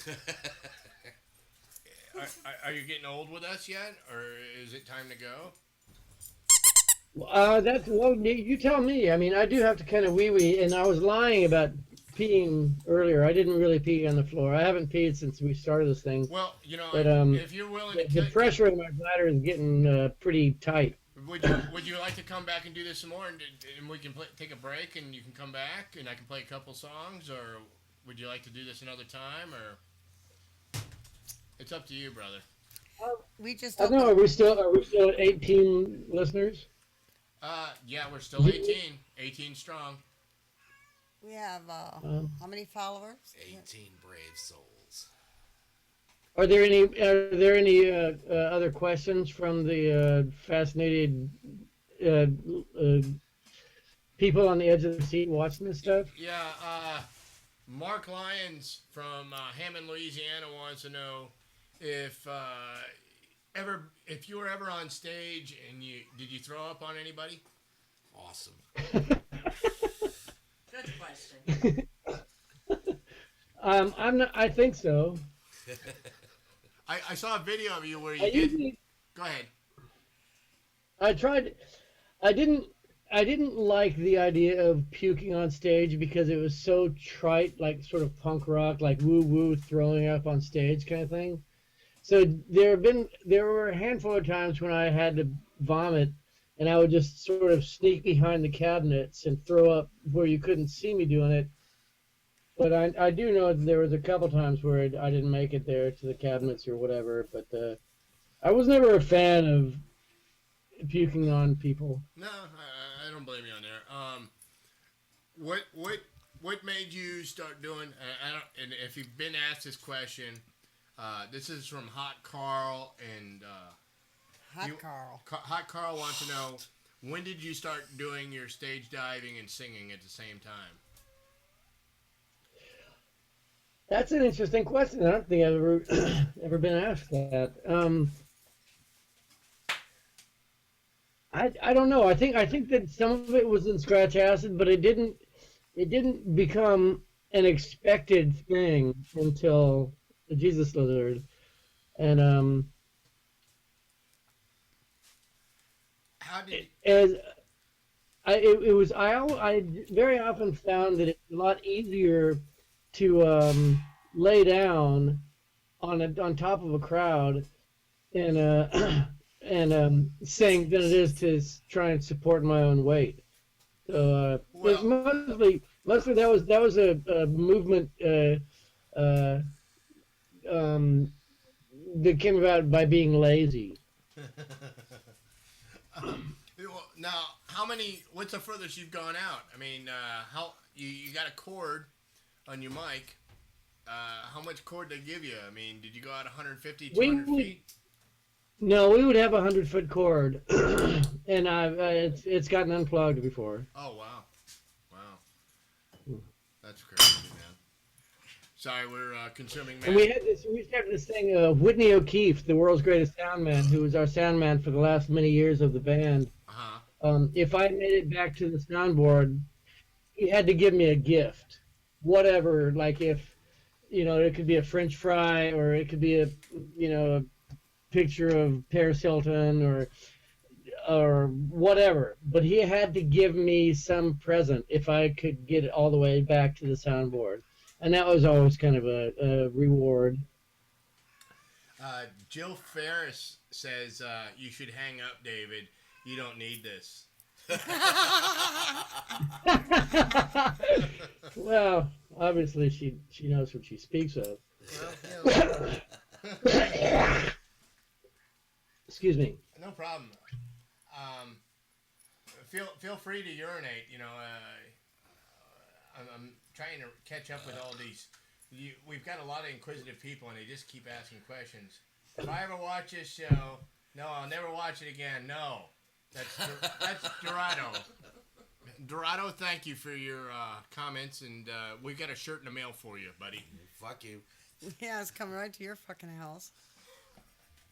Are you getting old with us yet, or is it time to go? You tell me. I mean, I do have to kind of wee, and I was lying about peeing earlier. I didn't really pee on the floor. I haven't peed since we started this thing. Well, but if you're willing to, the pressure in my bladder is getting pretty tight. Would you like to come back and do this some more, and we can take a break, and you can come back, and I can play a couple songs, or would you like to do this another time, or it's up to you, brother. We just. I don't know. Are we still at 18 listeners? Yeah, we're still 18 strong. We have how many followers? 18 brave souls. Are there any other questions from the fascinated people on the edge of the seat watching this stuff? Yeah, Mark Lyons from Hammond, Louisiana wants to know if you were ever on stage and did you throw up on anybody? Awesome. Good question. I'm not. I think so. I saw a video of you where you did. Go ahead. I tried. I didn't like the idea of puking on stage because it was so trite, like sort of punk rock, like woo woo throwing up on stage kind of thing. So there were a handful of times when I had to vomit, and I would just sort of sneak behind the cabinets and throw up where you couldn't see me doing it. But I do know there was a couple times where I didn't make it there to the cabinets or whatever. But I was never a fan of puking on people. No, I don't blame you on there. What made you start doing? And if you've been asked this question, this is from Hot Carl and Carl. Hot Carl wants to know, when did you start doing your stage diving and singing at the same time? That's an interesting question. I don't think I've ever been asked that. I don't know. I think that some of it was in Scratch Acid, but it didn't become an expected thing until the Jesus Lizard, and how did I very often found that it's a lot easier to lay down on top of a crowd and saying than it is to try and support my own weight. So it's Well, mostly that was a movement uh, um, that came about by being lazy. now, what's the furthest you've gone out? I mean, how you got a cord on your mic. How much cord they give you? I mean, did you go out 150, 200 feet? No, we would have a 100-foot cord, and it's gotten unplugged before. Oh, wow. Wow. That's crazy, man. Sorry, we're consuming. And we started this thing. Whitney O'Keefe, the world's greatest sound man, who was our sound man for the last many years of the band. If I made it back to the soundboard, he had to give me a gift, whatever. Like if, it could be a French fry, or it could be a picture of Paris Hilton, or whatever. But he had to give me some present if I could get it all the way back to the soundboard. And that was always kind of a reward. Jill Ferris says you should hang up, David. You don't need this. Well, obviously she knows what she speaks of. Excuse me. No problem. Feel free to urinate. I'm trying to catch up with all these. We've got a lot of inquisitive people, and they just keep asking questions. If I ever watch this show, no, I'll never watch it again. No, that's Dorado. Dorado, thank you for your comments, and we've got a shirt in the mail for you, buddy. Fuck you. Yeah, it's coming right to your fucking house.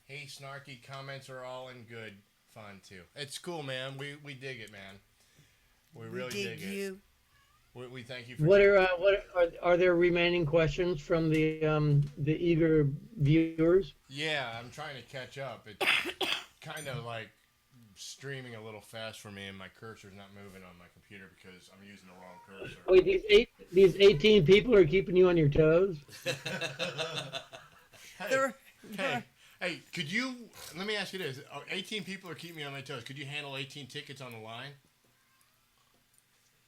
Hey, snarky comments are all in good fun too. It's cool, man. We dig it, man. We really dig you. it. We thank you for. What are there remaining questions from the eager viewers? Yeah, I'm trying to catch up. It's kind of like streaming a little fast for me, and my cursor's not moving on my computer because I'm using the wrong cursor. Wait, these 18 people are keeping you on your toes? Hey, could you? Let me ask you this: 18 people are keeping me on my toes. Could you handle 18 tickets on the line?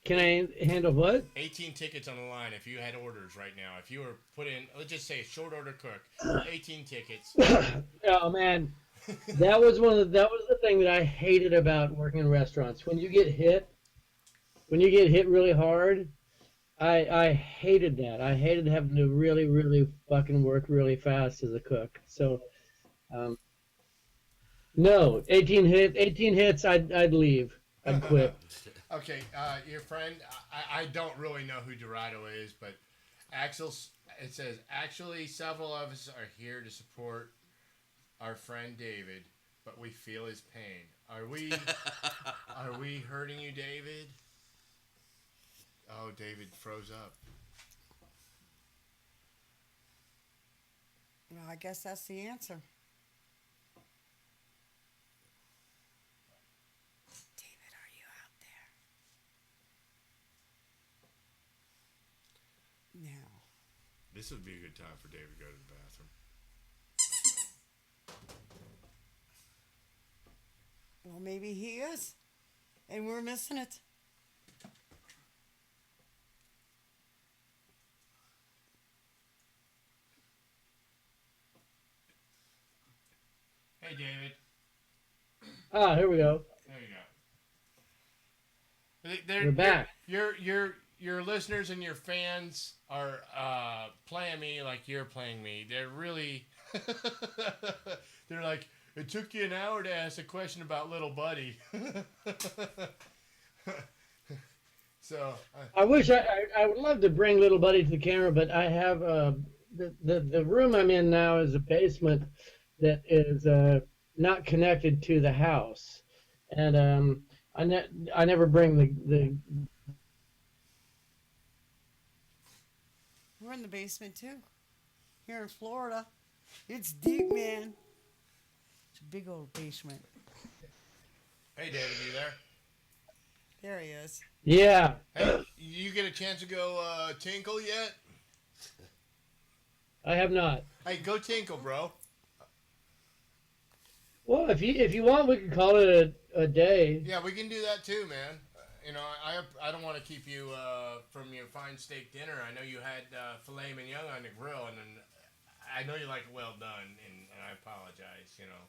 Can I handle what? 18 tickets on the line. If you had orders right now, if you were put in, let's just say a short order cook, 18 tickets. Oh man, that was the thing that I hated about working in restaurants. When you get hit really hard, I hated that. I hated having to really, really fucking work really fast as a cook. So, no, 18 hits, I'd leave. I'd quit. Okay, your friend, I don't really know who Dorado is, but it says, actually, several of us are here to support our friend David, but we feel his pain. Are we hurting you, David? Oh, David froze up. Well, I guess that's the answer. David, are you out there? No. This would be a good time for David to go to the bathroom. Well, maybe he is, and we're missing it. Hey, David. Ah, here we go. There you go. We're back. Your listeners and your fans are playing me like you're playing me. They're really, they're like, it took you an hour to ask a question about little buddy. So I wish I would love to bring little buddy to the camera, but I have the room I'm in now is a basement that is not connected to the house, and I never bring the. We're in the basement too. Here in Florida, it's deep, man. It's a big old basement. Hey, David, you there? There he is. Yeah. Hey, you get a chance to go tinkle yet? I have not. Hey, go tinkle, bro. Well, if you want, we can call it a day. Yeah, we can do that too, man. You know, I don't want to keep you from your fine steak dinner. I know you had filet mignon on the grill, and then I know you like it well done, and I apologize, you know.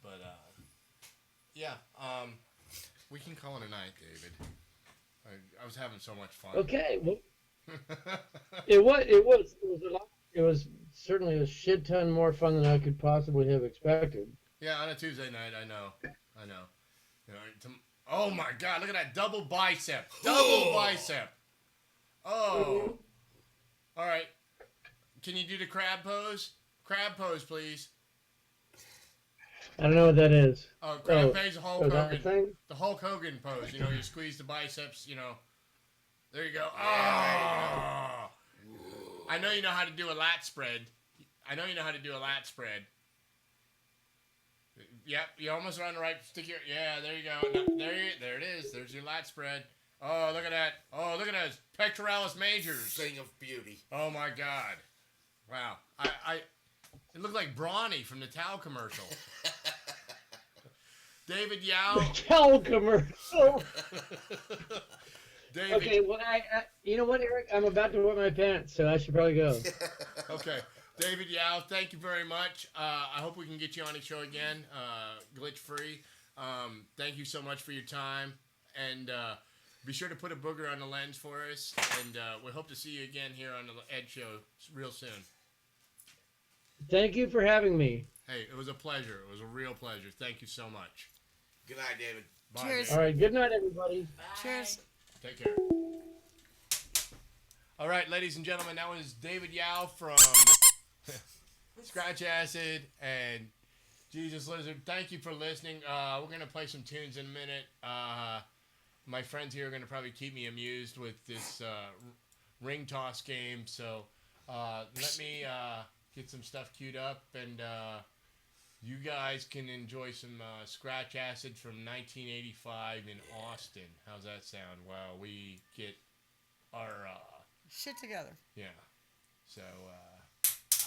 But yeah, we can call it a night, David. I was having so much fun. Okay. Well, it was certainly a shit ton more fun than I could possibly have expected. Yeah, on a Tuesday night, I know. You know, oh my God! Look at that double bicep, double bicep. Oh, all right. Can you do the crab pose? Crab pose, please. I don't know what that is. Oh, crab pose, Hulk that Hogan. thing? The Hulk Hogan pose. You know, you squeeze the biceps. You know, there you go. Oh, I know you know how to do a lat spread. Yep, you almost are on the right. Stick your there you go. No, there it is. There's your lat spread. Oh, look at that. Oh, look at those pectoralis majors. Thing of beauty. Oh my God. Wow. It looked like Brawny from the Towel commercial. David Yao. Towel commercial. David. Okay, well, you know what, Eric? I'm about to wet my pants, so I should probably go. Okay. David Yao, thank you very much. I hope we can get you on the show again, glitch free. Thank you so much for your time. And be sure to put a booger on the lens for us. And we hope to see you again here on the Ed Show real soon. Thank you for having me. Hey, it was a pleasure. It was a real pleasure. Thank you so much. Good night, David. Bye, Cheers. David. All right, good night, everybody. Bye. Cheers. Take care. All right, ladies and gentlemen, that was David Yao from Scratch Acid and Jesus Lizard. Thank you for listening. We're going to play some tunes in a minute. My friends here are going to probably keep me amused with this ring toss game. So let me get some stuff queued up, and you guys can enjoy some Scratch Acid from 1985 in Austin. How's that sound? While we get our... Shit together. yeah. So...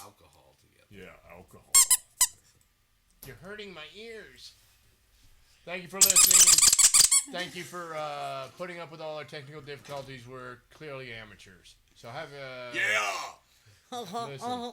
Alcohol together. yeah, alcohol. You're hurting my ears. Thank you for listening. And thank you for putting up with all our technical difficulties. We're clearly amateurs. So have a... Yeah! Listen.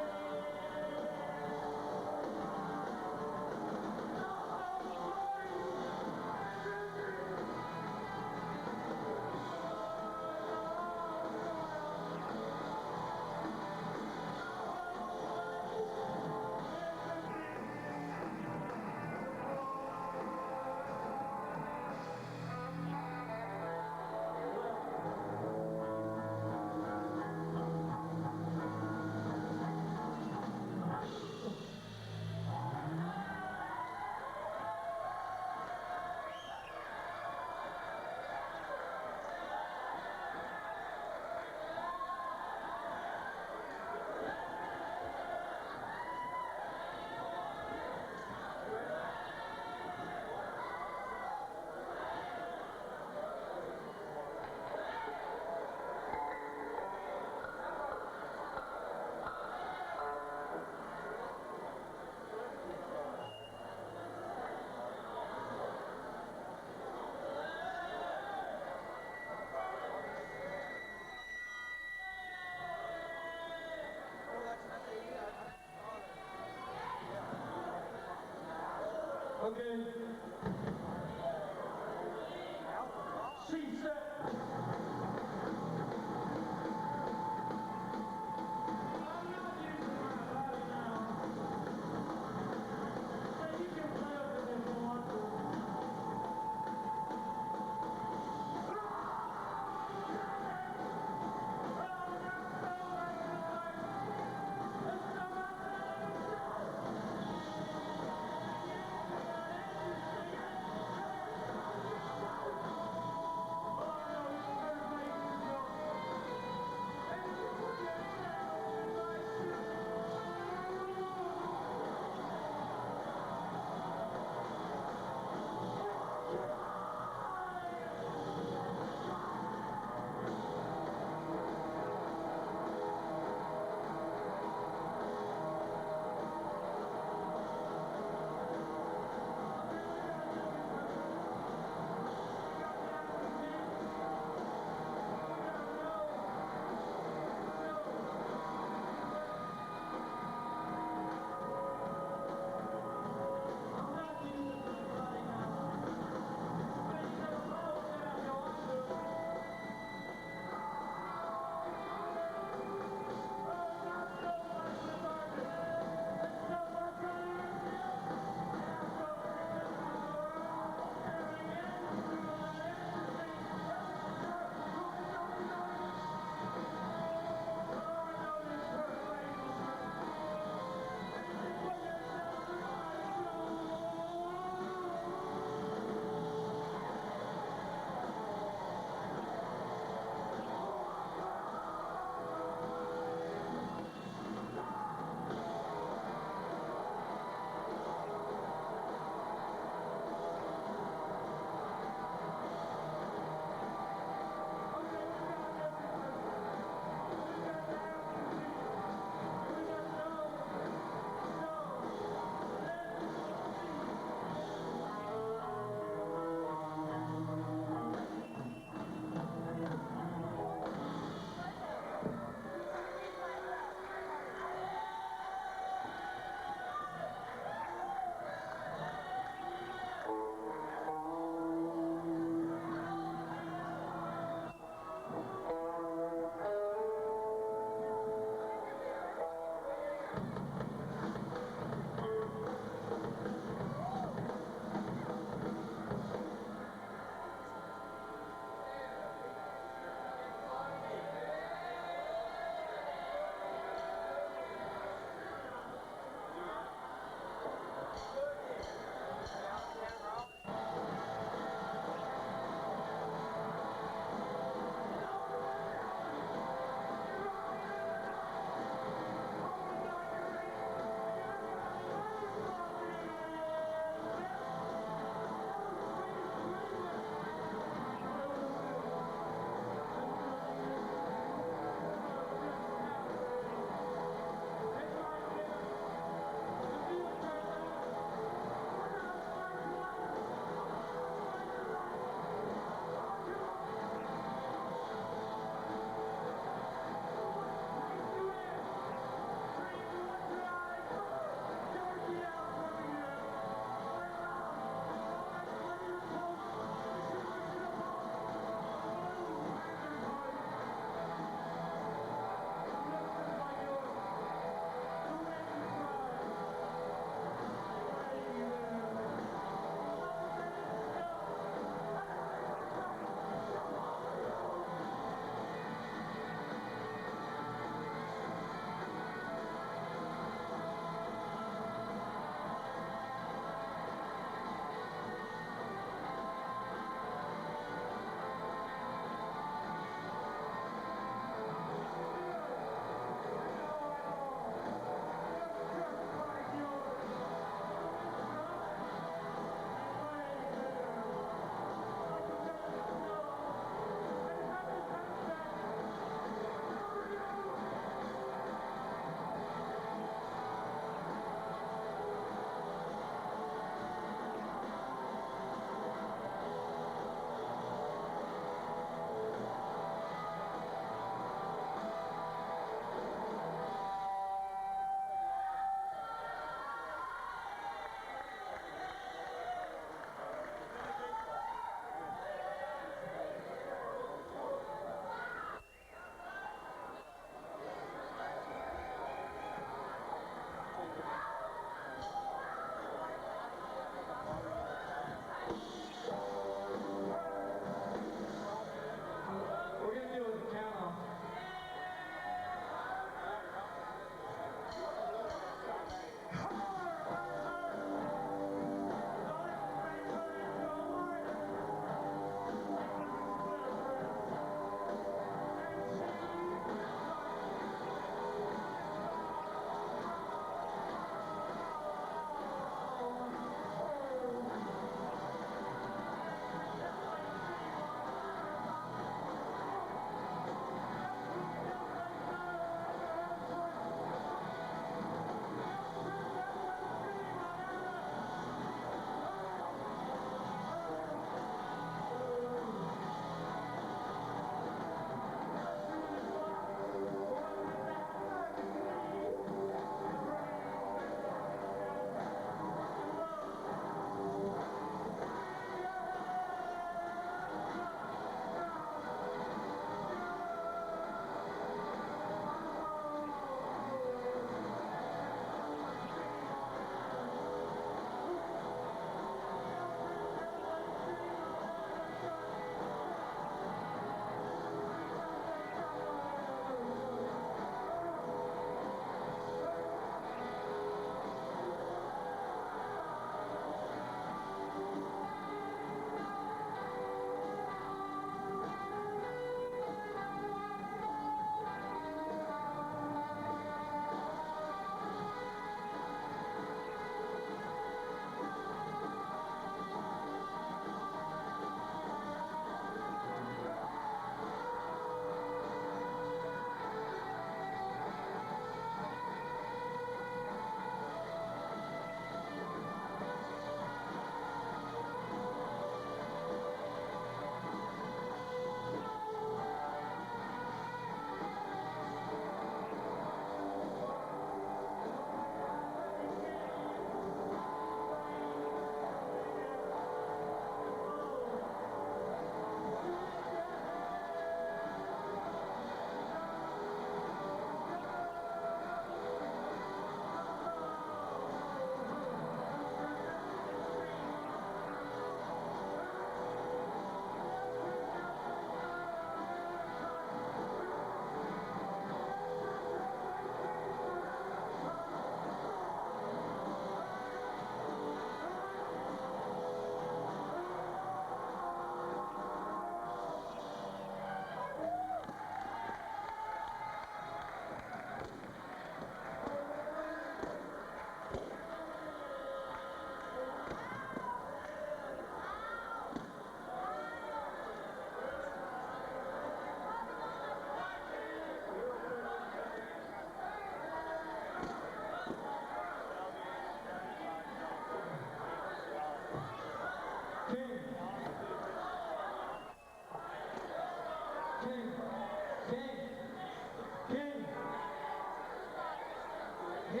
Oh,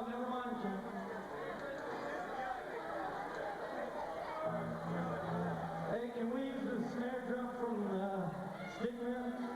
never mind, Jim. Hey, can we use the snare drum from the Stickman?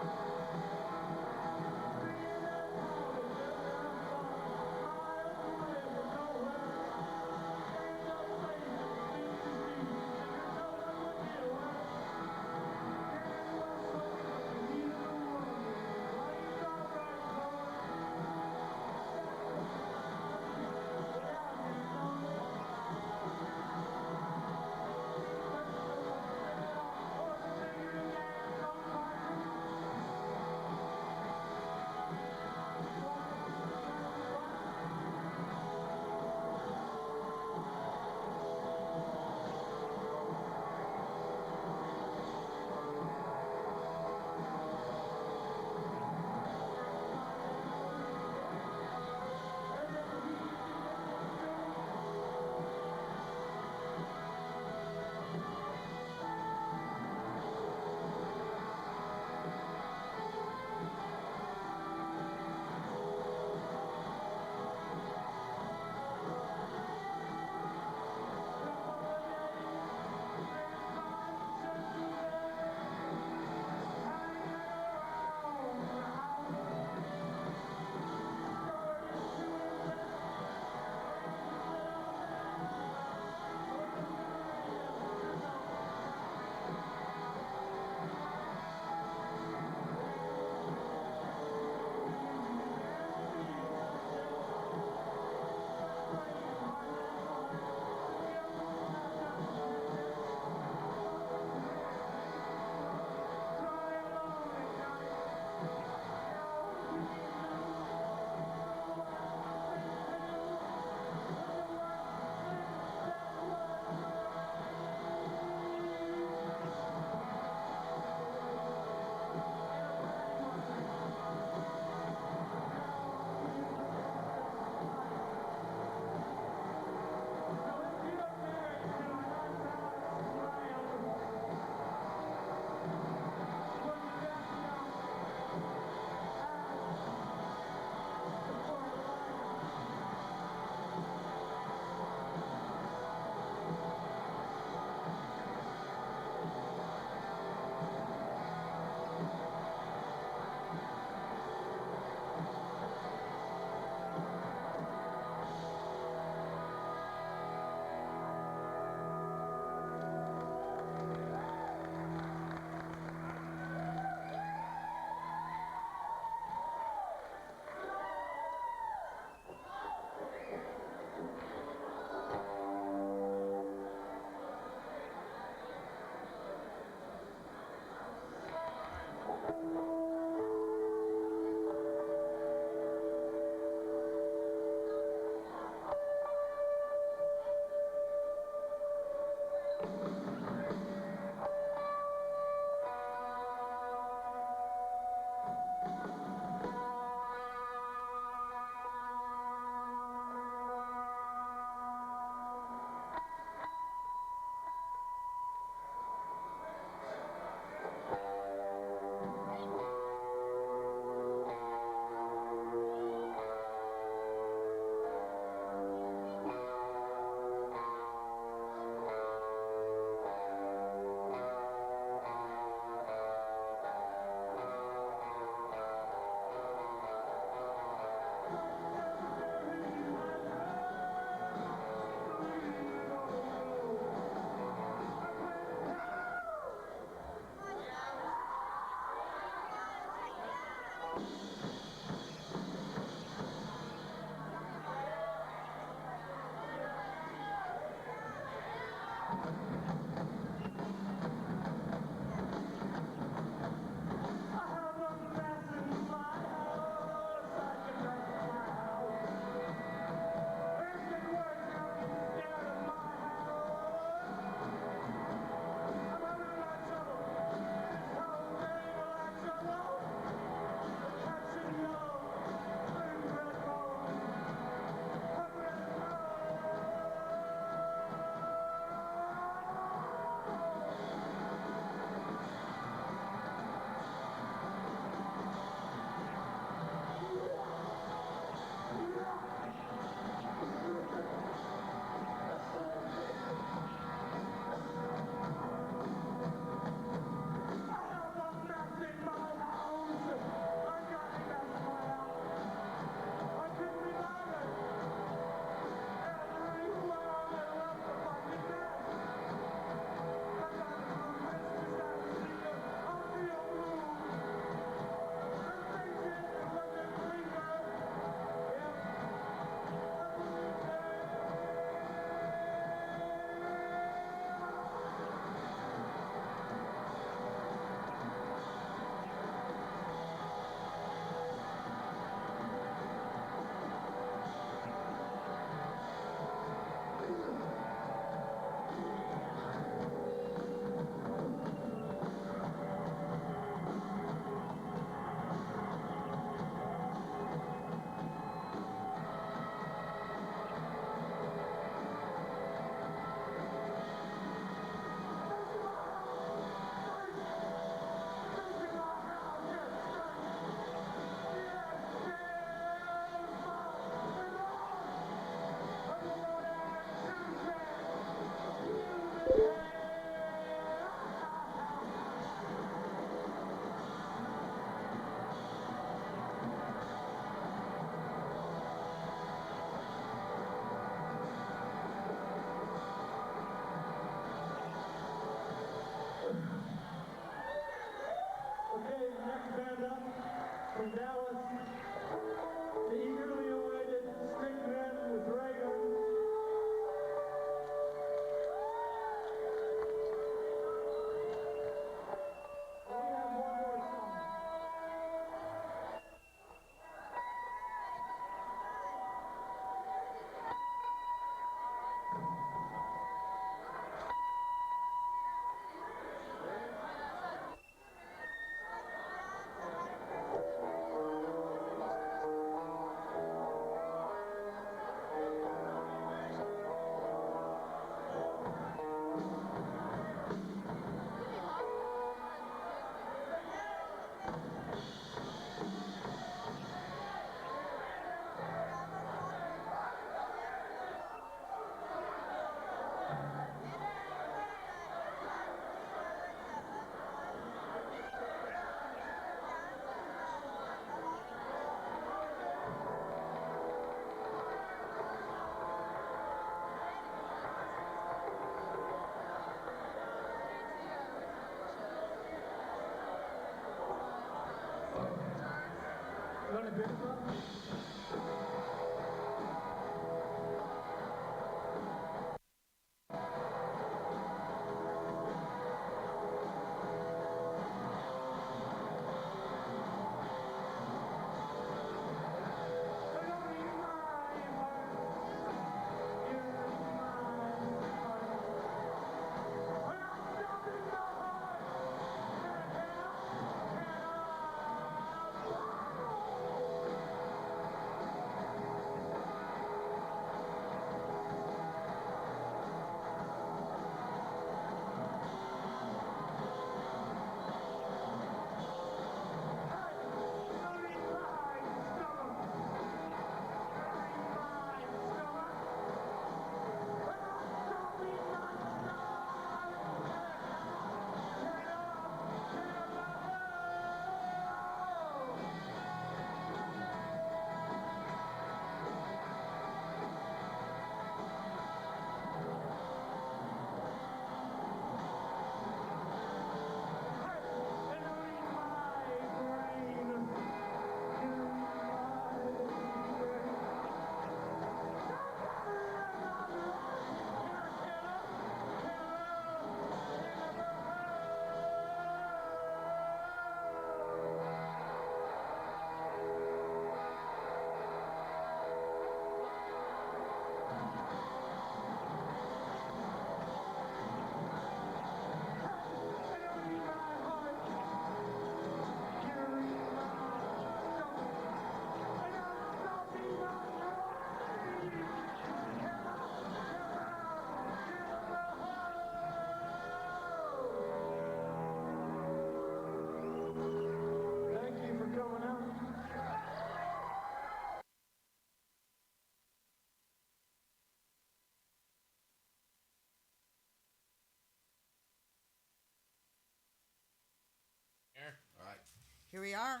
Here we are.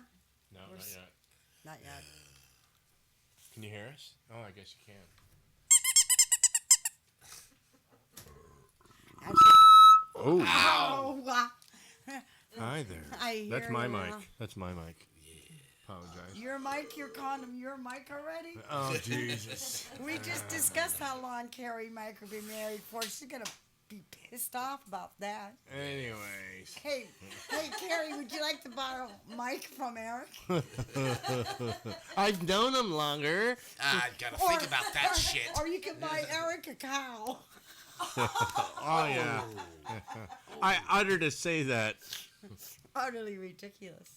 No, We're not yet. Not yet. Can you hear us? Oh, I guess you can. Actually, Oh. oh, wow. Hi there. I That's hear my you mic. now. That's my mic. Apologize. Your mic, your condom, your mic already? Oh, Jesus. We just discussed how long Carrie and Mike will be married for. She's going to be pissed off about that. Anyways. Hey, Carrie, would you like to borrow Mike from Eric? I've known him longer. I gotta think about that shit. Or you can buy Eric a cow. Oh, yeah. I uttered to say that. Utterly ridiculous.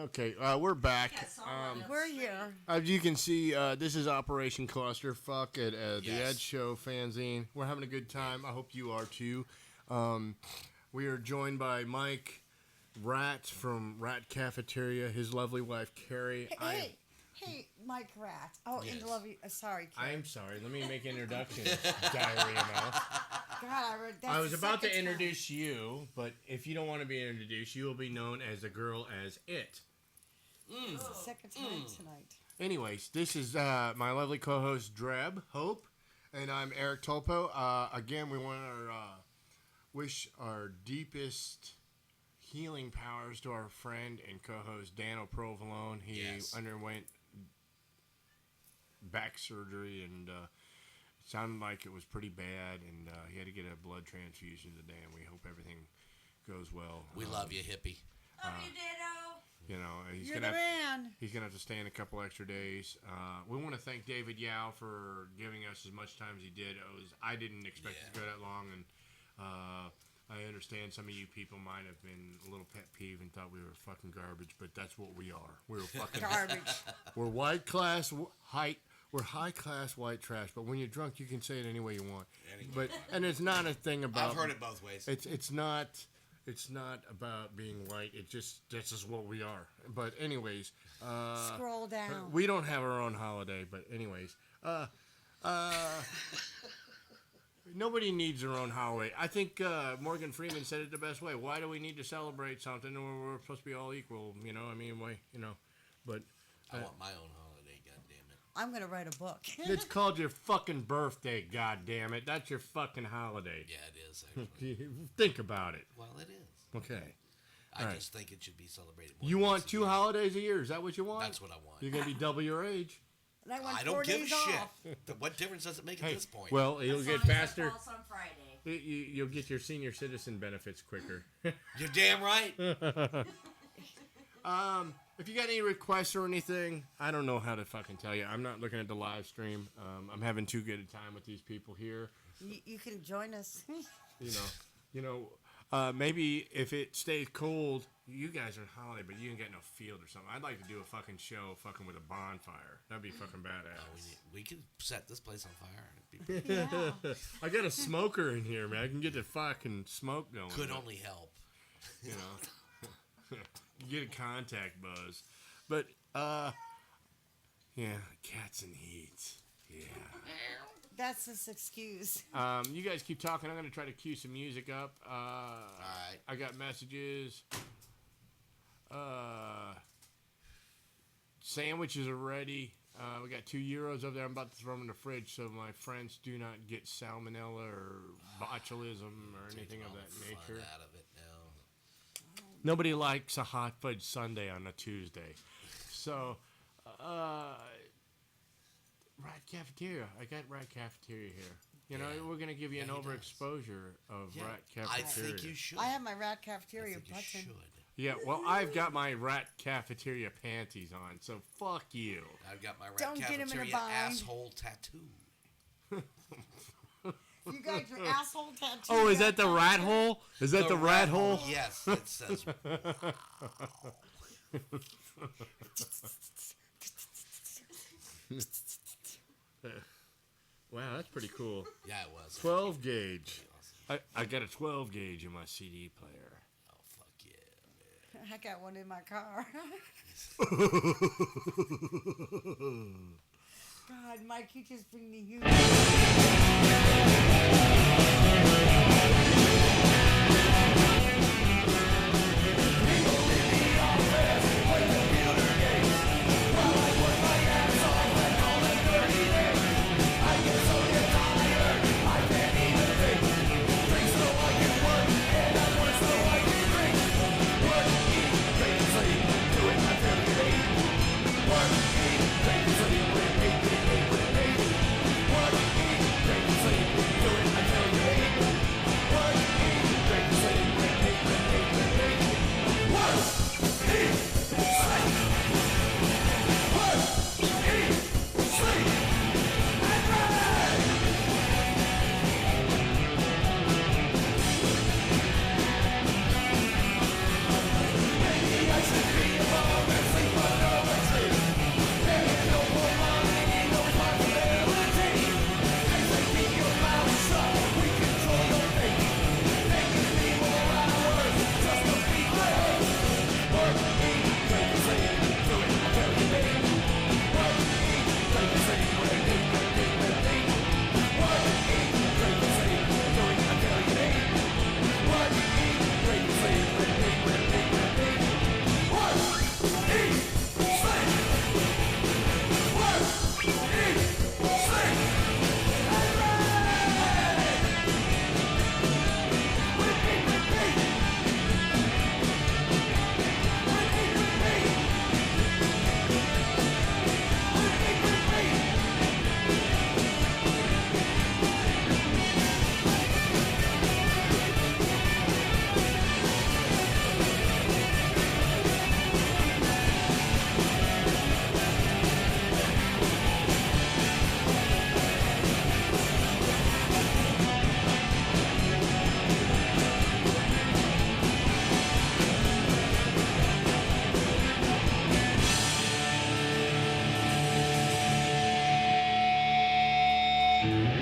Okay, we're back. We're here. As you can see, this is Operation Clusterfuck at the Yes. Ed Show Fanzine. We're having a good time. I hope you are too. We are joined by Mike Rat from Rat Cafeteria, his lovely wife Carrie. Hey, Mike Rat. Oh, Yes. and lovely. Sorry, Carrie. I'm sorry. Let me make introductions. Diarrhea mouth. God, I read that. I was about to introduce you, but if you don't want to be introduced, you will be known as the girl as it. Second time tonight. Anyways, this is my lovely co-host Dreb Hope, and I'm Eric Tolpo. Again, we want to wish our deepest healing powers to our friend and co-host Dan O'Provolone. He underwent back surgery, and it sounded like it was pretty bad, and he had to get a blood transfusion today, and we hope everything goes well. We love you, hippie. Love you, Ditto. You know, he's You're gonna the man. he's gonna have to stay in a couple extra days. We want to thank David Yao for giving us as much time as he did. I didn't expect it to go that long, and I understand some of you people might have been a little pet peeve and thought we were fucking garbage, but that's what we are. We're fucking Garbage. We're high class white trash. But when you're drunk, you can say it any way you want. And it's not a thing about. I've heard it both ways. It's not about being white. This is what we are. But anyways, Scroll down. we don't have our own holiday. But anyways, nobody needs their own holiday. I think Morgan Freeman said it the best way. Why do we need to celebrate something when we're supposed to be all equal? You know, I mean, why? You know, but I want my own holiday, goddammit. I'm going to write a book. it's called your fucking birthday. God damn it, that's your fucking holiday. Yeah, it is, actually. Think about it. Well, it is. Okay. I All right. just think it should be celebrated more. You than want once a 2 year. holidays a year? Is that what you want? That's what I want. You're gonna be double your age. And I want I 4 don't give a days shit. off. What difference does it make at this point? Well, you'll As get long as it faster. falls on Friday. You'll get your senior citizen benefits quicker. You're damn right. If you got any requests or anything, I don't know how to fucking tell you. I'm not looking at the live stream. I'm having too good a time with these people here. You can join us. Maybe if it stays cold, you guys are on holiday, but you can get no field or something. I'd like to do a fucking show fucking with a bonfire. That'd be fucking badass. We can set this place on fire. I got a smoker in here, man. I can get the fucking smoke going. Could only help. You know. Get a contact buzz. But, yeah, cats and heat. Yeah. That's his excuse. You guys keep talking. I'm going to try to cue some music up. All right. I got messages. Sandwiches are ready. We got 2 euros over there. I'm about to throw them in the fridge so my friends do not get salmonella or botulism or anything of that nature. Out of it now. Nobody likes a hot fudge sundae on a Tuesday. So, Rat Cafeteria. I got Rat Cafeteria here. You know, we're going to give you an overexposure of Rat Cafeteria. I think you should. I have my Rat Cafeteria I think you button. should. Yeah, well, I've got my Rat Cafeteria panties on, so fuck you. I've got my Rat Don't get him in a Cafeteria bind. asshole tattoo. You got your asshole tattoo. Oh, is that the rat hole? Is that the rat hole? Yes, it says. Wow, that's pretty cool. Yeah, it was. 12 gauge. I got a 12 gauge in my CD player. Oh, fuck yeah, man. I got one in my car. God, Mike, you just bring me humor. Like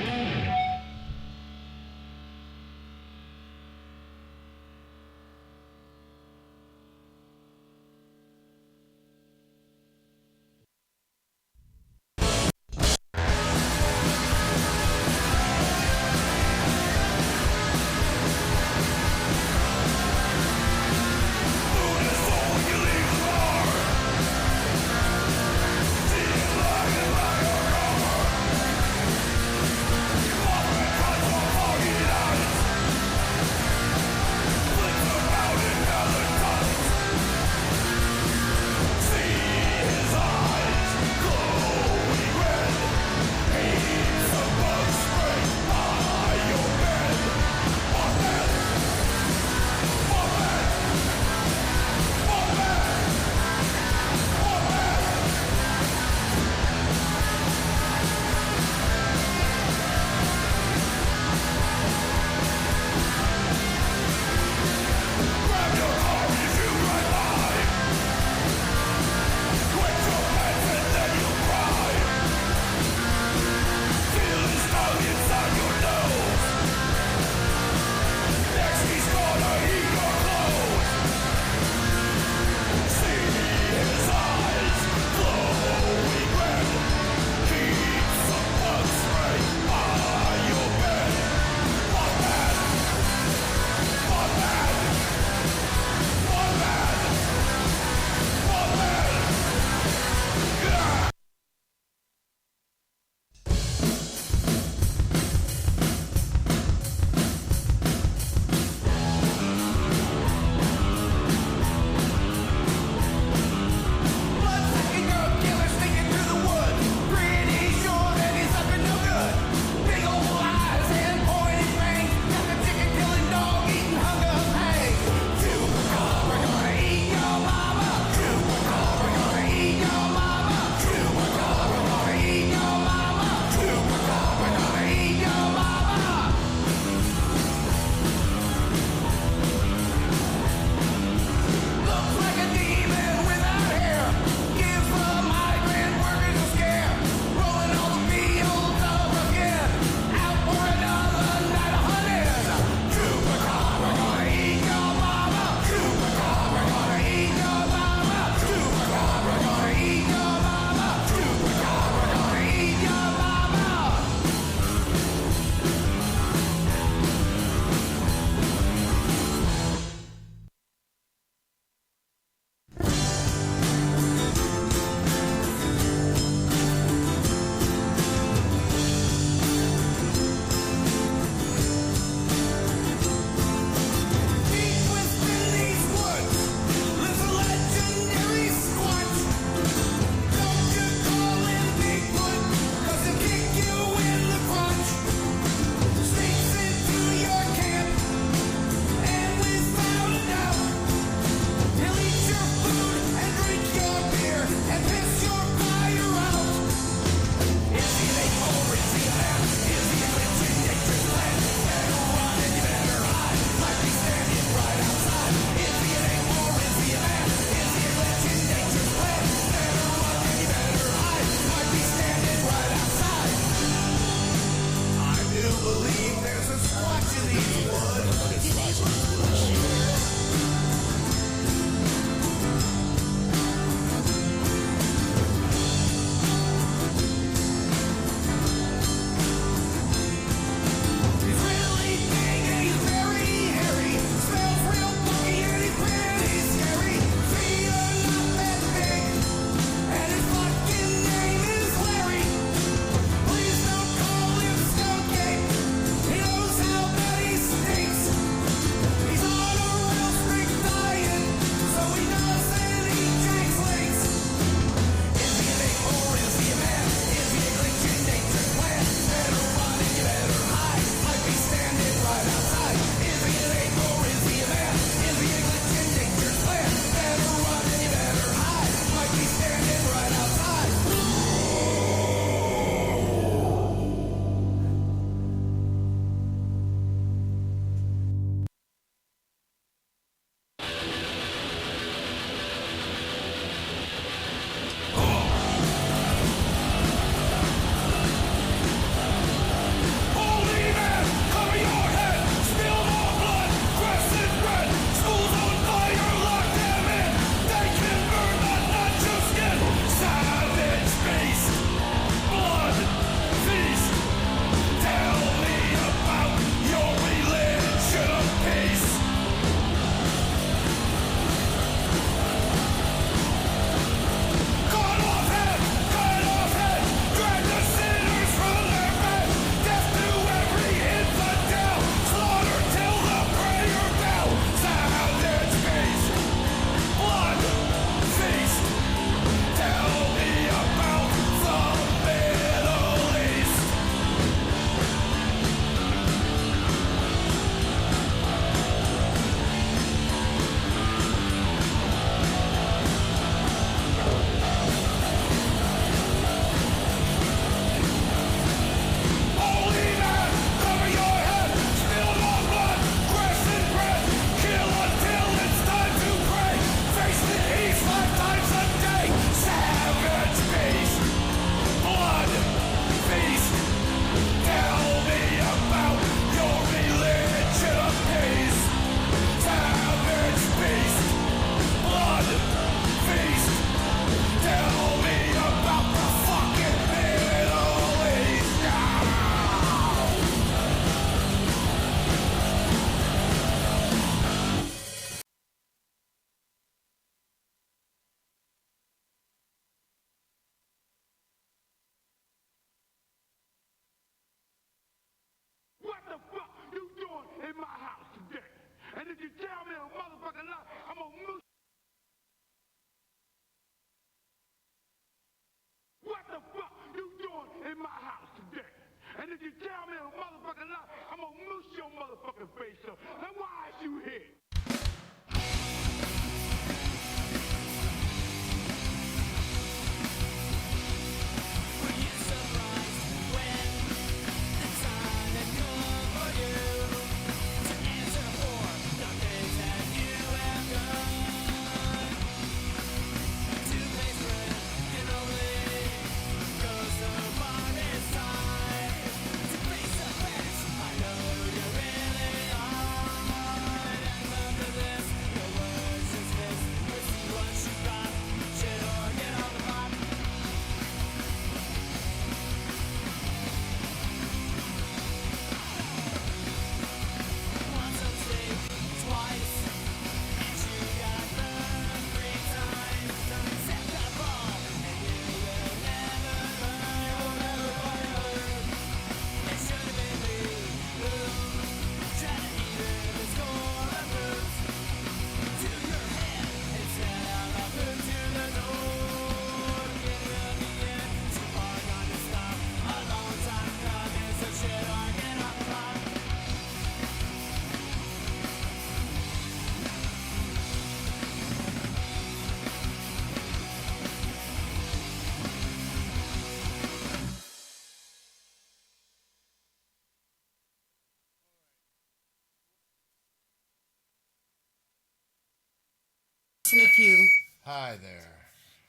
nephew. Hi there.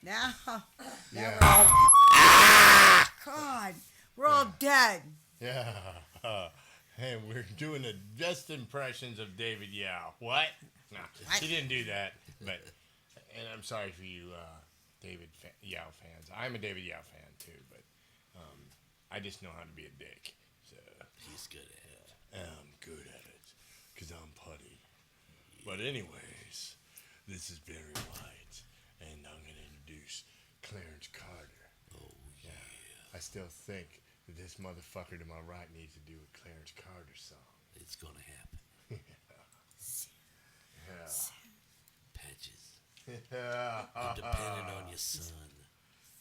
Now, Yeah. we're all, God, we're all dead. Yeah. Hey, we're doing the best impressions of David Yao. What? No, he didn't do that. But, and I'm sorry for you, David Yao fans. I'm a David Yao fan too, but I just know how to be a dick. So He's good at it. I'm good at it, cause I'm putty. But anyways, this is Barry White, and I'm gonna introduce Clarence Carter. Oh, yeah. I still think that this motherfucker to my right needs to do a Clarence Carter song. It's gonna happen. Yeah. Patches. Yeah. I'm depending on your son.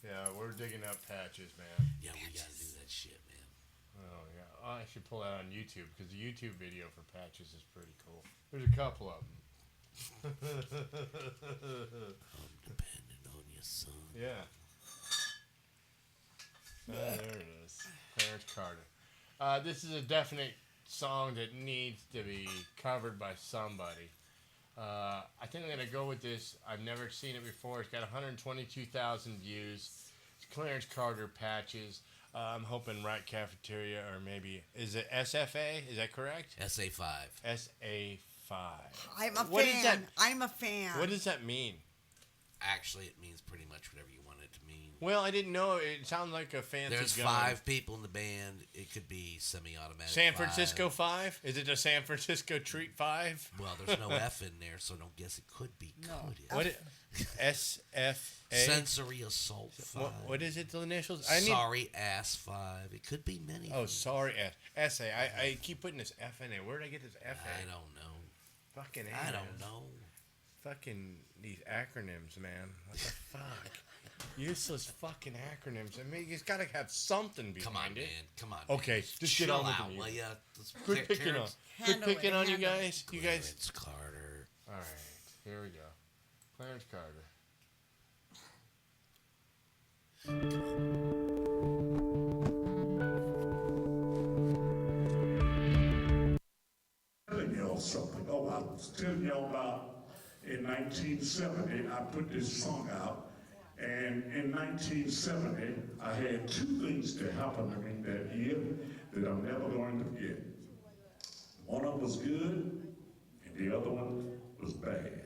Yeah, we're digging up Patches, man. Yeah, we gotta do that shit, man. Oh, yeah. I should pull that on YouTube, because the YouTube video for Patches is pretty cool. There's a couple of them. I'm depending on your son. Yeah. There it is. Clarence Carter. This is a definite song that needs to be covered by somebody. I think I'm going to go with this. I've never seen it before. It's got 122,000 views. It's Clarence Carter, Patches. I'm hoping Right Cafeteria, or maybe, is it SFA? Is that correct? SA5. SA5. I'm a What is fan. that? I'm a fan. What does that mean? Actually, it means pretty much whatever you want it to mean. Well, I didn't know. It sounded like a fancy There's gun. 5 people in the band. It could be semi-automatic. San Francisco 5? Is it a San Francisco Treat 5? Well, there's no F in there, so don't guess it could be. No. Could it? What? SFA? Sensory Assault 5. What is it? The initials? Sorry Ass 5. It could be many. Oh, things. sorry. SA. I keep putting this F in there. Where did I get this F I in? don't know. Fucking I A, don't man. know. Fucking these acronyms, man. What the fuck? Useless fucking acronyms. I mean, you just gotta have something behind Come on, it. man. Come on. Okay, man. just get Chill on with out, the will music. ya? Let's Quit picking on. Clarence- Quit Handle picking it, on you handle it. guys. You guys. Clarence Carter. All right, here we go. Clarence Carter. Telling y'all something. Oh, I was telling y'all about in 1970, I put this song out. And in 1970, I had 2 things to happen to me that year that I'm never going to forget. One of them was good, and the other one was bad.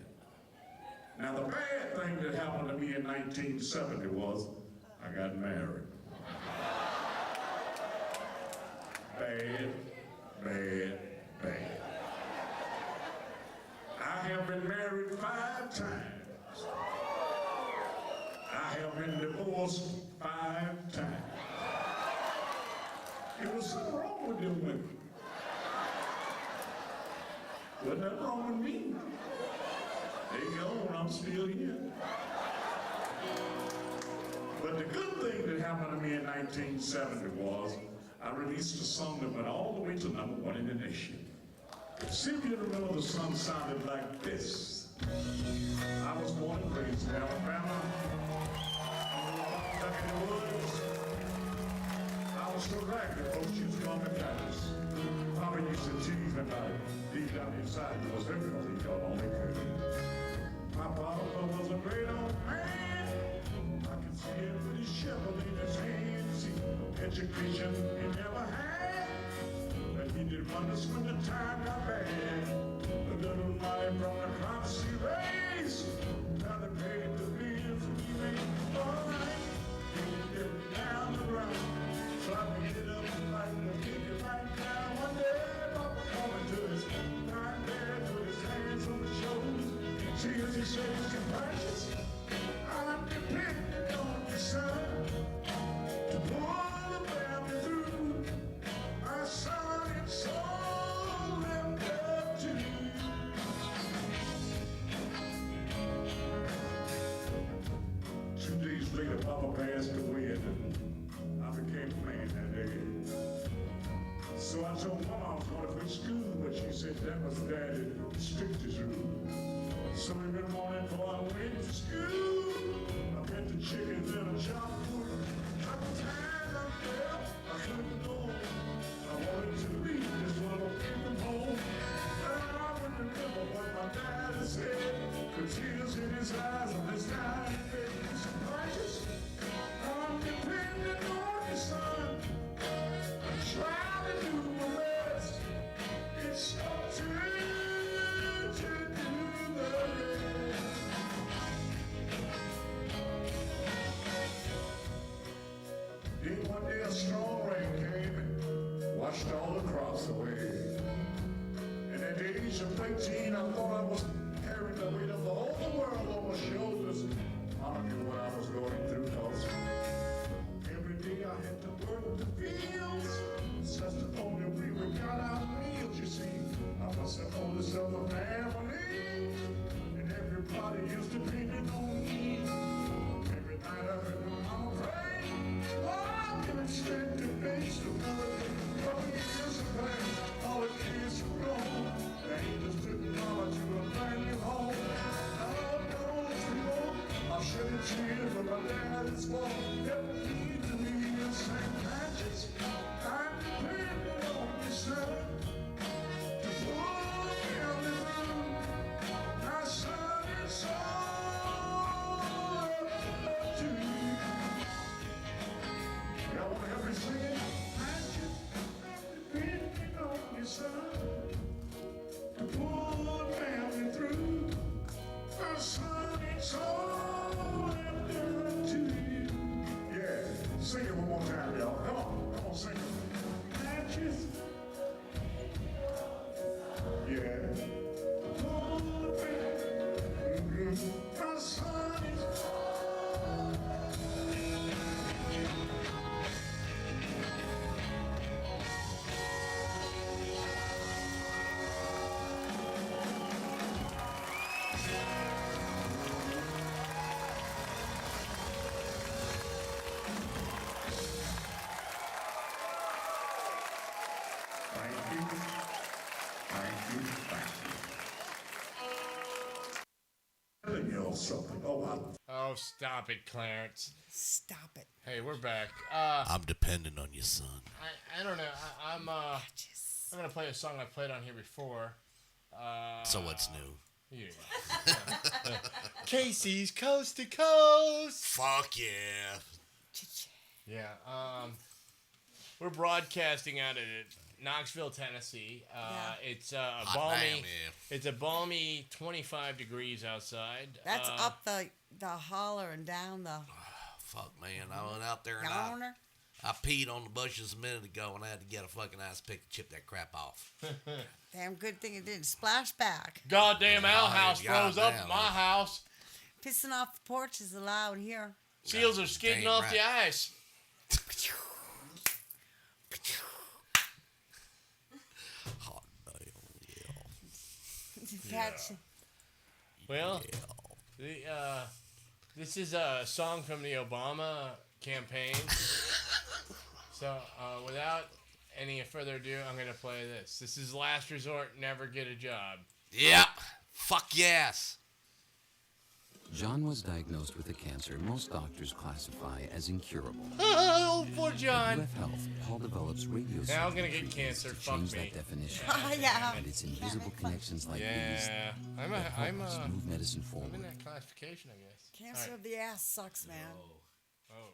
Now, the bad thing that happened to me in 1970 was I got married. Bad, bad, bad. I have been married 5 times. I have been divorced 5 times. There was something wrong with them women. Wasn't nothing wrong with me. They gone, I'm still here. But the good thing that happened to me in 1970 was I released a song that went all the way to #1 in the nation. See if you remember, the song sounded like this. I was born and raised in Alabama. Stuck in the woods. I was so ragged, folks used to call me Patches. Papa used to tease me about it. Deep down inside, it was everything y'all only could. My papa was a great old man. I could see every shovel in his hands. Education he never had. But he did wonders when the time got bad. The little money from the crops he raised. Now they paid the bills and he made all right. He was getting down the road. So I picked it up and fight to kick it right down. One day, Papa coming to his time there, put his hands on his shoulders. See as he said, "Mr. Precious, I'm dependent on you, son, to pull the family through. My son and soul left up to you." 2 days later, Papa passed away, and I became a man that day. So I told Mama I was going to quit school, but she said that was Daddy's strictest rule. So every morning before I went to school, I fed the chickens in a chop food. Couple times I felt I couldn't go. I wanted to leave this little kingdom home. And I would remember what my daddy said, 'cause tears in his eyes. passed away. And at the age of 13, I thought I was carrying the weight of the whole world on my shoulders. I knew what I was going through, cause every day I had to work the fields. That's the only way we got our meals, you see. I was the oldest of the family, and everybody used to depend on me. Every night I heard my mama pray, oh, I'm gonna strength to face the world. Oh, years of pain, all the kids are gone. The angels took mama to a brand new home. Lord knows we won't. I'll shed a tear for my dad is gone. Never need to be in St. Patrick's. I'm depending on you, son, to pull me on the road. My son is all up to you. Y'all wanna help me sing it? I'm just depending on you, son, to pull the family through. My son is all up to you. Yeah, sing it one more time, y'all. Come on, sing it. I just, yeah. Pull the family through. My son is all. Thank you. Thank you. Telling y'all something. Oh, stop it, Clarence. Stop it. Hey, we're back. I'm dependent on you, son. I don't know. I'm gonna play a song I played on here before. So what's new? Yeah. Casey's Coast to Coast. Fuck yeah. Yeah. We're broadcasting out of Knoxville, Tennessee. It's a Hot balmy. damn, yeah. It's a balmy 25 degrees outside. That's up the holler and down the Fuck, man. I went out there and yonder. I peed on the bushes a minute ago and I had to get a fucking ice pick to chip that crap off. Damn good thing it didn't splash back. Goddamn outhouse goddamn, froze up at my man. house. Pissing off the porch is allowed here. Seals are skidding Damn off right. the ice. Hot damn, yeah. Catch. Well, this is a song from the Obama campaign. So, without any further ado, I'm going to play this. This is Last Resort, Never Get a Job. Yeah. Fuck yes. John was diagnosed with a cancer most doctors classify as incurable. Oh, poor At John. UF Health, Paul develops radio Now I'm gonna signal get treatments cancer. to Fuck change me. that definition. Yeah. And it's invisible connections like these Yeah. I'm that help move medicine I'm forward. in that classification, I guess. Cancer All of the ass sucks, man. right. Oh.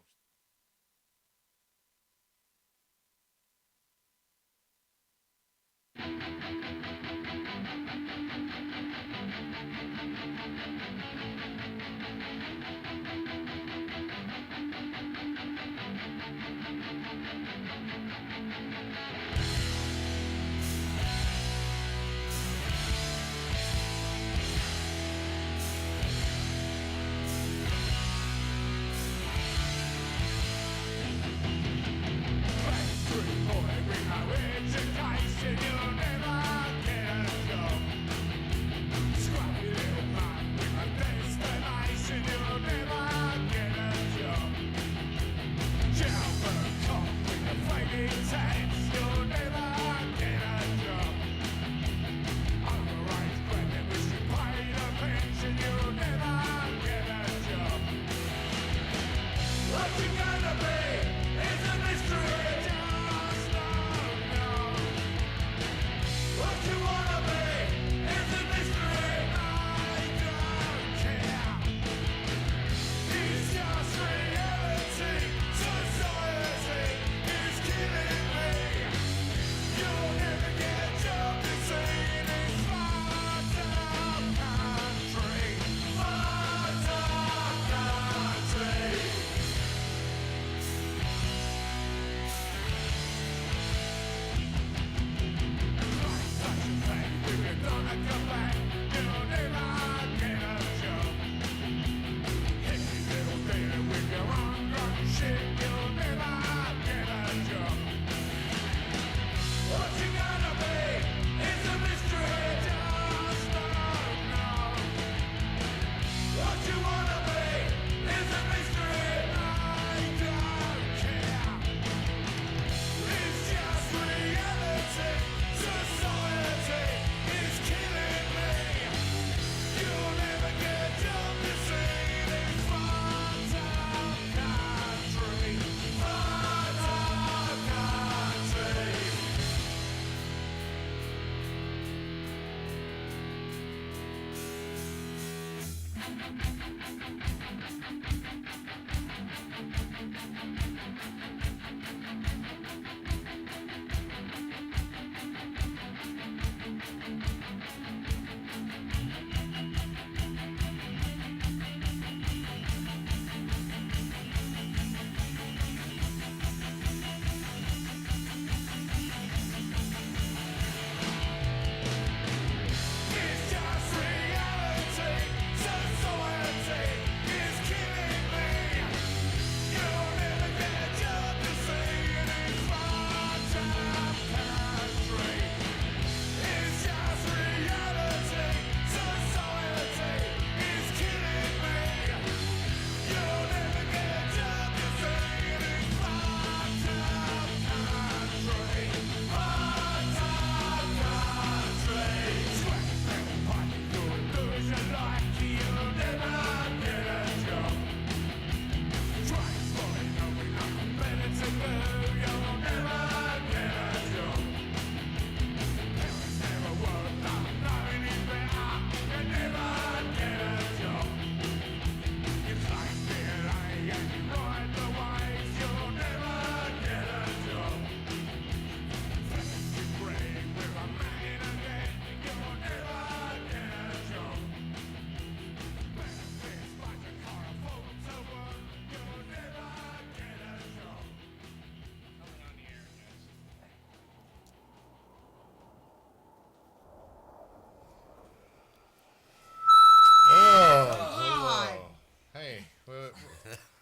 Scrappy little man with a destination you'll never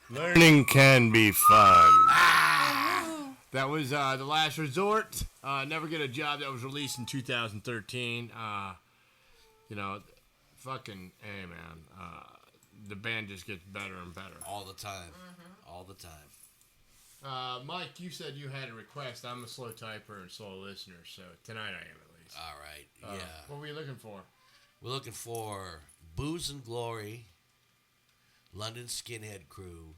Learning can be fun. That was The Last Resort. Never Get a Job. That was released in 2013. You know, fucking, hey, man. The band just gets better and better. All the time. All the time. Mike, you said you had a request. I'm a slow typer and slow listener, so tonight I am at least. All right, yeah. What were you looking for? We're looking for Booze and Glory, London Skinhead Crew,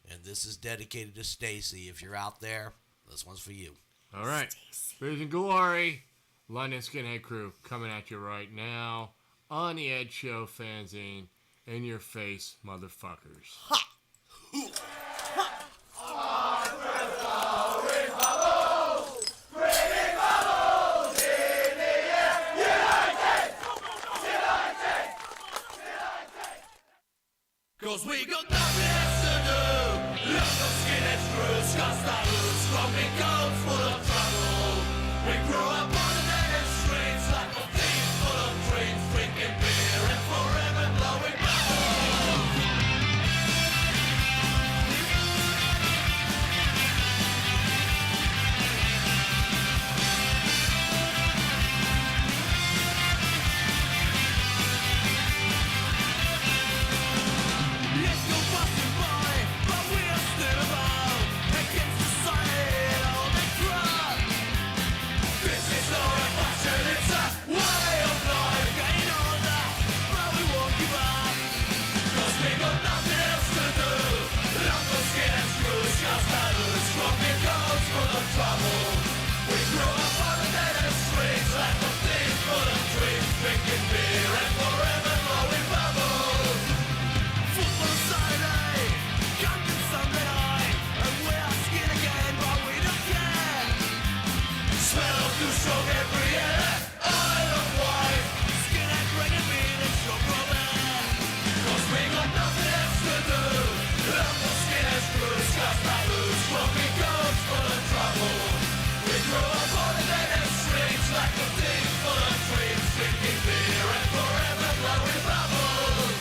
and this is dedicated to Stacy. If you're out there, this one's for you. All right. Booze and Glory, London Skinhead Crew, coming at you right now on the Ed Show Fanzine. In your face, motherfuckers. Ha! Cause we got nothing else to do. Local skinheads, crews, customers, grumpy coats full of trouble. We grew up on the dead streets like a thief full of dreams, drinking beer and forever blowing bubbles. Let's go busting by, but we are still about against society and all that crap. This is not a fashion, it's a way of life. Getting older, but we won't give up. Cause we got nothing else to do. Local skinheads, crews, just others, rocking coats full of trouble. We grew up on the dead streets like a thief full of dreams, drinking beer and forever blowing bubbles. Football Saturday, Captain Sunday night, and we are skin again, but we don't care. Smell of too strong every year, Isle of Wight, skinhead bringing me the trouble there. Cause we got nothing else to do. Local skinheads, crews, just taboos, smoking coats full of trouble. We grew up on the dead streets like a thief full of dreams, drinking beer and forever blowing bubbles.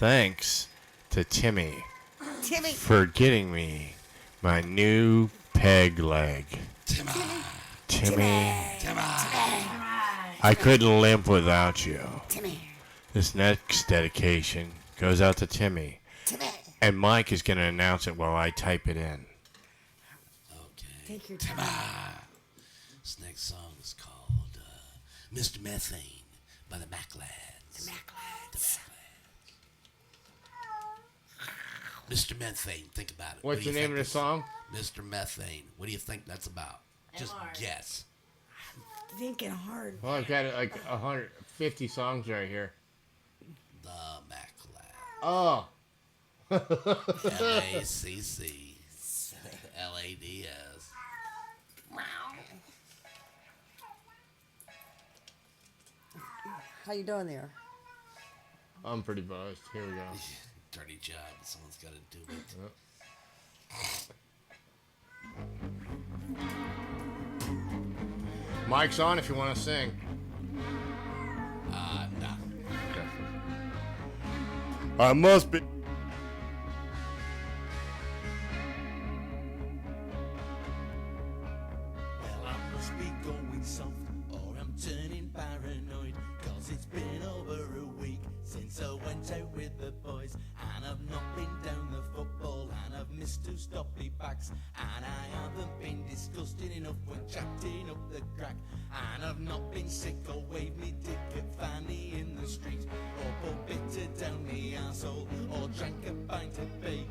thanks to Timmy Timmy. for getting me my new peg leg. Timmy. I couldn't limp without you. Timmy. This next dedication goes out to Timmy. And Mike is going to announce it while I type it in. Take your time. This next song is called Mr. Methane by the Mac Lads. The Mac Lads. Mr. Methane, think about it. What's the name of the song? Mr. Methane. What do you think that's about? Just guess. Thinking hard. Well, I've got like 150 songs right here. The Mac Lads. Oh. L-A-C-C. L-A-D-S. How you doing there? I'm pretty buzzed. Here we go. Dirty job. Someone's got to do it. Mike's on if you want to sing. Nah. Okay. I must be. Well, I must be going soft, or I'm turning paranoid. Cause it's been over a week since I went out with the boys. And I've not been down the football, and I've missed 2 stoppy backs. And I haven't been disgusting enough when chatting up the crack. And I've not been sick or waved me dick at Fanny in the street, or put bitter down the arsehole, or drank a pint of beer,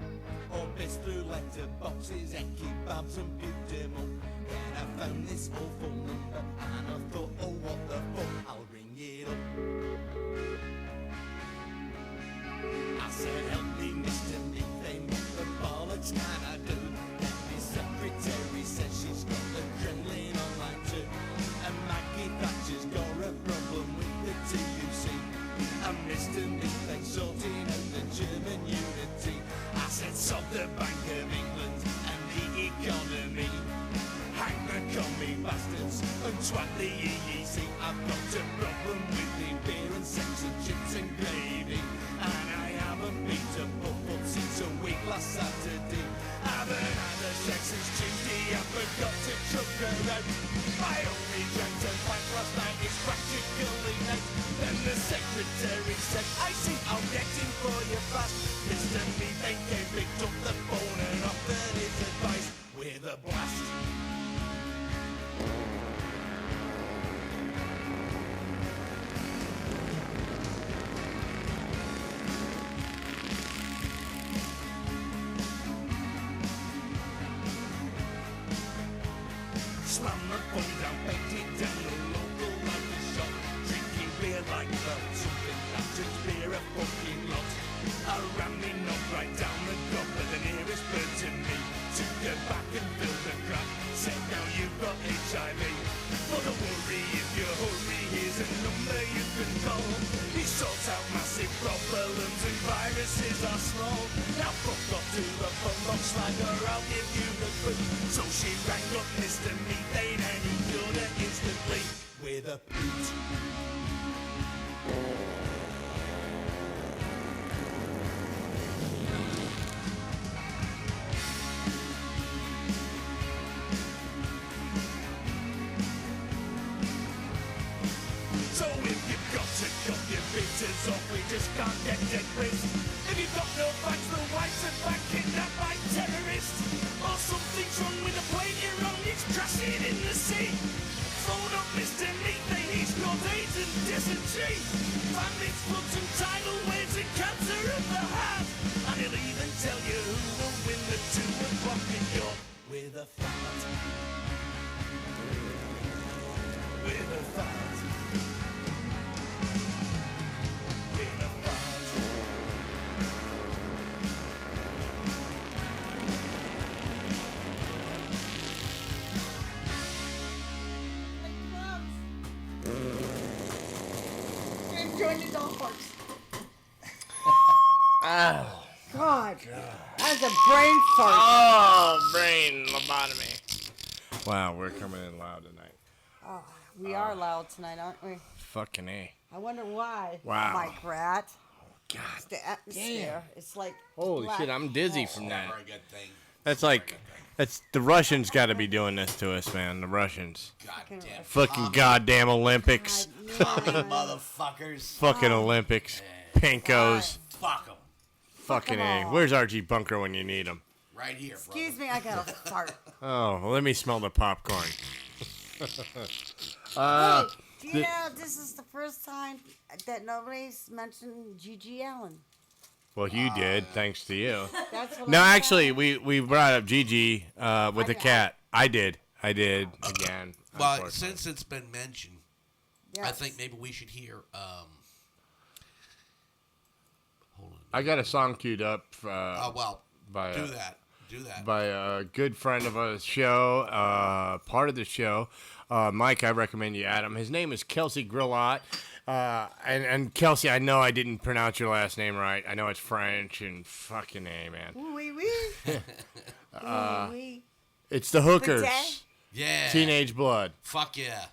or pissed through letterboxes and kebabs and puked them up. Then I found this awful number and I thought, oh what the fuck, I'll ring it up. I said, help me Mr. Methane, what the bollocks can I do? And the secretary says she's got adrenaline online too. And Maggie Thatcher's got a problem with the TUC. And Mr. Methane sorting out the German unity. I said, sod the Bank of England and the economy. Hang the commie bastards and twat the EEC. I've got a problem with the beer and sex and chips and gravy. And I haven't been to football since a week last Saturday. Haven't had a sex since Tuesday, I forgot to chuck her out. I only drank 10 pints last night, it's practically night. Then the secretary said, I see, I'll get in for you fast. Mr. Methane came, picked up the phone and offered his advice with a blast. Slam the phone down, painted down the local local shop. Drinking beer like that, something that drinks beer a fucking lot. I ran me knob right down the goblet, the nearest bird to me. Took her back and filled the crack. Said now you've got HIV. But don't worry if you hurry, here's a number you can call. He sorts out massive problems and viruses are small. Now fuck off to the phone box, slagger, I'll give you the clue. So she rang up Mr. Methane and he cured her instantly with a boot. So if you've got to cut your bitters off, we just can't get dead brisk. If you've got no facts, the whites are back kidnapped by terrorists. Or something's wrong with the plane you're on, it's crashing in the sea. Phone up Mr. Methane, he's got AIDS and dysentery. Famines, floods and tidal waves and cancer of the heart. And he'll even tell you who will win the 2 o'clock in York with a fart. With a fart. Oh, God. That's a brain fart. oh, brain lobotomy. Wow, we're coming in loud tonight. Oh, we are loud tonight, aren't we? Fucking A. I wonder why. Wow. Mike Rat. It's the atmosphere. It's like Holy black shit, I'm dizzy hole. from that. Very good thing. That's like, that's the Russians got to be doing this to us, man. The Russians. Goddamn. Fucking goddamn Olympics. Commie motherfuckers. Fucking Olympics. Pinkos. Fuck them. Fucking them A. all. Where's RG Bunker when you need him? Right here, brother. Excuse me, I got a fart. Oh, well, let me smell the popcorn. Hey, do you the- know this is the first time that nobody's mentioned Gigi Allen? Well, you did, thanks to you. That's what No, I'm actually, saying. we brought up Gigi with the I- cat. I did again. Well, unfortunately. since it's been mentioned, I Yes. think maybe we should hear. Hold on. I got a song queued up. Oh well, by do that. Do that. by a good friend of a show, part of the show. Mike, I recommend you add him. His name is Kelsey Grillot. And Kelsey, I know I didn't pronounce your last name right. I know it's French and fucking A, man. Oui, oui. Oui, oui. It's the Hookers. Bidet? Yeah. Teenage Blood. Fuck yeah.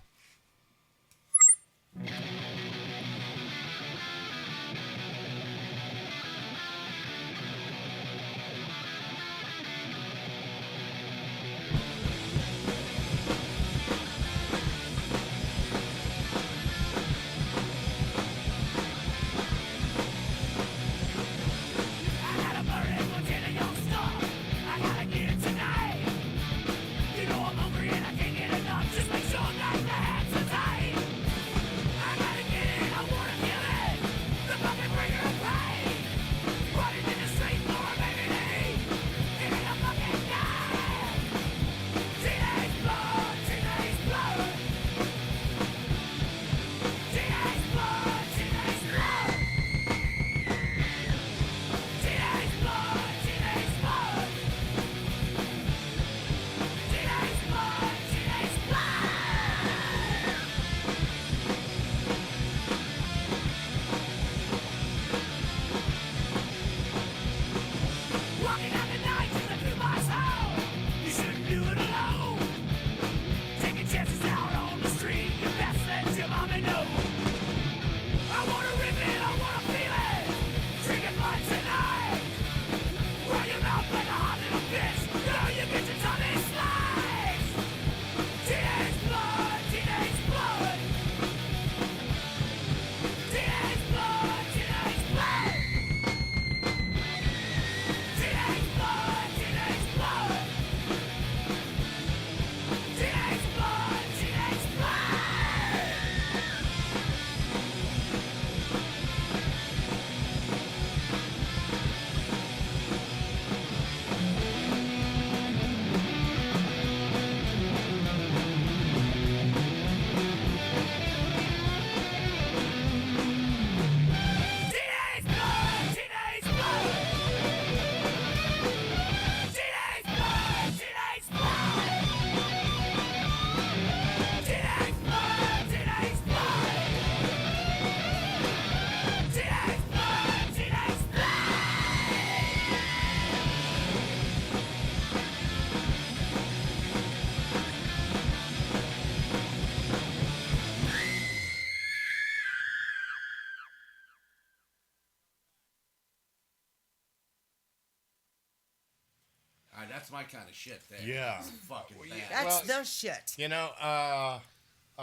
That's my kind of shit there. Yeah. It's fucking bad. That's their shit. You know, our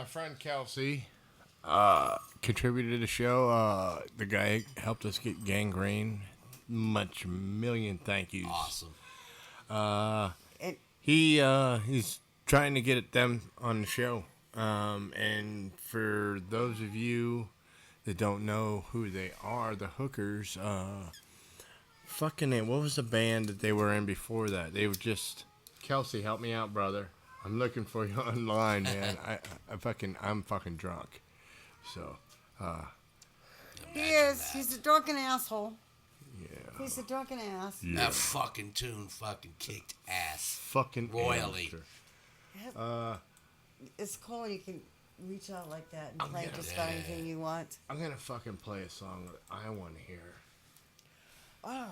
friend Kelsey contributed to the show. The guy helped us get Gangrene. Much million thank yous. Awesome. He's trying to get them on the show. And for those of you that don't know who they are, the Hookers, fucking it. What was the band that they were in before that? They were just... Kelsey, help me out, brother. I'm looking for you online, man. I'm fucking drunk. So, He is. He's a drunken asshole. yeah. He's a drunken ass. Yeah. That fucking tune fucking kicked ass. Fucking royally. amateur. It's cool when you can reach out like that and I'm play gonna- just about anything you want. I'm gonna fucking play a song that I want to hear. Oh,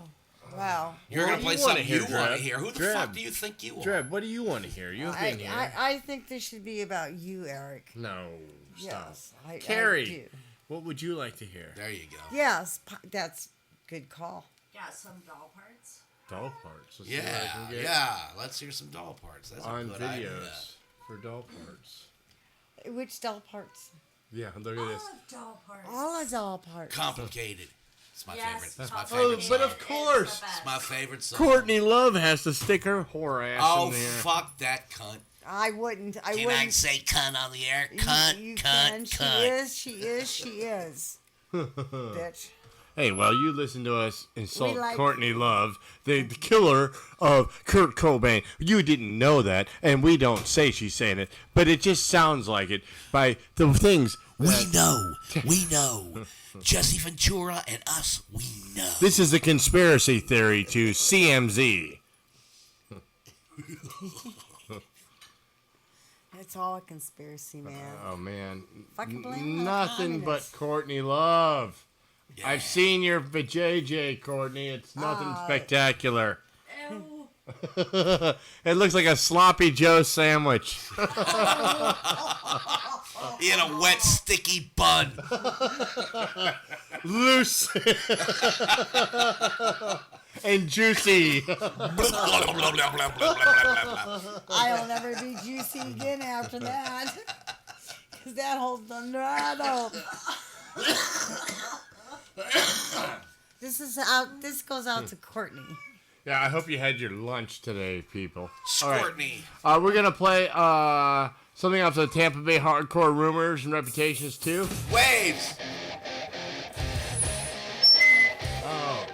wow. You're What gonna do play you wanna something hear, you want to Dreb? hear. Who the Dreb. fuck do you think you are? Dreb, what do you want to hear? You've been here. I think this should be about you, Eric. No, stop. Yes, I Carrie, do. What would you like to hear? There you go. Yes, that's good call. Yeah, some doll parts. Doll parts. Let's see what I Yeah, can get yeah. Let's hear some doll parts. That's on a good videos idea. for doll parts. Which doll parts? Yeah, look at this. Doll parts. All the doll parts. Complicated. It's my Yes, favorite. It's my complicated. favorite But song. of course, It's my favorite song. Courtney Love has to stick her whore ass Oh, in there. fuck that cunt. I wouldn't. I Can wouldn't. I say cunt on the air? Cunt, you cunt, can. cunt. She is. Bitch. Hey, well, you listen to us insult We like- Courtney Love, the killer of Kurt Cobain. You didn't know that, and we don't say she's saying it, but it just sounds like it by the things. We know. We know. Jesse Ventura and us, we know. This is a conspiracy theory to CMZ. It's all a conspiracy, man. Oh, man. Fucking blame it on Nothing but communists. Courtney Love. Yeah. I've seen your JJ, Courtney. It's nothing spectacular. Ew. It looks like a sloppy Joe sandwich. In a wet, sticky bun. Loose and juicy. I'll never be juicy again after that. Because that whole thunderado. This goes out to Courtney. Yeah, I hope you had your lunch today, people. All right. Courtney. We're going to play something off the Tampa Bay Hardcore Rumors and Reputations, too. Waves. Oh.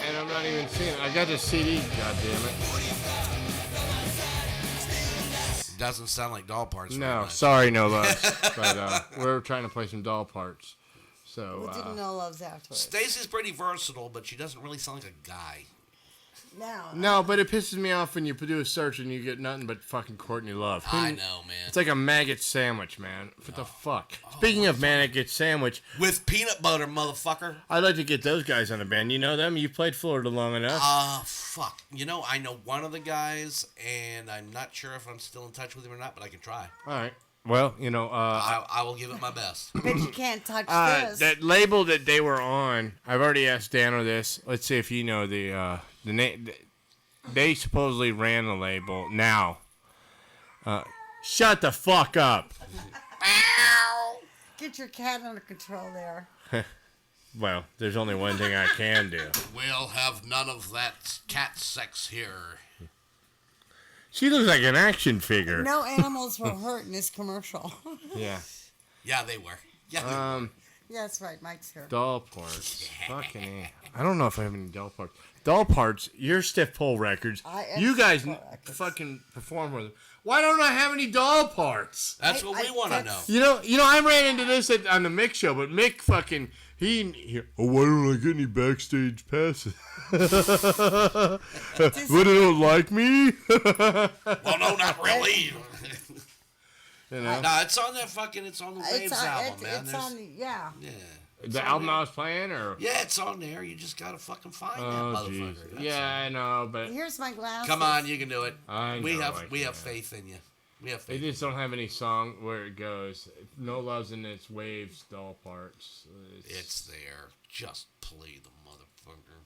And I'm not even seeing it. I got the CD, goddammit. Doesn't sound like doll parts. very No, much. sorry, no loves. But we're trying to play some doll parts. So, We'll do no loves afterwards. Stacy's pretty versatile, but she doesn't really sound like a guy. no, but it pisses me off when you do a search and you get nothing but fucking Courtney Love. I know, man. It's like a maggot sandwich, man. What the fuck? Speaking of maggot sandwich, With peanut butter, motherfucker. I'd like to get those guys on a band. You know them? You've played Florida long enough. Fuck. You know, I know one of the guys, and I'm not sure if I'm still in touch with him or not, but I can try. All right. Well, you know, I will give it my best. But you can't touch this. that label that they were on, I've already asked Dano this. Let's see if you know the name. They supposedly ran the label. Now, shut the fuck up. Get your cat under control there. Well, there's only one thing I can do. We'll have none of that cat sex here. She looks like an action figure. No animals were hurt in this commercial. Yeah. Yeah, they were. Yeah, they were. Yeah, that's right. Mike's here. Doll parts. Fucking A. I don't know if I have any doll parts. Doll parts, your Stiff Pole records. You guys fucking perform with them. Why don't I have any doll parts? That's what we want to know. You know, I ran into this on the Mick show, but Mick fucking why don't I get any backstage passes? What, they don't like me? Well, no, not really. You know? No, it's on that fucking. It's on the Waves album, man. It's on the, yeah. The album I was playing, or yeah, it's on there. You just gotta fucking find that motherfucker. That's yeah, I know, but Here's my glasses. Come on, you can do it. we have faith in you. We have They faith. just don't have any song where it goes. No Love's in its Waves doll parts. It's there. Just play the motherfucker.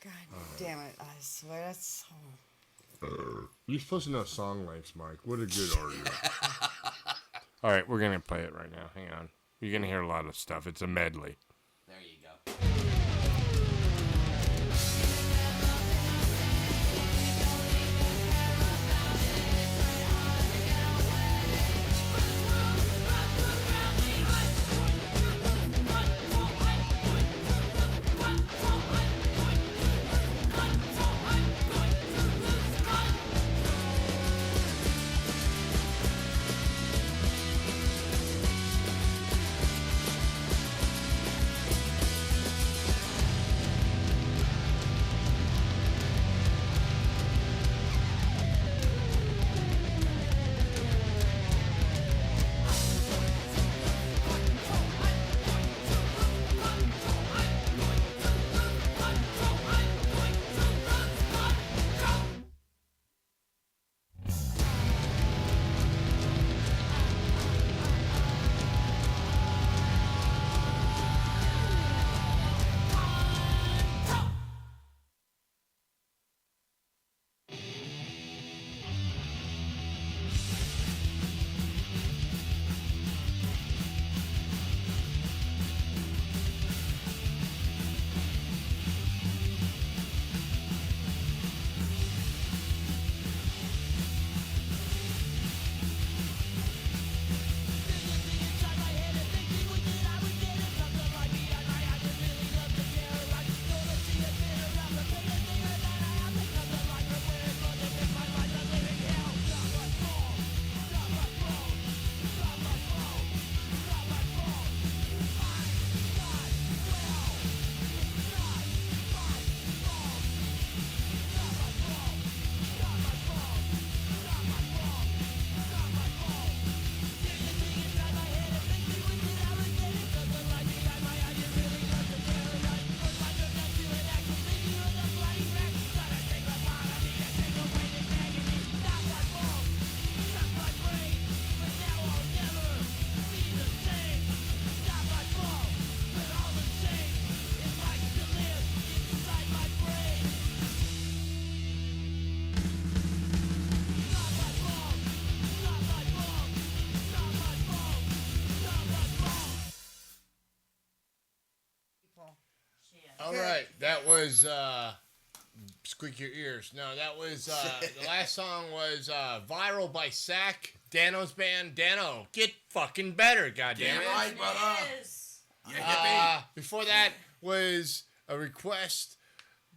God damn it! I swear that's so. You're supposed to know song lengths, Mike. What a good argument. All right, we're gonna play it right now. Hang on. You're gonna hear a lot of stuff. It's a medley. There you go. All right, that was Squeak Your Ears. No, that was the last song was Viral by Sack, Dano's band. Dano, get fucking better, goddamn it. Right, brother. Yes. Yeah, Before that was a request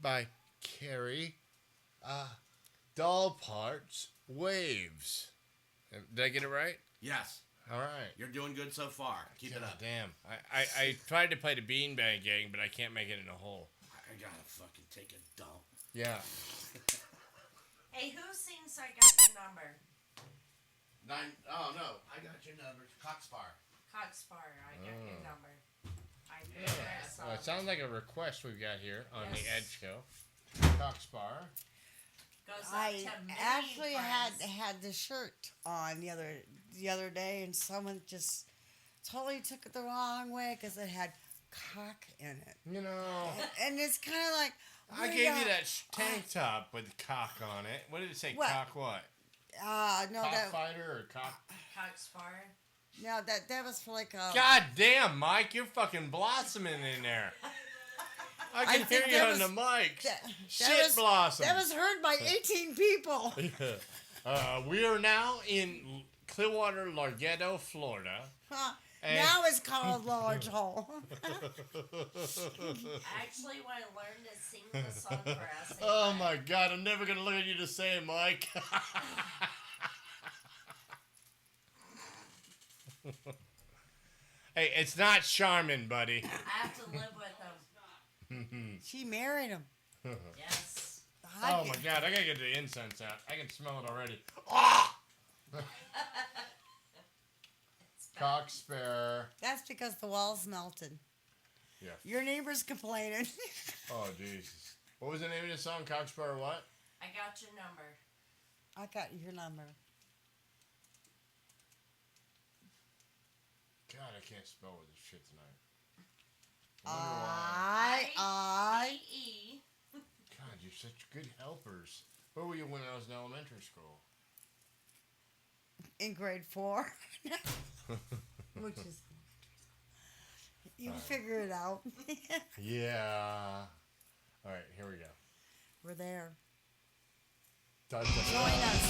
by Carrie, Doll Parts Waves. Did I get it right? Yes. All right. You're doing good so far. Keep it God up. damn. I tried to play the Beanbag Gang, but I can't make it in a hole. I gotta fucking take a dump. Yeah. Hey, who sings I Got Your Number? Oh, no. I got your number. Cockspar. Cockspar, I Got Your Number. I know Yeah. that song. Well, it sounds like a request we've got here on the Yes. Edge Show. Cockspar. Goes out I to many actually friends. had the shirt on the other day, and someone just totally took it the wrong way because it had cock in it, You know, and it's kind of like I well, gave yeah, you that tank top with cock on it. What did it say? What? Cock what? No, that Cockfighter or cock? Cockspar. no, that was for like a. God damn, Mike, you're fucking blossoming in there. I I can think hear you that on was- the mic. that Shit was, blossom. That was heard by 18 people. We are now in Clearwater, Larghetto, Florida. Huh. And- Now it's called large hole. Actually, when I learned to sing the song for us, Oh my God, I'm never gonna look at you the same, Mike. Hey, it's not Charmin, buddy. I have to live with them. She married him. Yes. Oh my God, I gotta get the incense out. I can smell it already. Ah! Cock spare. That's because the wall's melted. Yeah. Your neighbor's complaining. Oh Jesus. What was the name of the song? Cock spare or what? I got your number. I got your number. God, I can't spell with this shit tonight. I wonder why. I-E. God, you're such good helpers. Where were you when I was in elementary school? In grade 4. Which is. You figure it out. Yeah. All right, here we go. We're there. Dun, dun, dun. Join us.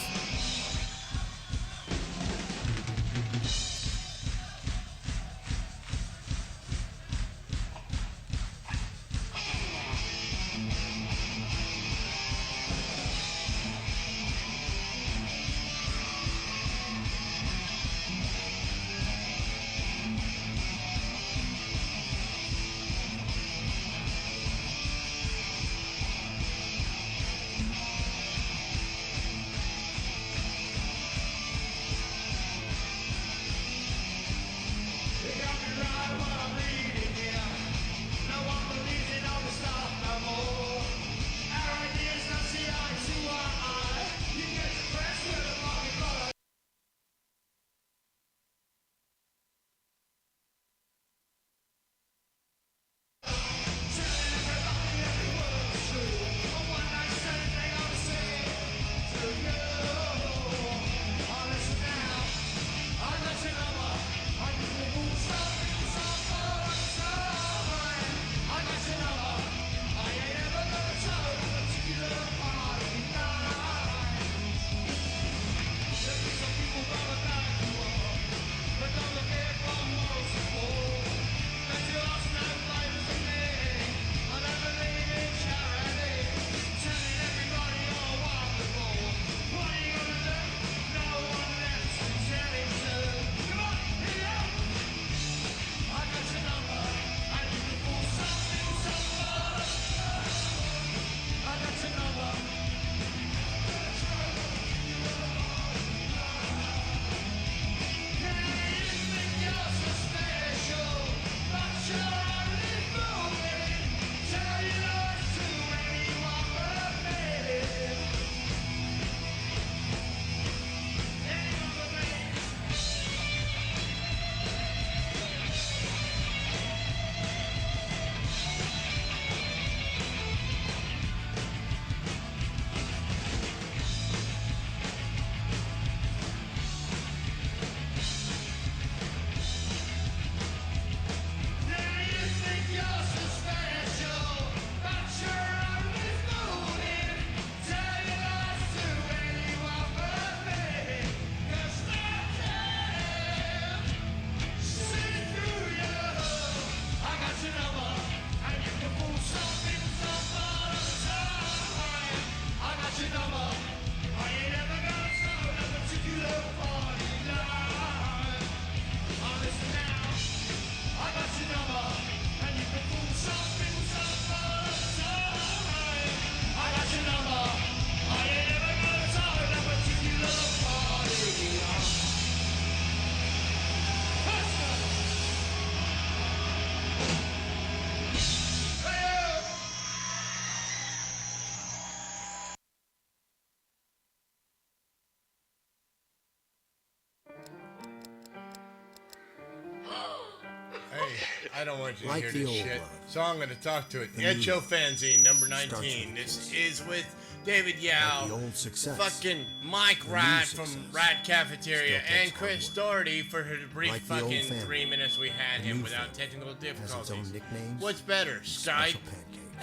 I don't want you to Like hear the this old shit. one. So I'm going to talk to it. The Ed new Show one. Fanzine, number 19. This is with David Yao, Like the old success. fucking Mike The new Rad success. from Rad Cafeteria, Still takes and Chris hard Doherty for her brief Like the old fucking family. 3 minutes we had The him new without family technical has its difficulties. own nicknames. What's better, Skype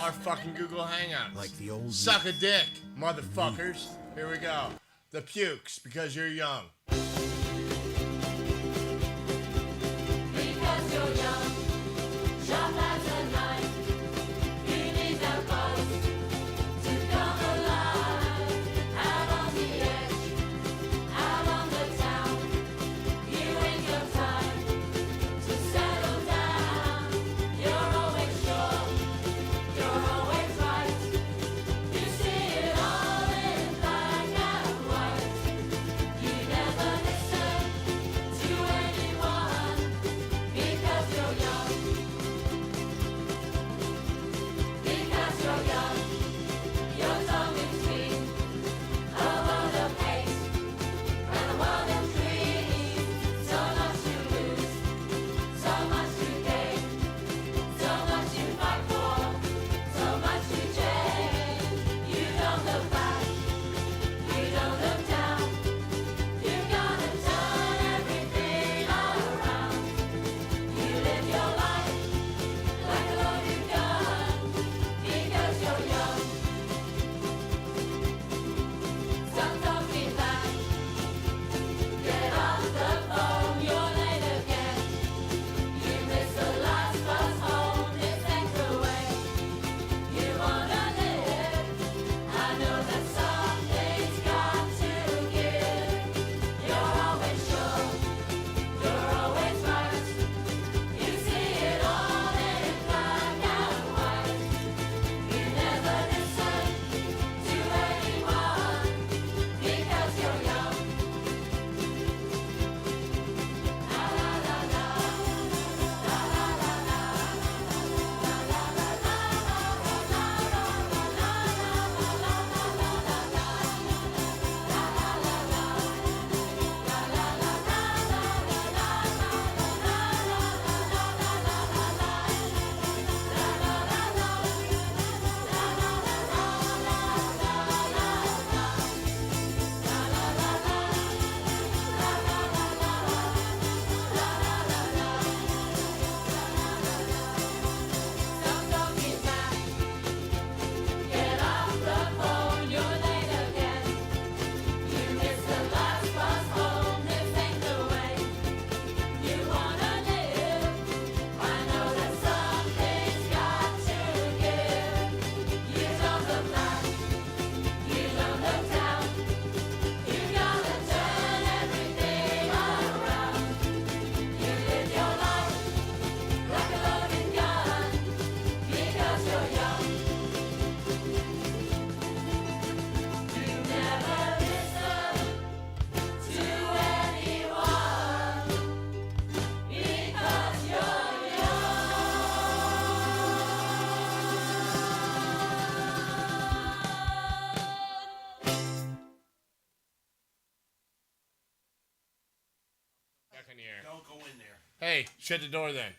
or fucking Google Hangouts? Like the old Suck a dick, motherfuckers. Here we go. The pukes, because you're young. Because you're young, sharp as a knife, you need a buzz to come alive. Out on the edge, out on the town, you ain't got time to settle down. You're always sure, you're always right. You see it all in black and white. You never listen to anyone because you're young. Because you're young, your tongue is sweet. A world of hate and a world of dreams. So much to lose, so much to gain, so much to fight for, so much to change. You don't look back, you don't look down. You gotta turn everything around. You live your life like a loaded gun because you're young. Stop talking back. Get off the phone. You're late again. You missed the last bus home. This ain't the way you wanna live. I know that something's got to give. You're always sure. You're always right. You see it all in black and white. You never listen to anyone because you're young. La la la la, la la la la, la la la la, la Stop talking back. Get off the phone. You're late again. You missed the last bus home. This ain't the way you wanna live. I know that something's got to give. You don't look back. You don't look down. You gotta turn everything around. You live your life like a loaded gun because you're young. You never listen to anyone because you're Back in the air. Don't go in there. Hey, shut the door then.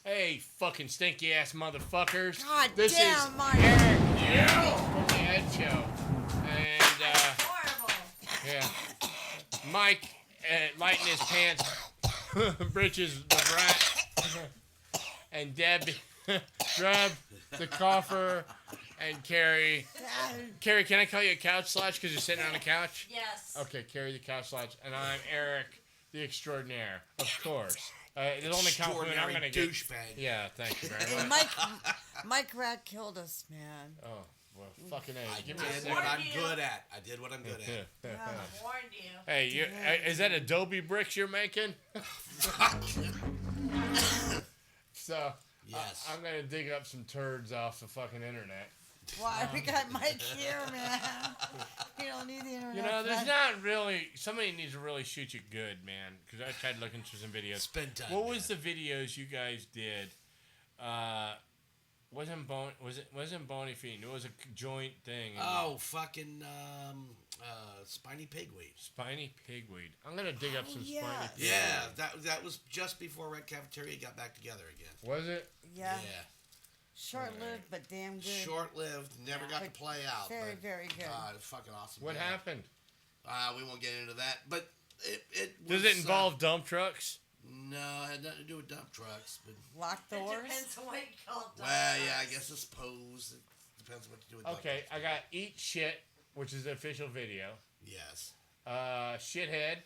Hey, fucking stinky ass motherfuckers. God this damn, is Mike. Eric Yao from the Ed Show. And, Horrible. yeah. Mike, lighting his pants, britches the rat, and Deb, Drub, the cougher, and Carrie. Carrie, can I call you a couch slouch because you're sitting on a couch? Yes. Okay, Carrie the couch slouch, and I'm Eric the extraordinaire, of course. The only compliment I'm gonna get. Douchebag. Yeah, thank you very Hey, much. Mike Rat killed us, man. Oh, well, fucking A. I Give did me a what second. I'm good at. I did what I'm good at. I warned you. Hey, is that Adobe bricks you're making? So, Yes. I'm gonna dig up some turds off the fucking internet. Why? We got Mike here, man. You don't need the internet. You know, for there's that. not really. Somebody needs to really shoot you good, man. Because I tried looking through some videos. Spend time. What was the videos you guys did? Wasn't Boney Fiend? It was a joint thing. Oh, fucking Spiny pigweed. Spiny pigweed. I'm gonna dig up some yeah. spiny pigweed. Yeah, that was just before Red Cafeteria got back together again. Was it? Yeah. Yeah. Short-lived, but damn good. Short-lived, never got to play out. Very, but, very good. It's fucking awesome. What happened? We won't get into that, but it Does was, it involve dump trucks? No, it had nothing to do with dump trucks. But locked It doors? depends on what you call dump well, yeah, I trucks. guess I suppose it depends on what you do with dump Okay, trucks. I got Eat Shit, which is the official video. Yes. Shithead.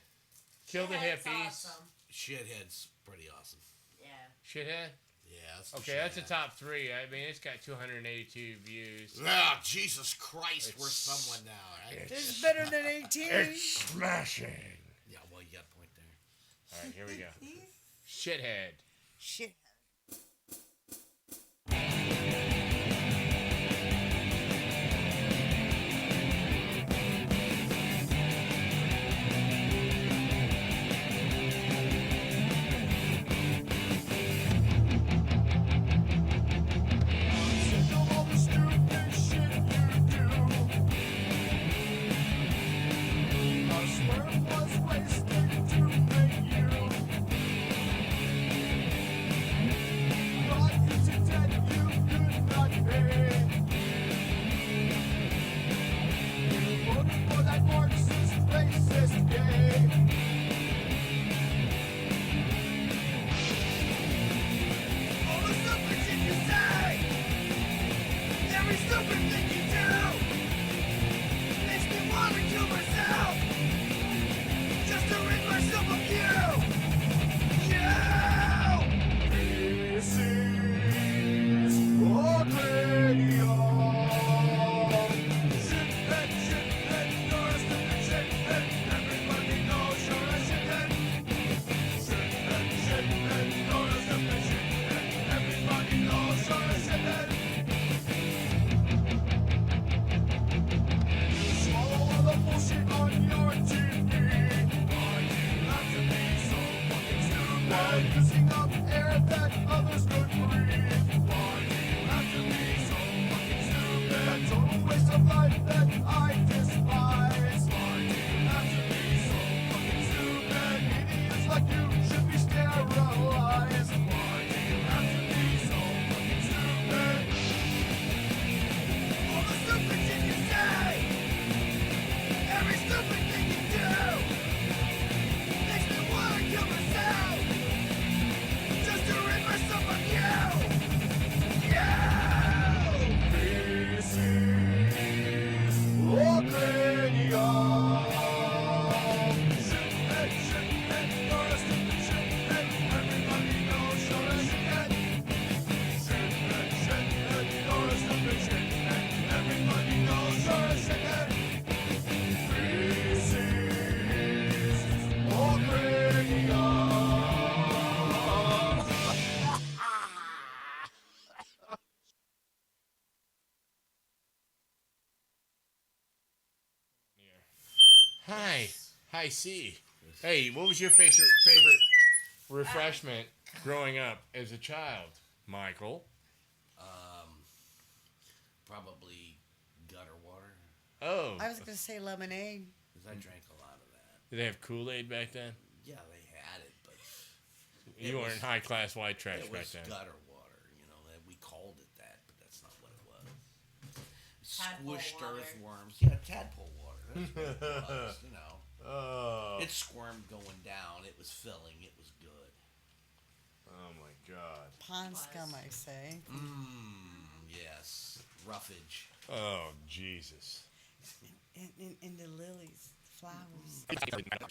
Kill the Shithead's hippies. awesome. Shithead's pretty awesome. Yeah. Shithead? Yeah, that's Okay, that's the top 3. I mean, it's got 282 views. Ah, Jesus Christ, we're someone now, right? It's better than 18. It's smashing. Yeah, well, you got a point there. All right, here we go. Shithead. Shit. Hi, C. Hey, what was your favorite refreshment growing up as a child, Michael? Probably gutter water. Oh. I was going to say lemonade. Because I drank a lot of that. Did they have Kool-Aid back then? Yeah, they had it, but... You weren't high-class white trash back then. It was gutter water, you know. We called it that, but that's not what it was. Tadpole Squished water. earthworms. Yeah, tadpole water. That's what it was, you know. Oh. It squirmed going down. It was filling. It was good. Oh, my God. Pond scum, I say. Yes. Roughage. Oh, Jesus. And the lilies, flowers.